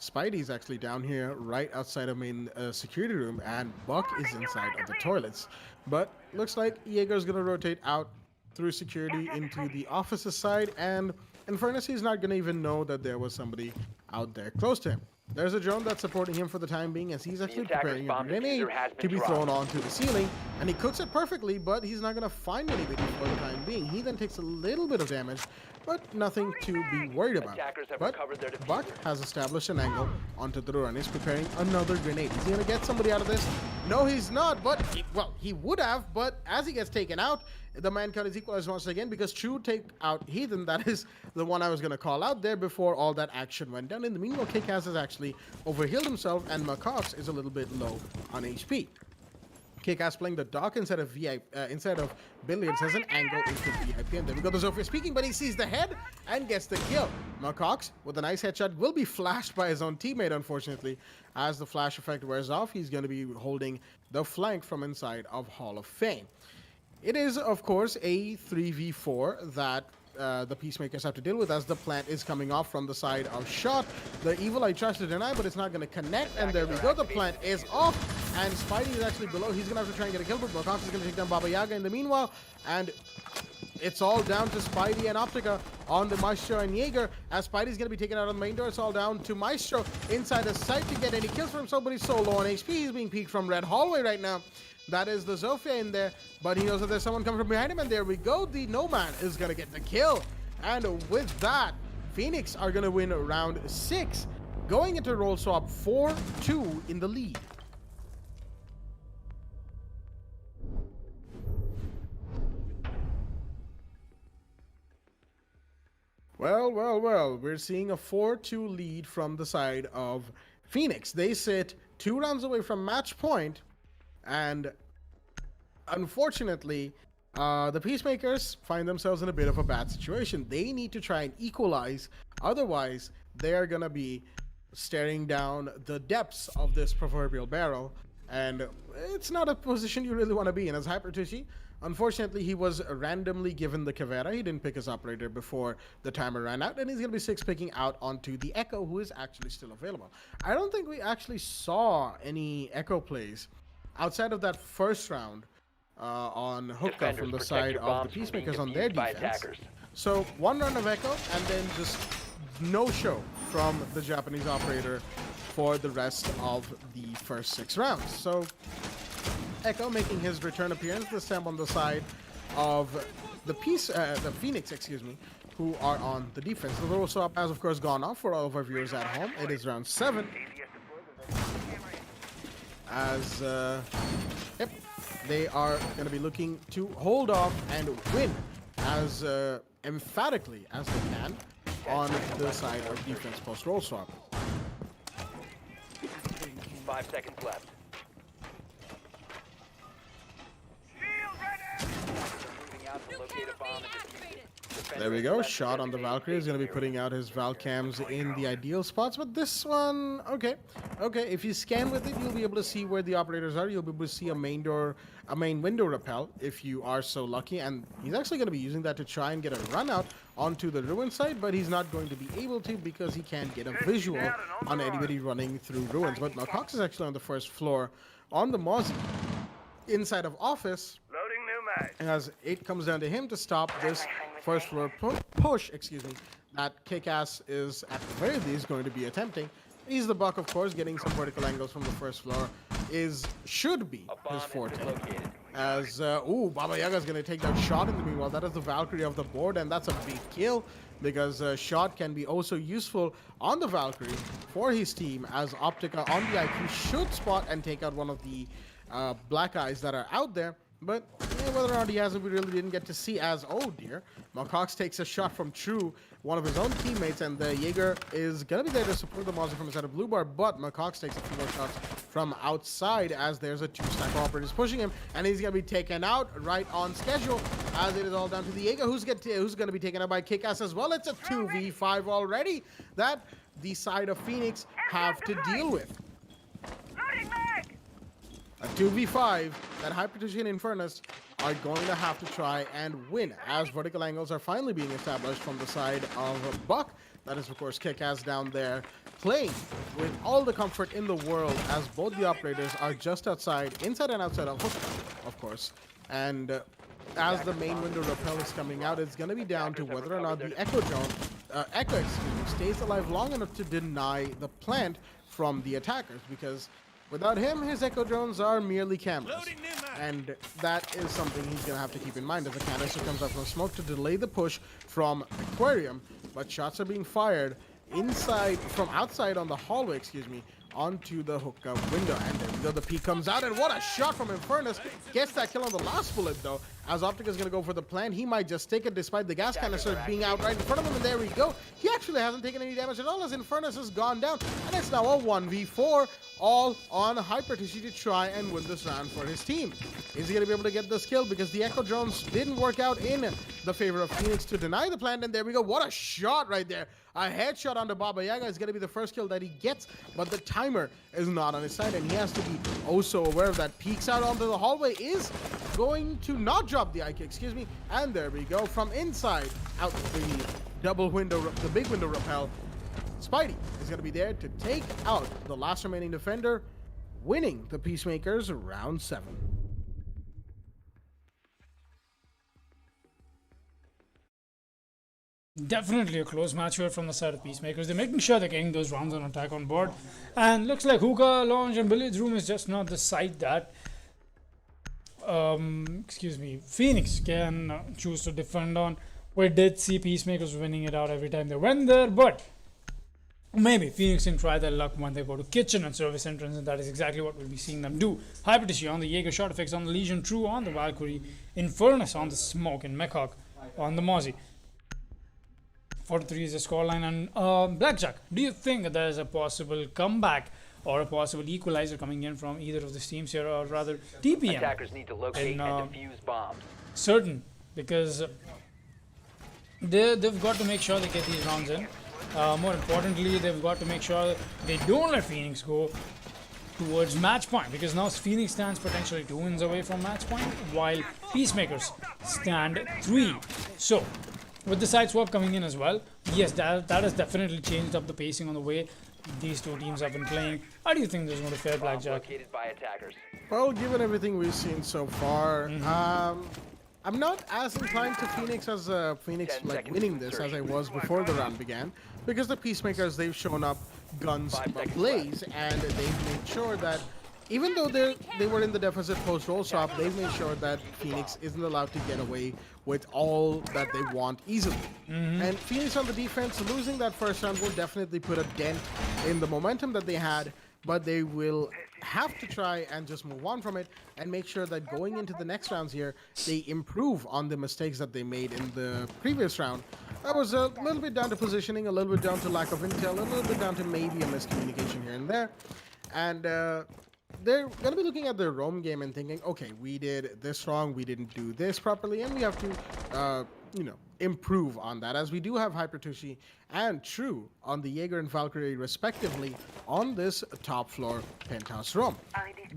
Spidey's actually down here right outside of main security room, and Buck is inside of the toilets. But looks like Jaeger's going to rotate out through security into the office's side, and Infernus is not going to even know that there was somebody out there close to him. There's a drone that's supporting him for the time being, as he's actually preparing a grenade to be thrown onto the ceiling, and he cooks it perfectly, but he's not going to find anybody for the time being. He then takes a little bit of damage, but nothing to be worried about. But Buck has established an angle onto the door, and he's preparing another grenade. Is he going to get somebody out of this? No, he's not, but he would have, but as he gets taken out, the man count is equalized once again, because True take out Heathen. That is the one I was going to call out there before all that action went down. In the meanwhile, Kick-Ass has actually overhealed himself, and Macox is a little bit low on HP. Kick-Ass playing the dock instead of billiards has an angle into VIP. And there we go. The Zofia speaking, but he sees the head and gets the kill. Macox with a nice headshot will be flashed by his own teammate, unfortunately. As the flash effect wears off, he's going to be holding the flank from inside of Hall of Fame. It is, of course, a 3v4 that the Peacemakers have to deal with as the plant is coming off from the side of Shot. The Evil Eye tries to deny, but it's not going to connect. And there we go. The plant is off. And Spidey is actually below. He's going to have to try and get a kill, but Macox is going to take down Baba Yaga in the meanwhile. And it's all down to Spidey and Optica on the Maestro and Jaeger. As Spidey's going to be taken out on the main door, it's all down to Maestro inside the site to get any kills for himself, but he's so low on HP. He's being peeked from Red Hallway right now. That is the Zofia in there, but he knows that there's someone coming from behind him, and there we go. The Nomad is going to get the kill. And with that, Phoenix are going to win round 6, going into roll swap 4-2 in the lead. Well, we're seeing a 4-2 lead from the side of Phoenix. They sit 2 rounds away from match point, and unfortunately, the Peacemakers find themselves in a bit of a bad situation. They need to try and equalize, otherwise they are going to be staring down the depths of this proverbial barrel, and it's not a position you really want to be in. As Hypertushi, unfortunately, he was randomly given the Kavera. He didn't pick his operator before the timer ran out, and he's going to be 6-picking out onto the Echo, who is actually still available. I don't think we actually saw any Echo plays outside of that first round on Hookah from the side of the Peacemakers on their defense. So 1 round of Echo, and then just no show from the Japanese operator for the rest of the first 6 rounds. So Echo making his return appearance, this time on the side of the Phoenix, excuse me, who are on the defense. The roll swap has, of course, gone off for all of our viewers at home. It is round 7. As, yep, they are going to be looking to hold off and win as emphatically as they can on the side of defense post roll swap. 5 seconds left. Moving out to locate a bomb and defuse it. There we go. Shot on the Valkyrie is going to be putting out his Val cams in the ideal spots, but this one, okay. If you scan with it, you'll be able to see where the operators are. You'll be able to see a main window rappel if you are so lucky, and he's actually going to be using that to try and get a run out onto the ruin site, but he's not going to be able to because he can't get a visual on anybody running through ruins. But Malcox is actually on the first floor on the Mozzie inside of office, as it comes down to him to stop this first floor push, that Kick-Ass is at the very least going to be attempting. He's the buck, of course. Getting some vertical angles from the first floor should be his forte. As Baba Yaga is going to take that shot in the meanwhile. That is the Valkyrie of the board, and that's a big kill because shot can be also useful on the Valkyrie for his team, as Optica on the IQ should spot and take out one of the black eyes that are out there. But whether or not he has it, we really didn't get to see, as, oh dear, Malcox takes a shot from True, one of his own teammates, and the Jaeger is going to be there to support the Mozzie from inside of Blue Bar, but Malcox takes a few more shots from outside as there's a 2-stack operators pushing him, and he's going to be taken out right on schedule, as it is all down to the Jaeger, who's going to be taken out by Kick-Ass as well. It's a 2v5 already that the side of Phoenix have to deal with. A 2v5 that Hypertushi and Infernus are going to have to try and win, as vertical angles are finally being established from the side of Buck. That is, of course, Kick-Ass down there playing with all the comfort in the world, as both the operators are just outside, inside and outside of Hook, of course. And as the main window rappel is coming out, it's going to be down to whether or not the Echo stays alive long enough to deny the plant from the attackers, because without him, his Echo drones are merely cameras. And that is something he's going to have to keep in mind as the canister comes up from smoke to delay the push from Aquarium. But shots are being fired from outside on the hallway, onto the hookah window. And there we go. The peak comes out, and what a shot from Infernus. Gets that kill on the last bullet, though. As Optic is going to go for the plant, he might just take it despite the gas canister being out right in front of him. And there we go. He actually hasn't taken any damage at all as Infernus has gone down. And it's now a 1v4, all on HyperTC to try and win this round for his team. Is he going to be able to get this kill? Because the Echo drones didn't work out in the favor of Phoenix to deny the plant. And there we go. What a shot right there. A headshot onto Baba Yaga is going to be the first kill that he gets, but the timer is not on his side, and he has to be also aware of that. Peeks out onto the hallway, is going to not drop the IK, excuse me, and there we go. From inside out the double window, the big window rappel, Spidey is going to be there to take out the last remaining defender, winning the Peacemakers round 7. Definitely a close match here from the side of Peacemakers. They're making sure they're getting those rounds on attack on board. And looks like hookah, lounge, and billiards room is just not the site that Phoenix can choose to defend on. We did see Peacemakers winning it out every time they went there, but maybe Phoenix can try their luck when they go to kitchen and service entrance, and that is exactly what we'll be seeing them do. HyperTC on the Jaeger shot effects on the Legion, True on the Valkyrie, Infernus on the Smoke, and Mechhawk on the Mozzie. 43 is the scoreline. And Blackjack, do you think that there's a possible comeback or a possible equalizer coming in from either of the teams here, or rather TPM? Attackers need to locate and defuse bombs. Certain, because they've got to make sure they get these rounds in. More importantly, they've got to make sure they don't let Phoenix go towards match point, because now Phoenix stands potentially 2 wins away from match point, while Peacemakers stand 3. So with the side swap coming in as well, yes, that has definitely changed up the pacing on the way these two teams have been playing. How do you think this is going to fare, Blackjack? Located by attackers. Well, given everything we've seen so far, I'm not as inclined to Phoenix as Phoenix like winning this as I was before the round began, because the Peacemakers, they've shown up guns ablaze, and they've made sure that even though they were in the deficit post roll swap, they've made sure that Phoenix isn't allowed to get away with all that they want easily. And Phoenix on the defense, losing that first round will definitely put a dent in the momentum that they had, but they will have to try and just move on from it and make sure that going into the next rounds here, they improve on the mistakes that they made in the previous round. That was a little bit down to positioning, a little bit down to lack of intel, a little bit down to maybe a miscommunication here and there. And they're going to be looking at their roam game and thinking, okay, we did this wrong, we didn't do this properly, and we have to, improve on that, as we do have HyperTC and True on the Jaeger and Valkyrie respectively on this top floor penthouse room.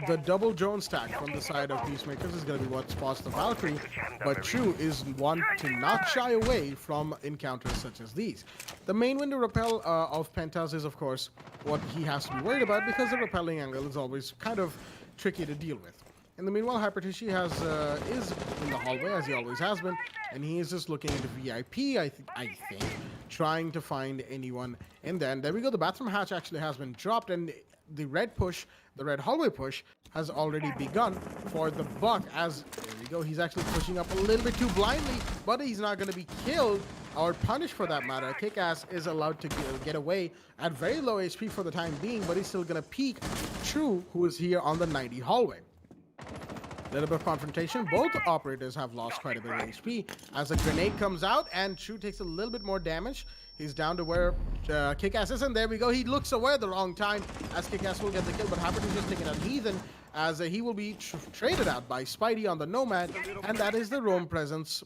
The double drone stack from the side of Peacemakers is going to be what spots the Valkyrie, but True is one to not shy away from encounters such as these. The main window rappel of penthouse is, of course, what he has to be worried about, because the rappelling angle is always kind of tricky to deal with. In the meanwhile, HyperTC is in the hallway, as he always has been, and he is just looking into VIP, I think, trying to find anyone in there. And there we go, the bathroom hatch actually has been dropped, and the red hallway push has already begun for the Buck, as, there we go, he's actually pushing up a little bit too blindly, but he's not going to be killed or punished for that matter. Kickass is allowed to get away at very low HP for the time being, but he's still going to peek True, who is here on the 90 hallway. Little bit of confrontation. Both operators have lost quite a bit of HP as a grenade comes out, and True takes a little bit more damage. He's down to where Kickass is, and there we go. He looks away at the wrong time as Kickass will get the kill, but Hyper just taking out Heathen as he will be traded out by Spidey on the Nomad, and that is the roam presence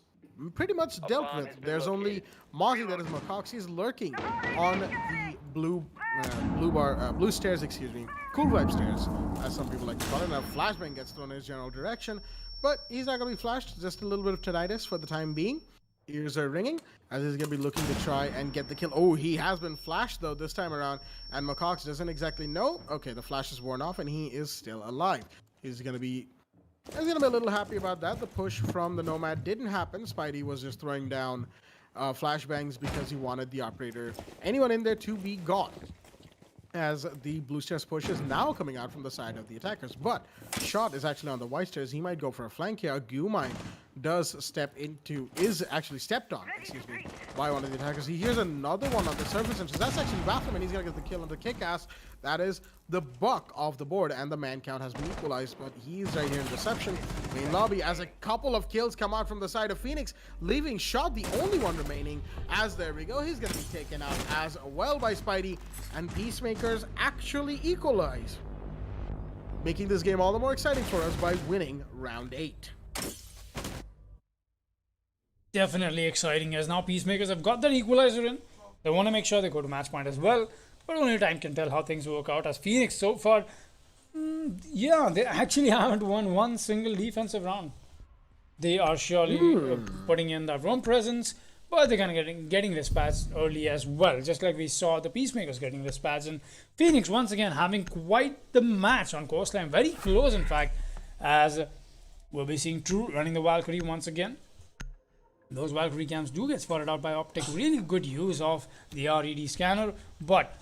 pretty much dealt with. There's only Mozzie, that is Macoxy's, lurking on the blue stairs, excuse me, cool vibe stairs, as some people like to call it. Now flashbang gets thrown in his general direction, but he's not going to be flashed. Just a little bit of tinnitus for the time being. Ears are ringing as he's going to be looking to try and get the kill. Oh, he has been flashed though this time around, and Macox doesn't exactly know. Okay, the flash is worn off and he is still alive. He's going to be a little happy about that. The push from the Nomad didn't happen. Spidey was just throwing down flashbangs because he wanted the operator, anyone in there, to be gone. As the blue stairs push is now coming out from the side of the attackers, but Shot is actually on the white stairs. He might go for a flank here. Gu might is actually stepped on, excuse me, by one of the attackers. He hears another one on the surface, and so that's actually Bathroom, and he's gonna get the kill on the kick-ass. That is the buck off the board, and the man count has been equalized, but he's right here in reception, main lobby, as a couple of kills come out from the side of Phoenix, leaving Shot the only one remaining, as there we go, he's gonna be taken out as well by Spidey, and Peacemakers actually equalize, making this game all the more exciting for us by winning round 8. Definitely exciting, as now Peacemakers have got that equalizer in. They want to make sure they go to match point as well, but only time can tell how things work out, as Phoenix so far, yeah, they actually haven't won one single defensive round. They are surely putting in that roam presence, but they're kind of getting dispatched early as well, just like we saw the Peacemakers getting dispatched. And Phoenix once again having quite the match on Coastline, very close in fact, as we'll be seeing True running the Valkyrie once again. Those Valkyrie cams do get spotted out by Optic. Really good use of the RED scanner, but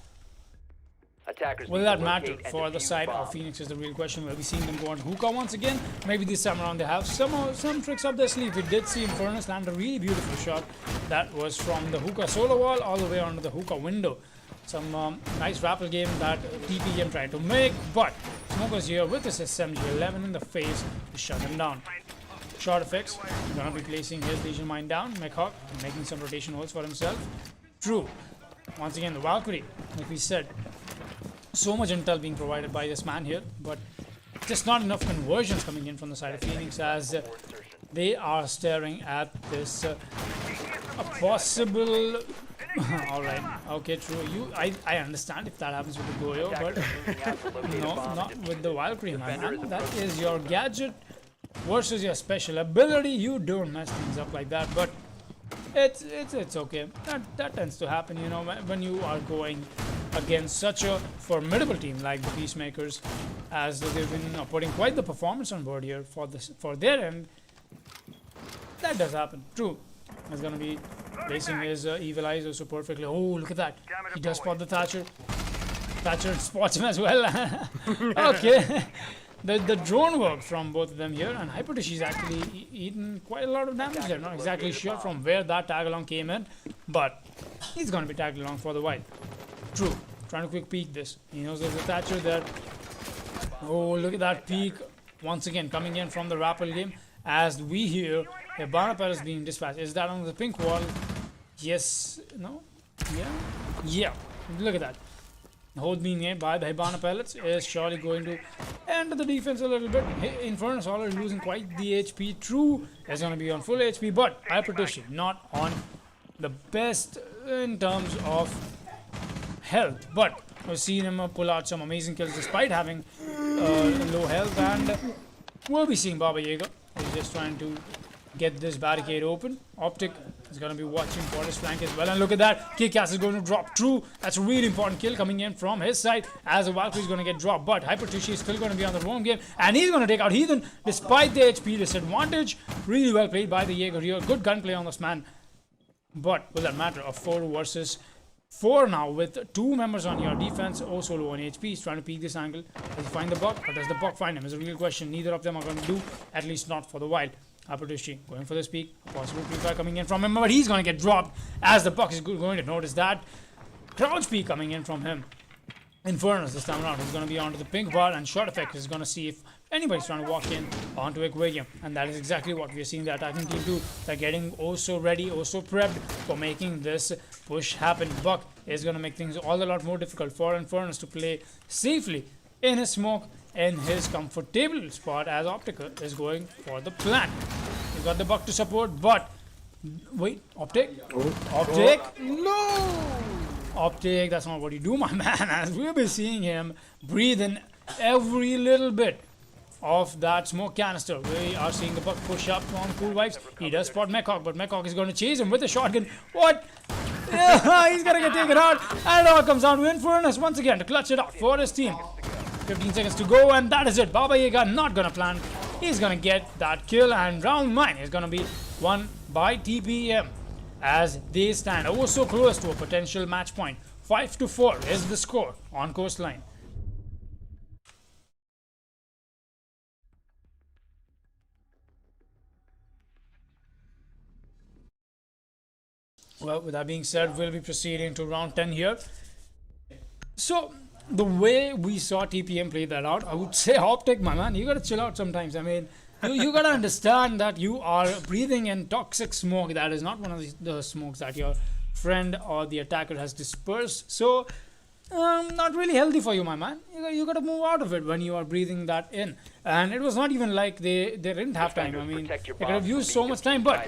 Attackers will need that to matter locate and for the defuse side bomb. of Phoenix is the real question. We'll be seeing them go on hookah once again. Maybe this time around they have some tricks up their sleeve. We did see Infernus land a really beautiful shot that was from the hookah solo wall all the way onto the hookah window. Some nice rappel game that TPM tried to make, but Smoke was here with his SMG-11 in the face to shut him down. Short effects, gonna be placing his Legion Mine down. Mechawk making some rotation holes for himself. True. Once again, the Valkyrie, like we said, so much intel being provided by this man here, but just not enough conversions coming in from the side of Phoenix, as they are staring at this a possible. All right, okay, True. I understand if that happens with the Goyo, but no, not with the Valkyrie, man. That is your gadget versus your special ability. You don't mess things up like that, but it's okay. That tends to happen, you know, when you are going against such a formidable team like the Peacemakers, as they've been putting quite the performance on board here for their end. That does happen. True is going to be placing his evil eyes also perfectly. Oh, look at that! He does spot the Thatcher. Thatcher spots him as well. Okay. The drone work from both of them here, and Hypertishi's actually eaten quite a lot of damage there. Not exactly sure from where that tag along came in, but he's going to be tagged along for the while. True, trying to quick peek this. He knows there's a Thatcher there. Oh, look at that peek. Once again, coming in from the rappel game, as we hear Hibana is being dispatched. Is that on the pink wall? Yes. No? Yeah? Yeah. Look at that. Hold being made by the Hibana pellets is surely going to enter the defense a little bit. Infernus already losing quite the HP. True is going to be on full HP, but Hypertishi not on the best in terms of health. But we've seen him pull out some amazing kills despite having low health, and we'll be seeing Baba Yaga. He's just trying to get this barricade open. Optic is going to be watching for his flank as well. And look at that. Kick-Ass is going to drop. True. That's a really important kill coming in from his side, as the Valkyrie is going to get dropped. But Hypertishi is still going to be on the roam game, and he's going to take out Heathen despite the HP disadvantage. Really well played by the Jaeger here. Good gunplay on this man. But will that matter? A 4 versus 4 now, with 2 members on your defense. Also low on HP. He's trying to peek this angle. Does he find the buck, or does the buck find him? Is a real question. Neither of them are going to do, at least not for the while. Hypertishi going for this peak. Possible pre-fire coming in from him, but he's going to get dropped, as the buck is going to notice that. Crouch peek coming in from him. Infernus this time around is going to be onto the pink bar, and Short Effect is going to see if anybody's trying to walk in onto Aquarium. And that is exactly what we are seeing the attacking team do. They're getting also ready, also prepped for making this push happen. Buck is going to make things all a lot more difficult for Infernus to play safely in his smoke, in his comfortable spot, as Optica is going for the plant. He's got the buck to support, but wait, Optic? Optic? No! Optic, that's not what you do, my man, as we'll be seeing him breathe in every little bit of that smoke canister. We are seeing the buck push up on Cool Vibes. He does spot Mechawk, but Mechawk is going to chase him with a shotgun. What? Yeah, he's going to get taken out, and it all comes down to Infernus once again to clutch it up for his team. 15 seconds to go, and that is it. Baba Yaga not going to plant. He's going to get that kill, and round 9 is going to be won by TPM, as they stand oh so close to a potential match point. 5-4 is the score on Coastline. Well, with that being said, we'll be proceeding to round 10 here. So, the way we saw TPM play that out, I would say Optic, my man, you gotta chill out sometimes. I mean, you gotta understand that you are breathing in toxic smoke. That is not one of the smokes that your friend or the attacker has dispersed. So, not really healthy for you, my man. You gotta move out of it when you are breathing that in. And it was not even like they didn't have time. I mean, they could have used so much time, but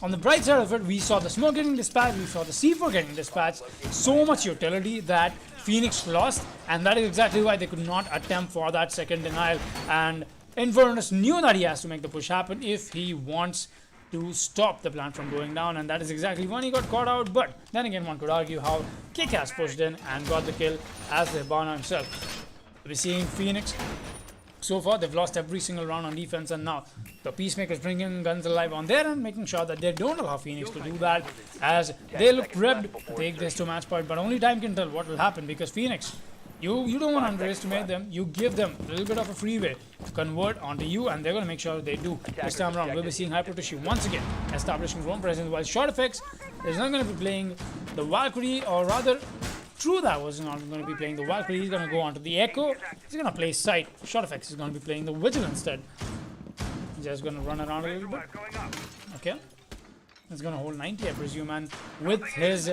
on the bright side of it, we saw the smoke getting dispatched, we saw the C4 getting dispatched, so much utility that Phoenix lost, and that is exactly why they could not attempt for that second denial. And Infernus knew that he has to make the push happen if he wants to stop the plant from going down, and that is exactly when he got caught out. But then again, one could argue how Kick has pushed in and got the kill as the Hibana himself. We're seeing Phoenix. So far, they've lost every single round on defense, and now the Peacemakers bringing guns alive on their end, making sure that they don't allow Phoenix to do that, as they look prepped to take this to match point. But only time can tell what will happen, because Phoenix, you don't want to underestimate them. You give them a little bit of a freeway to convert onto you, and they're going to make sure they do. This time around, we'll be seeing Hypertushi once again establishing drone presence, while Short Effects is not going to be playing the Valkyrie, or rather, True that was not going to be playing the Valkyrie. He's going to go on to the Echo. He's going to play Sight. Short Effects is going to be playing the Vigil instead. Just going to run around a little bit. Okay. He's going to hold 90, I presume. And with his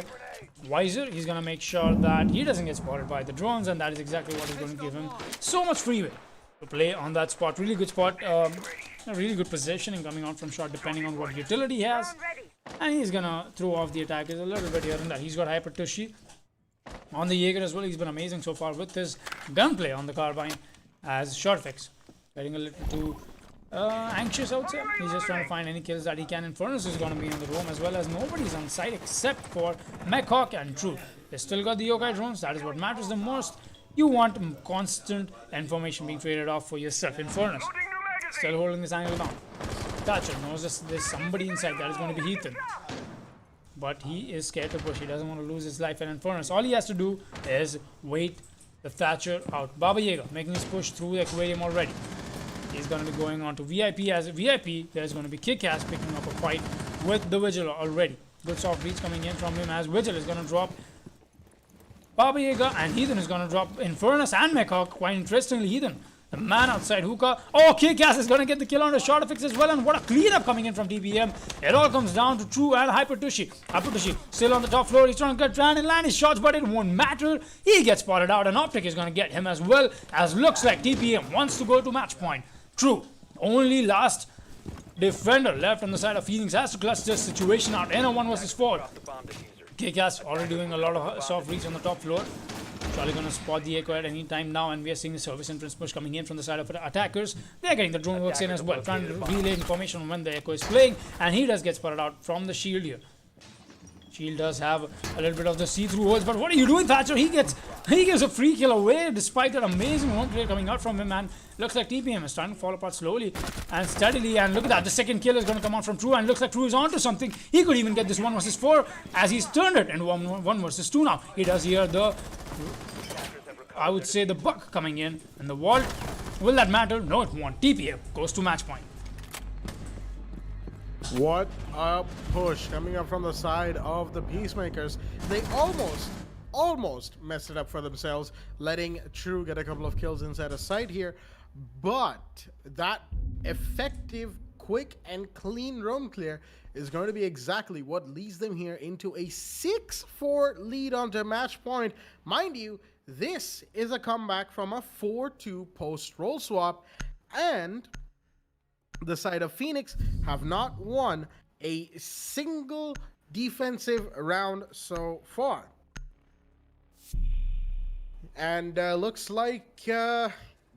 Visor, he's going to make sure that he doesn't get spotted by the drones. And that is exactly what is going to give him so much freeway to play on that spot. Really good spot. A really good positioning coming out from Short, depending on what utility he has. And he's going to throw off the attackers a little bit here and there. He's got Hypertushi on the Jaeger as well. He's been amazing so far with his gunplay on the carbine, as Short Fix getting a little too anxious, I would say. He's just trying to find any kills that he can. Infernus is going to be in the room, as well as nobody's on site except for Mechhawk and True. They still got the yokai drones. That is what matters the most. You want constant information being traded off for yourself. Infernus still holding this angle down. Thatcher knows there's somebody inside. That is going to be Heathen. But he is scared to push. He doesn't want to lose his life in Infernus. All he has to do is wait the Thatcher out. Baba Yaga making his push through the aquarium already. He's going to be going on to VIP. As a VIP, there's going to be Kick-Ass picking up a fight with the Vigil already. Good soft reach coming in from him, as Vigil is going to drop Baba Yaga, and Heathen is going to drop Infernus and Mechhawk. Quite interestingly, Heathen, the man outside Hookah. Oh, Kick-Ass is going to get the kill on the Short Fix as well. And what a cleanup coming in from TPM. It all comes down to True and Hypertushi. Hypertushi still on the top floor. He's trying to get trying and land his shots, but it won't matter. He gets spotted out, and Optic is going to get him as well, as looks like TPM wants to go to match point. True, only last defender left on the side of Phoenix has to clutch this situation out in a 1 versus 4. Kick-Ass already doing a lot of soft reach on the top floor. Charlie gonna spot the Echo at any time now, and we are seeing the service entrance push coming in from the side of the attackers. They're getting the drone works in as well, trying to relay information on when the Echo is playing, and he does get spotted out from the shield here. Shield does have a little bit of the see-through holes, but what are you doing, Thatcher? He gives a free kill away despite that amazing home play coming out from him, and looks like TPM is starting to fall apart slowly and steadily. And look at that, the second kill is going to come out from True, and looks like True is onto something. He could even get this 1 versus 4 as he's turned it into 1 versus 2 now. He does hear the, I would say, the buck coming in and the vault. Will that matter? No, it won't. TPM goes to match point. What a push coming up from the side of the Peacemakers. They almost messed it up for themselves, letting True get a couple of kills inside a site here. But that effective, quick, and clean roam clear is going to be exactly what leads them here into a 6-4 lead onto match point. Mind you, this is a comeback from a 4-2 post roll swap, and the side of Phoenix have not won a single defensive round so far. And looks like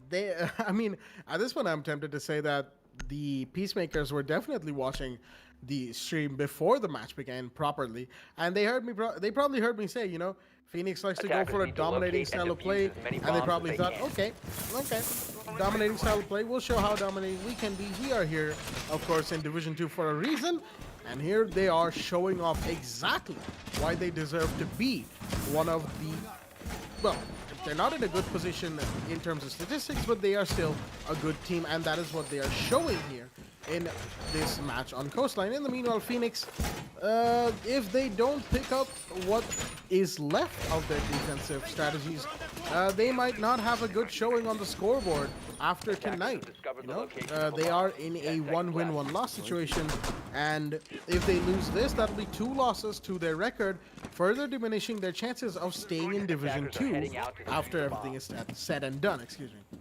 they, I mean, at this point I'm tempted to say that the Peacemakers were definitely watching the stream before the match began properly, and they probably heard me say, you know, Phoenix likes to go for a dominating style of play, and they probably thought, okay, dominating style of play, we'll show how dominating we can be. We are here, of course, in Division 2 for a reason, and here they are showing off exactly why they deserve to be one of the, well, they're not in a good position in terms of statistics, but they are still a good team, and that is what they are showing here. in this match on Coastline. In the meanwhile, Phoenix, if they don't pick up what is left of their defensive strategies, they might not have a good showing on the scoreboard after tonight. You know, they are in a 1-win, 1-loss situation, and if they lose this, that'll be 2 losses to their record, further diminishing their chances of staying in Division 2 after everything is said and done. Excuse me.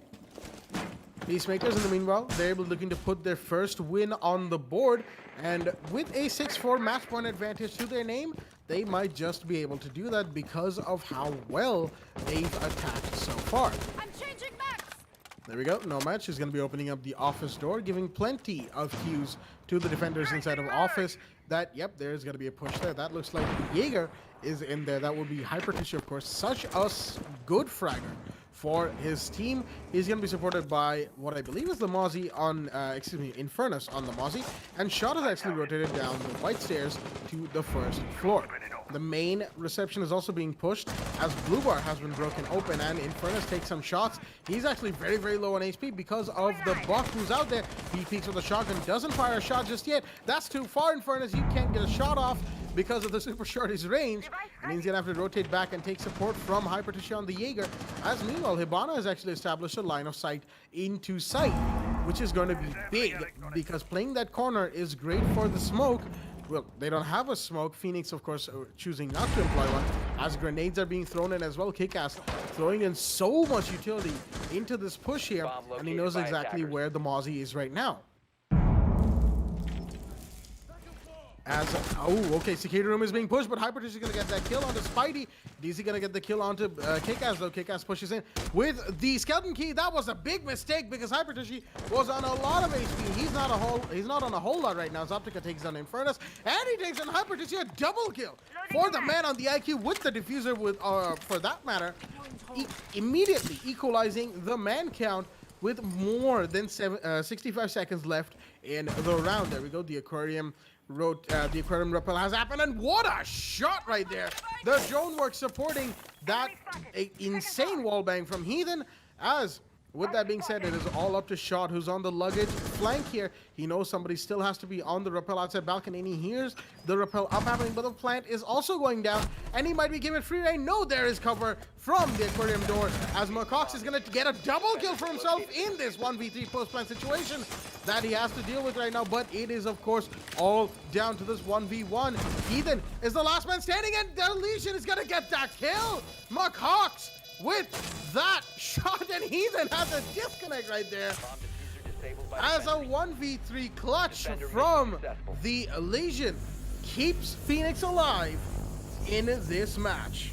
Peacemakers, in the meanwhile, they're able looking to put their first win on the board, and with a 6-4 match point advantage to their name, they might just be able to do that because of how well they've attacked so far. I'm changing max. There we go. Nomad is going to be opening up the office door, giving plenty of cues to the defenders inside of office that, yep, there's going to be a push there. That looks like Jaeger is in there. That would be Hyper Tissue, of course. Such a good fragger for his team. He's going to be supported by what I believe is the Mozzie on, Infernus on the Mozzie. And Shot has actually rotated down the white stairs to the first floor. The main reception is also being pushed as Blue Bar has been broken open and Infernus takes some shots. He's actually very, very low on HP because of the Buck who's out there. He peeks with a shotgun, doesn't fire a shot just yet. That's too far, Infernus. You can't get a shot off because of the super shorty's range, and he's gonna have to rotate back and take support from Hyper Tissue on the Jaeger. As meanwhile, Hibana has actually established a line of sight into sight, which is going to be big because playing that corner is great for the smoke. Well, they don't have a smoke. Phoenix, of course, choosing not to employ one as grenades are being thrown in as well. Kickass throwing in so much utility into this push here, and he knows exactly where the Mozzie is right now. Okay, Cicada Room is being pushed, but Hyper Tissue is going to get that kill onto Spidey. DC going to get the kill onto Kickass, though. Kickass pushes in with the Skeleton Key. That was a big mistake because Hyper Tissue was on a lot of HP. He's not on a whole lot right now. Zotac takes down Infernus, and he takes on Hyper Tissue, a double kill for the man on the IQ with the diffuser, with for that matter, immediately equalizing the man count with more than 65 seconds left in the round. There we go. The aquarium rappel has happened, and what a shot right there. The drone work supporting that insane wallbang from Heathen. As with that being said, it is all up to Shot, who's on the luggage flank here. He knows somebody still has to be on the rappel outside balcony, and he hears the rappel up happening, but the plant is also going down, and he might be given free reign. No, there is cover from the aquarium door, as Macox is going to get a double kill for himself in this 1v3 post-plant situation that he has to deal with right now, but it is, of course, all down to this 1v1. Heathen is the last man standing, and the Legion is going to get that kill. Macox with that shot, and Heathen has a disconnect right there as a 1v3 clutch from the Legion keeps Phoenix alive in this match.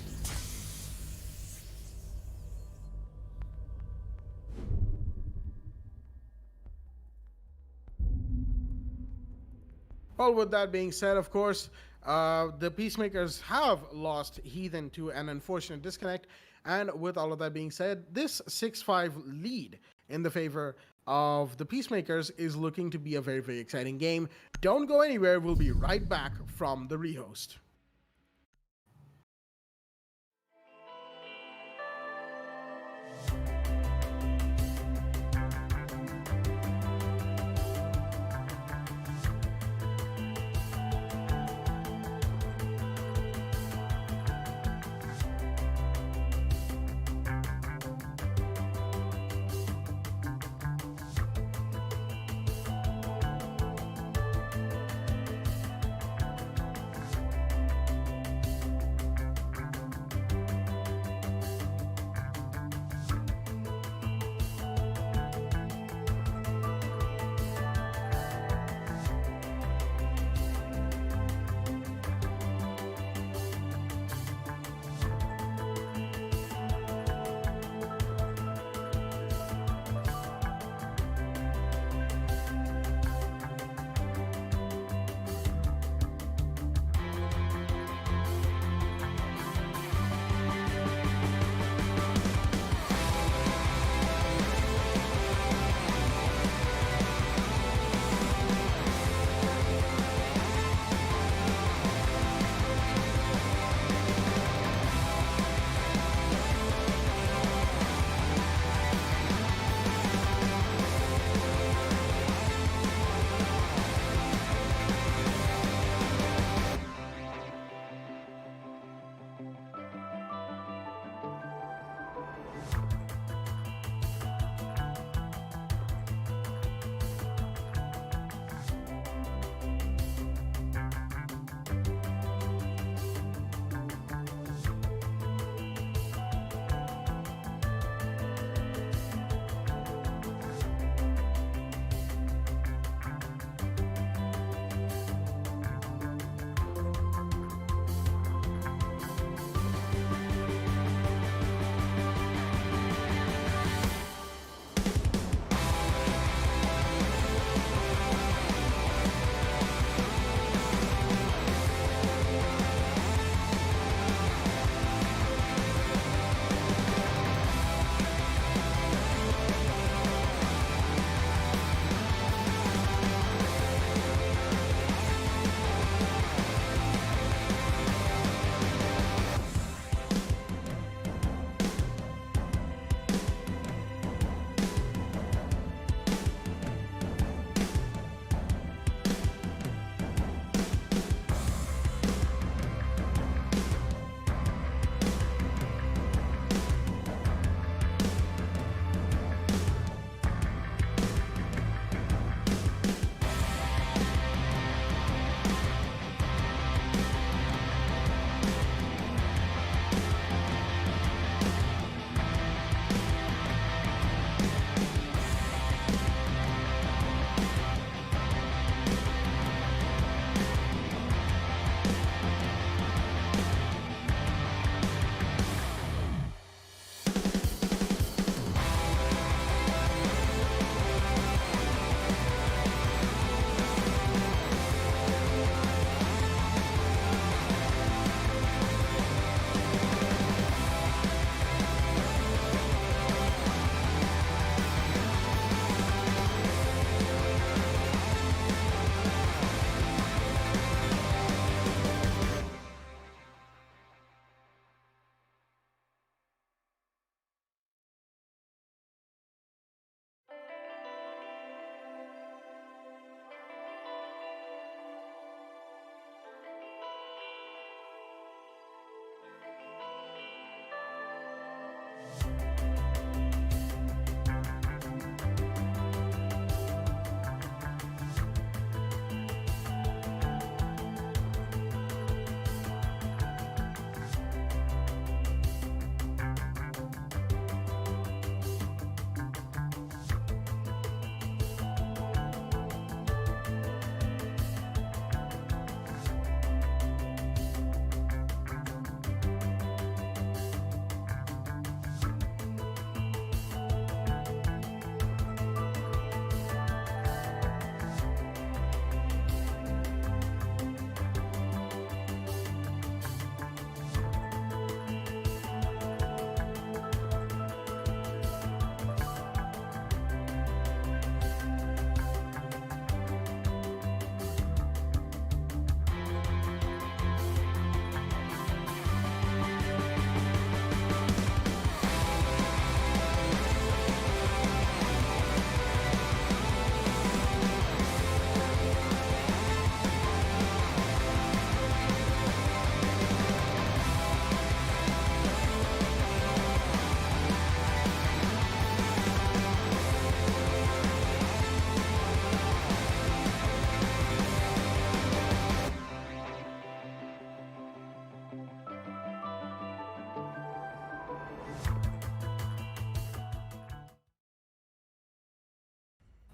Well, with that being said, of course, the Peacemakers have lost Heathen to an unfortunate disconnect. And with all of that being said, this 6-5 lead in the favor of the Peacemakers is looking to be a very, very exciting game. Don't go anywhere. We'll be right back from the rehost.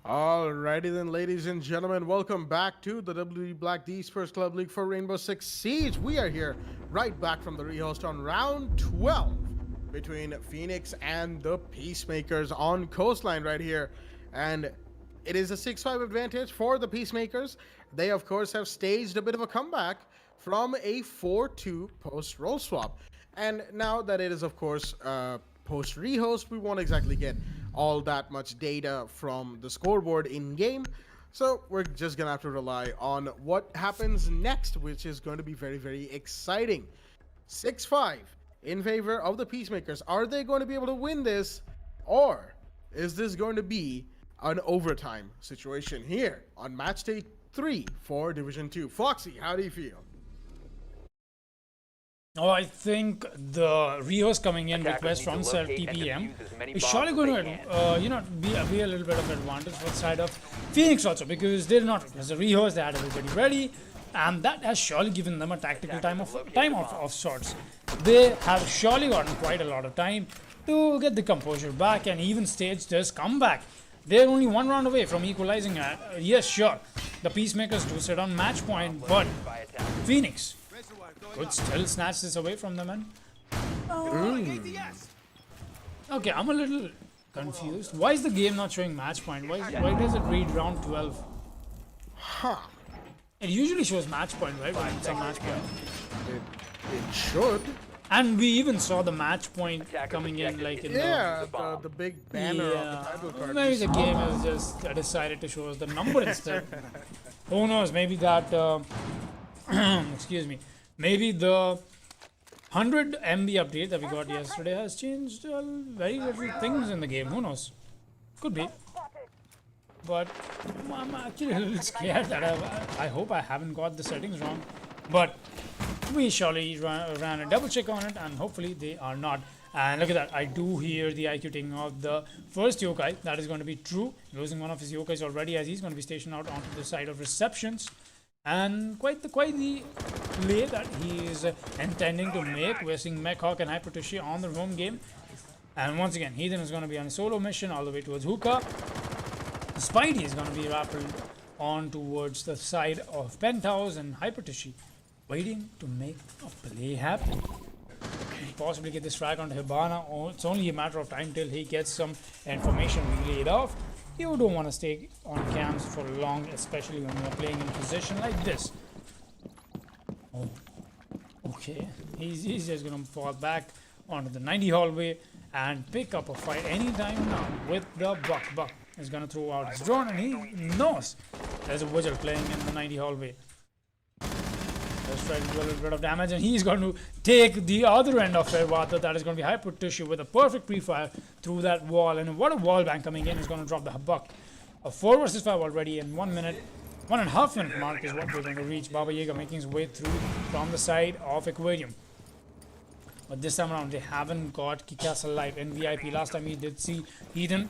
Alrighty then, ladies and gentlemen, welcome back to the WD Black the Esports Club League for Rainbow Six Siege. We are here right back from the rehost on round 12 between Phoenix and the Peacemakers on Coastline right here. And it is a 6-5 advantage for the Peacemakers. They, of course, have staged a bit of a comeback from a 4-2 post-roll swap. And now that it is, of course, post-rehost, we won't exactly get all that much data from the scoreboard in-game. So we're just going to have to rely on what happens next, which is going to be very, very exciting. 6-5 in favor of the Peacemakers. Are they going to be able to win this? Or is this going to be an overtime situation here on Matchday 3 for Division 2? Foxy, how do you feel? Oh, I think the rehost coming in with West from Cell TPM is surely going to, be a little bit of advantage for the side of Phoenix also, because they're not, as a rehost, they had everybody ready, and that has surely given them a tactical time of sorts. They have surely gotten quite a lot of time to get the composure back and even stage this comeback. They're only one round away from equalizing it. Yes, sure, the Peacemakers do sit on match point, but Phoenix could still snatch this away from them. Okay, I'm a little confused. Why is the game not showing match point? Why does it read round 12? Huh. It usually shows match point, right? When it's a match point. It should. And we even saw the match point coming in, like in the big banner on the title card. Maybe the game has just decided to show us the number instead. Who knows? Maybe that. Excuse me. Maybe the 100 MB update that we got yesterday has changed very little things in the game. Who knows? Could be. But I'm actually a little scared that I hope I haven't got the settings wrong. But we surely ran a double check on it, and hopefully they are not. And look at that, I do hear the IQ taking off the first yokai. That is going to be true. Losing one of his yokais already, as he's going to be stationed out onto the side of receptions. And quite the play that he is intending to make. We're seeing Mechhawk and Hypertushi on the home game. And once again, Heathen is going to be on a solo mission all the way towards Hookah. Spidey is going to be rappelled on towards the side of Penthouse, and Hypertushi waiting to make a play happen. Possibly get this frag onto Hibana. Oh, it's only a matter of time till he gets some information relayed off. You don't want to stay on cams for long, especially when you're playing in position like this. Oh, okay. He's just going to fall back onto the 90 hallway and pick up a fight anytime now with the Buck. Buck is going to throw out his drone, and he knows there's a Vigil playing in the 90 hallway. Let's try to do a little bit of damage, and he's going to take the other end of Fairwater. That is going to be Hypertushi with a perfect pre-fire through that wall. And what a wall bang coming in is going to drop the Buck. A 4 versus 5 already in 1 minute. 1.5 minute mark is what we're going to reach. Baba Yaga making his way through from the side of Aquarium. But this time around, they haven't got Kikas alive in VIP. Last time we did see Eden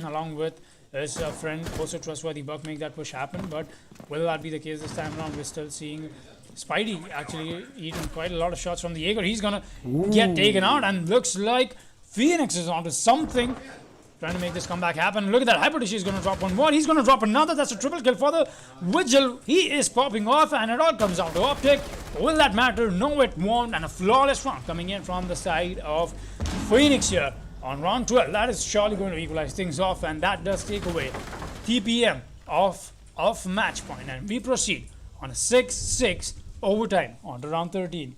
along with his friend, also trustworthy Buck, make that push happen. But will that be the case this time around? We're still seeing Spidey actually eating quite a lot of shots from the Jaeger. He's gonna get taken out, and looks like Phoenix is onto something, trying to make this comeback happen. Look at that, Hypertushi is gonna drop one more. He's gonna drop another. That's a triple kill for the Vigil. He is popping off, and it all comes down to optic. Will that matter? No, it won't. And a flawless round coming in from the side of Phoenix here on round 12. That is surely going to equalize things off, and that does take away TPM off match point. And we proceed on a 6-6 overtime on to round 13.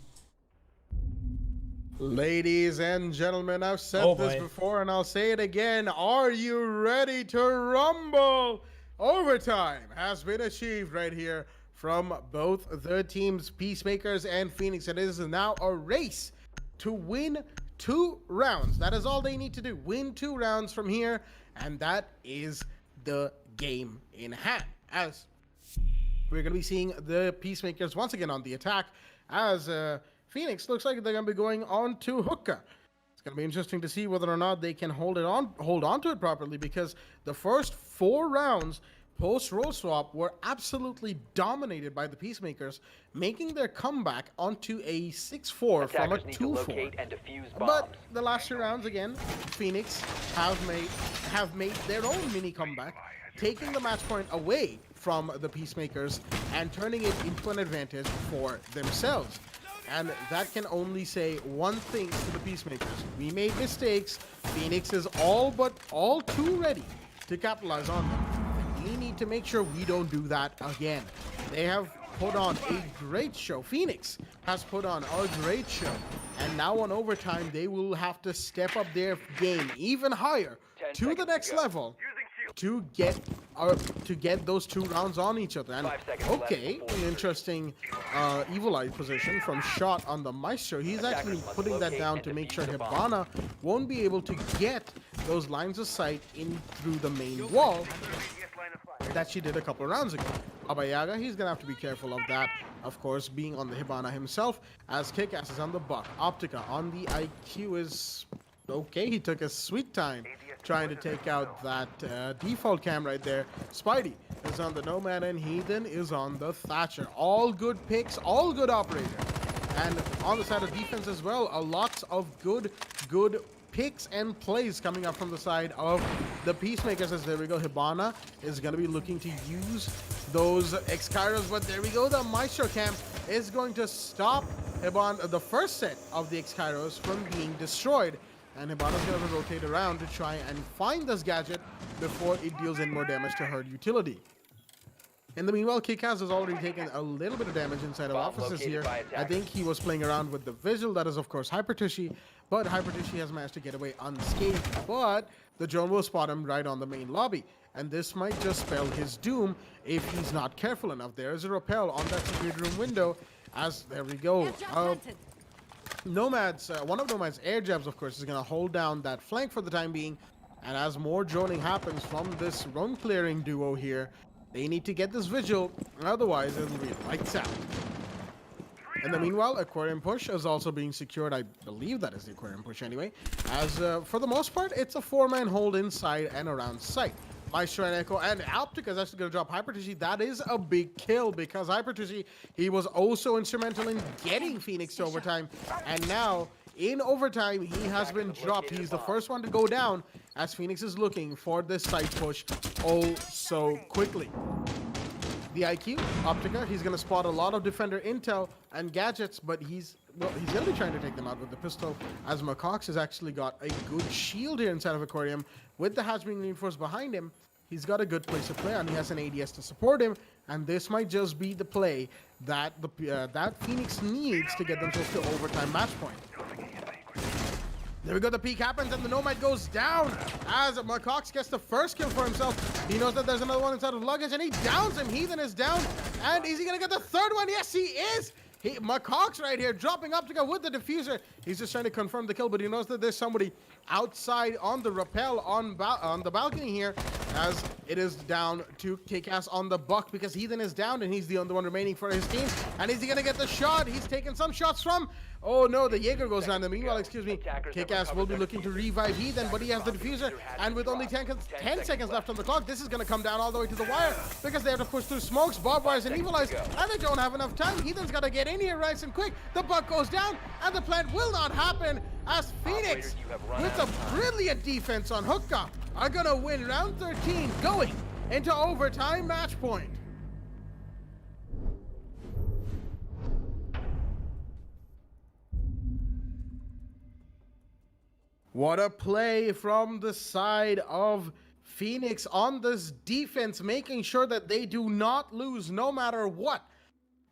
Ladies and gentlemen, I've said this before and I'll say it again. Are you ready to rumble? Overtime has been achieved right here from both the teams, Peacemakers and Phoenix. It is now a race to win 2 rounds. That is all they need to do. Win 2 rounds from here, and that is the game in hand. As we're going to be seeing the Peacemakers once again on the attack, as Phoenix looks like they're going to be going on to Hookah. It's going to be interesting to see whether or not they can hold on to it properly, because the first 4 rounds post-roll swap were absolutely dominated by the Peacemakers, making their comeback onto a 6-4 from a Attackers need to 2-4. locate and defuse bombs. But the last 2 rounds again, Phoenix have made their own mini comeback, taking the match point away from the Peacemakers and turning it into an advantage for themselves. And that can only say one thing to the Peacemakers. We made mistakes. Phoenix is all too ready to capitalize on them. We need to make sure we don't do that again. They have put on a great show. Phoenix has put on a great show. And now on overtime, they will have to step up their game even higher to the next level to get those 2 rounds on each other. And 5 seconds left okay, before interesting evil eye position from shot on the Maestro. He's actually putting that down to make sure Hibana won't be able to get those lines of sight in through the main wall that she did a couple of rounds ago. Abayaga, he's gonna have to be careful of that, of course, being on the Hibana himself, as Kickass is on the buck. Optica on the IQ is okay. He took a sweet time trying to take out that default cam right there. Spidey is on the Nomad and Heathen is on the Thatcher. All good picks, all good operator. And on the side of defense as well, a lot of good picks and plays coming up from the side of the Peacemakers. As there we go, Hibana is going to be looking to use those X-Kairos, but there we go, the Maestro Camp is going to stop Hibana, the first set of the X-Kairos, from being destroyed. And Hibana's going to rotate around to try and find this gadget before it deals in more damage to her utility. In the meanwhile, Kickass has already taken a little bit of damage inside of offices here. I think he was playing around with the visual. That is, of course, Hypertushy. But Hypertushy has managed to get away unscathed. But the drone will spot him right on the main lobby. And this might just spell his doom if he's not careful enough. There is a rappel on that security room window. As there we go. Nomad's, one of Nomad's air jabs, of course, is going to hold down that flank for the time being. And as more droning happens from this roam clearing duo here, they need to get this vigil, otherwise it'll be lights out. In the meanwhile, Aquarium Push is also being secured. I believe that is the Aquarium Push anyway. As for the most part, it's a 4-man hold inside and around site. Maestro and Echo and Optica is actually going to drop Hypertushy. That is a big kill because Hypertushy, he was also instrumental in getting Phoenix to overtime. And now, in overtime, he has been dropped. He's the first one to go down as Phoenix is looking for this side push oh so quickly. The IQ, Optica, he's going to spot a lot of defender intel and gadgets, but he's going to be trying to take them out with the pistol, as Macox has actually got a good shield here inside of Aquarium. With the hatch being reinforced behind him, he's got a good place to play, and he has an ADS to support him, and this might just be the play that that Phoenix needs to get themselves to overtime match point. There we go, the peak happens and the Nomad goes down as Macox gets the first kill for himself. He knows that there's another one inside of luggage and he downs him. Heathen is down, and is he gonna get the third one? Yes, he is. Macox right here dropping Optica with the diffuser. He's just trying to confirm the kill, but he knows that there's somebody outside on the rappel on the balcony here, as it is down to Kickass on the buck because Heathen is down and he's the only one remaining for his team. And is he gonna get the shot? He's taking some shots from. Oh no, the Jaeger goes down. Meanwhile, excuse me, Kickass will be looking to revive Heathen, but he has the diffuser. And with only 10 seconds left on the clock, this is going to come down all the way to the wire because they have to push through smokes, barbed wires, and evil eyes. And they don't have enough time. Heathen's got to get in here nice and quick. The buck goes down, and the plant will not happen as Phoenix, with a brilliant defense on Hookah, are going to win round 13 going into overtime match point. What a play from the side of Phoenix on this defense, making sure that they do not lose no matter what.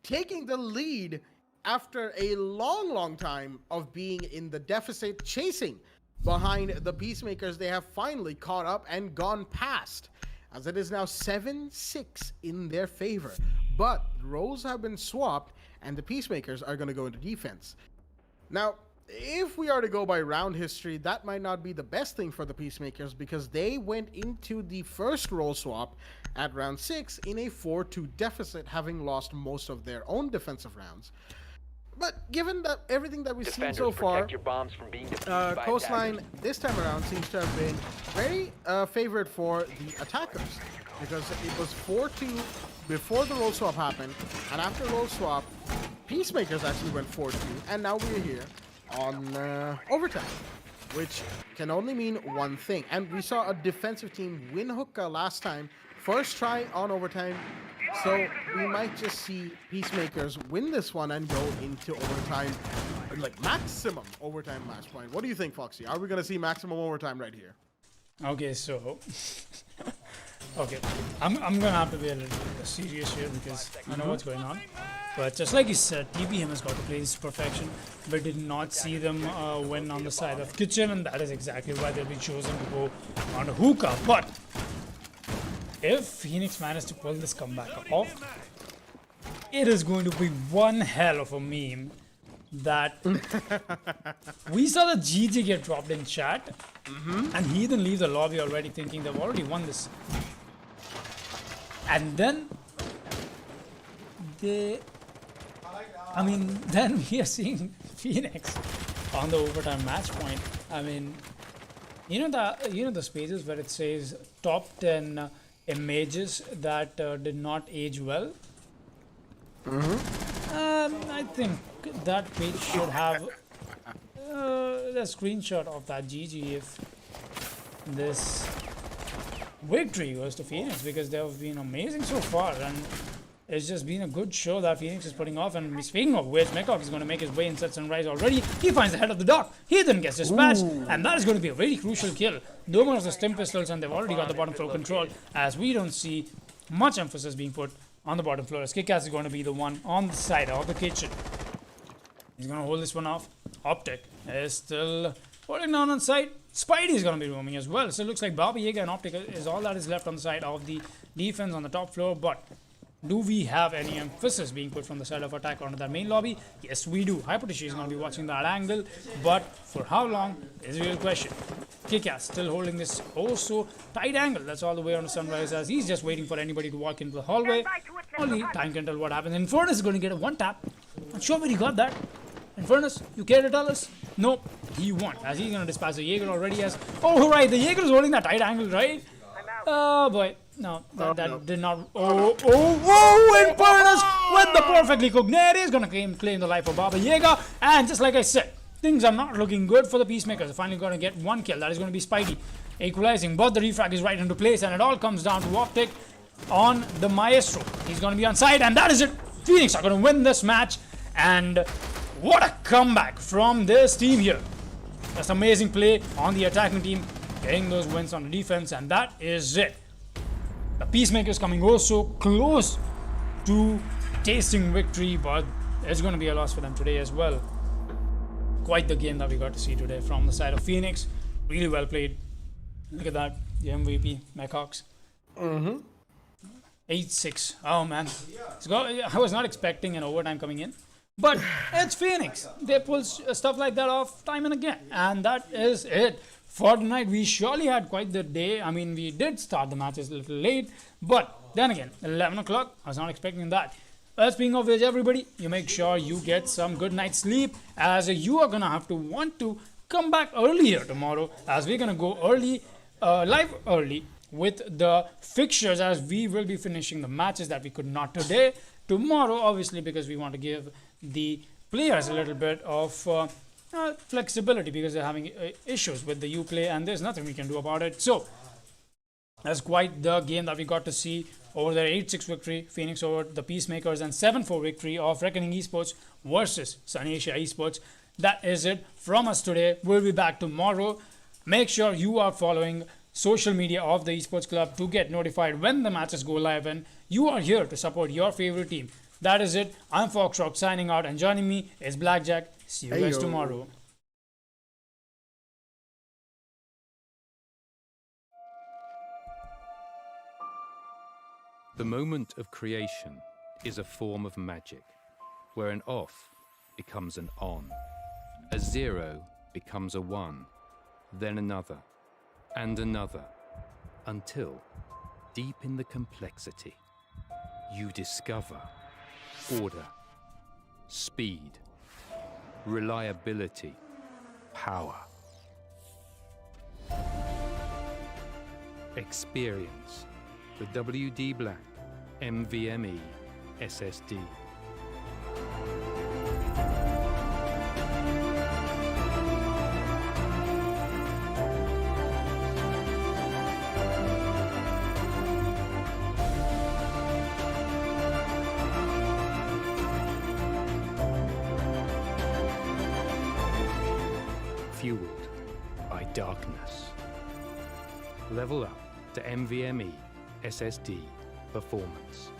Taking the lead after a long time of being in the deficit, chasing behind the Peacemakers. They have finally caught up and gone past, as it is now 7-6 in their favor. But roles have been swapped and the Peacemakers are going to go into defense. Now, if we are to go by round history, that might not be the best thing for the Peacemakers because they went into the first role swap at round 6 in a 4-2 deficit, having lost most of their own defensive rounds. But given that everything that we've seen so far, your bombs from being by Coastline this time around seems to have been very favored for the attackers. because it was 4-2 before the role swap happened, and after role swap, Peacemakers actually went 4-2, and now we're here on overtime, which can only mean one thing. And we saw a defensive team win hookah last time, first try on overtime, so we might just see Peacemakers win this one and go into overtime, like maximum overtime match point. What do you think, Foxy? Are we going to see maximum overtime right here? Okay, so okay, I'm gonna have to be a little bit serious here because I know what's going on. But just like you said, TBM has got to play this perfection. We did not see them win on the side of Kitchen, and that is exactly why they'll be chosen to go on a hookah. But if Phoenix managed to pull this comeback off, it is going to be one hell of a meme. That we saw the GG get dropped in chat, and he didn't leave the lobby already thinking they've already won this. And then then we are seeing Phoenix on the overtime match point. I mean, you know the spaces where it says top 10 images that did not age well. I think that page should have the screenshot of that GG if this victory goes to Phoenix, because they have been amazing so far, and it's just been a good show that Phoenix is putting off. And speaking of which, Mekok is going to make his way in Sets and Rise already. He finds the head of the dock. He then gets dispatched, and that is going to be a very crucial kill. No one has the stim pistols, and they've already got the bottom floor control, as we don't see much emphasis being put on the bottom floor, as Kickass is going to be the one on the side of the kitchen. He's going to hold this one off. Optic is still holding down on side. Spidey is going to be roaming as well. So it looks like Baba Yaga and Optic is all that is left on the side of the defense on the top floor. But do we have any emphasis being put from the side of attack onto that main lobby? Yes, we do. Hypertishi is going to be watching that angle. But for how long is a real question. Kickass still holding this also tight angle. That's all the way on to Sunrise, as he's just waiting for anybody to walk into the hallway. Only time can tell what happens. Infernus is going to get a one tap. Not sure where he got that. Infernus, you care to tell us? Nope, he won't, as he's going to dispatch the Jaeger already. As oh right, the Jaeger is holding that tight angle, right? Oh boy, no, that did not. Infernus with the perfectly cooked net is going to claim the life of Baba Yaga. And just like I said, things are not looking good for the Peacemakers. They're finally going to get one kill. That is going to be Spidey equalizing, but the refrag is right into place, and it all comes down to Optic on the Maestro. He's going to be on side, and that is it. Phoenix are going to win this match, and what a comeback from this team here. Just amazing play on the attacking team, getting those wins on the defense, and that is it. The Peacemakers coming also close to tasting victory, but it's going to be a loss for them today as well. Quite the game that we got to see today from the side of Phoenix. Really well played. Look at that, the MVP, Mekok. 8-6. Oh man, I was not expecting an overtime coming in. But it's Phoenix. They pull stuff like that off time and again. And that is it for tonight. We surely had quite the day. I mean, we did start the matches a little late. But then again, 11 o'clock, I was not expecting that. Speaking of which, everybody, you make sure you get some good night's sleep, as you are going to have to want to come back earlier tomorrow, as we're going to go early, live early with the fixtures, as we will be finishing the matches that we could not today. Tomorrow, obviously, because we want to give the players a little bit of flexibility, because they're having issues with the Uplay, and there's nothing we can do about it. So that's quite the game that we got to see over their 8-6 victory, Phoenix over the Peacemakers, and 7-4 victory of Reckoning Esports versus Sunny Asia Esports. That is it from us today. We'll be back tomorrow. Make sure you are following social media of the Esports Club to get notified when the matches go live, and you are here to support your favorite team. That is it. I'm Foxrock signing out, and joining me is Blackjack. See you guys tomorrow. The moment of creation is a form of magic, where an off becomes an on, a 0 becomes a 1, then another, and another, until, deep in the complexity, you discover order, speed, reliability, power, experience, the WD Black NVMe SSD. Fueled by darkness. Level up to NVMe SSD performance.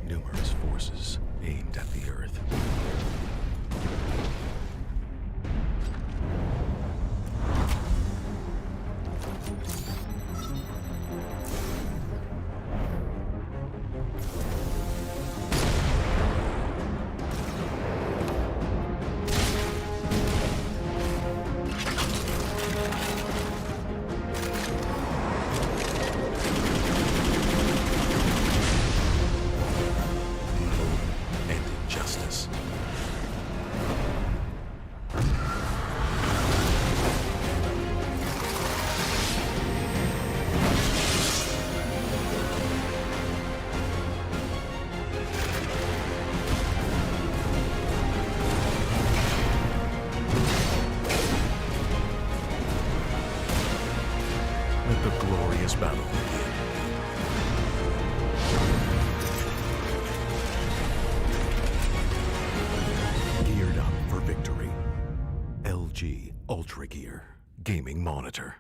Numerous forces aimed at the Earth. And injustice. Let the glorious battle begin. Geared up for victory. LG Ultragear Gaming Monitor.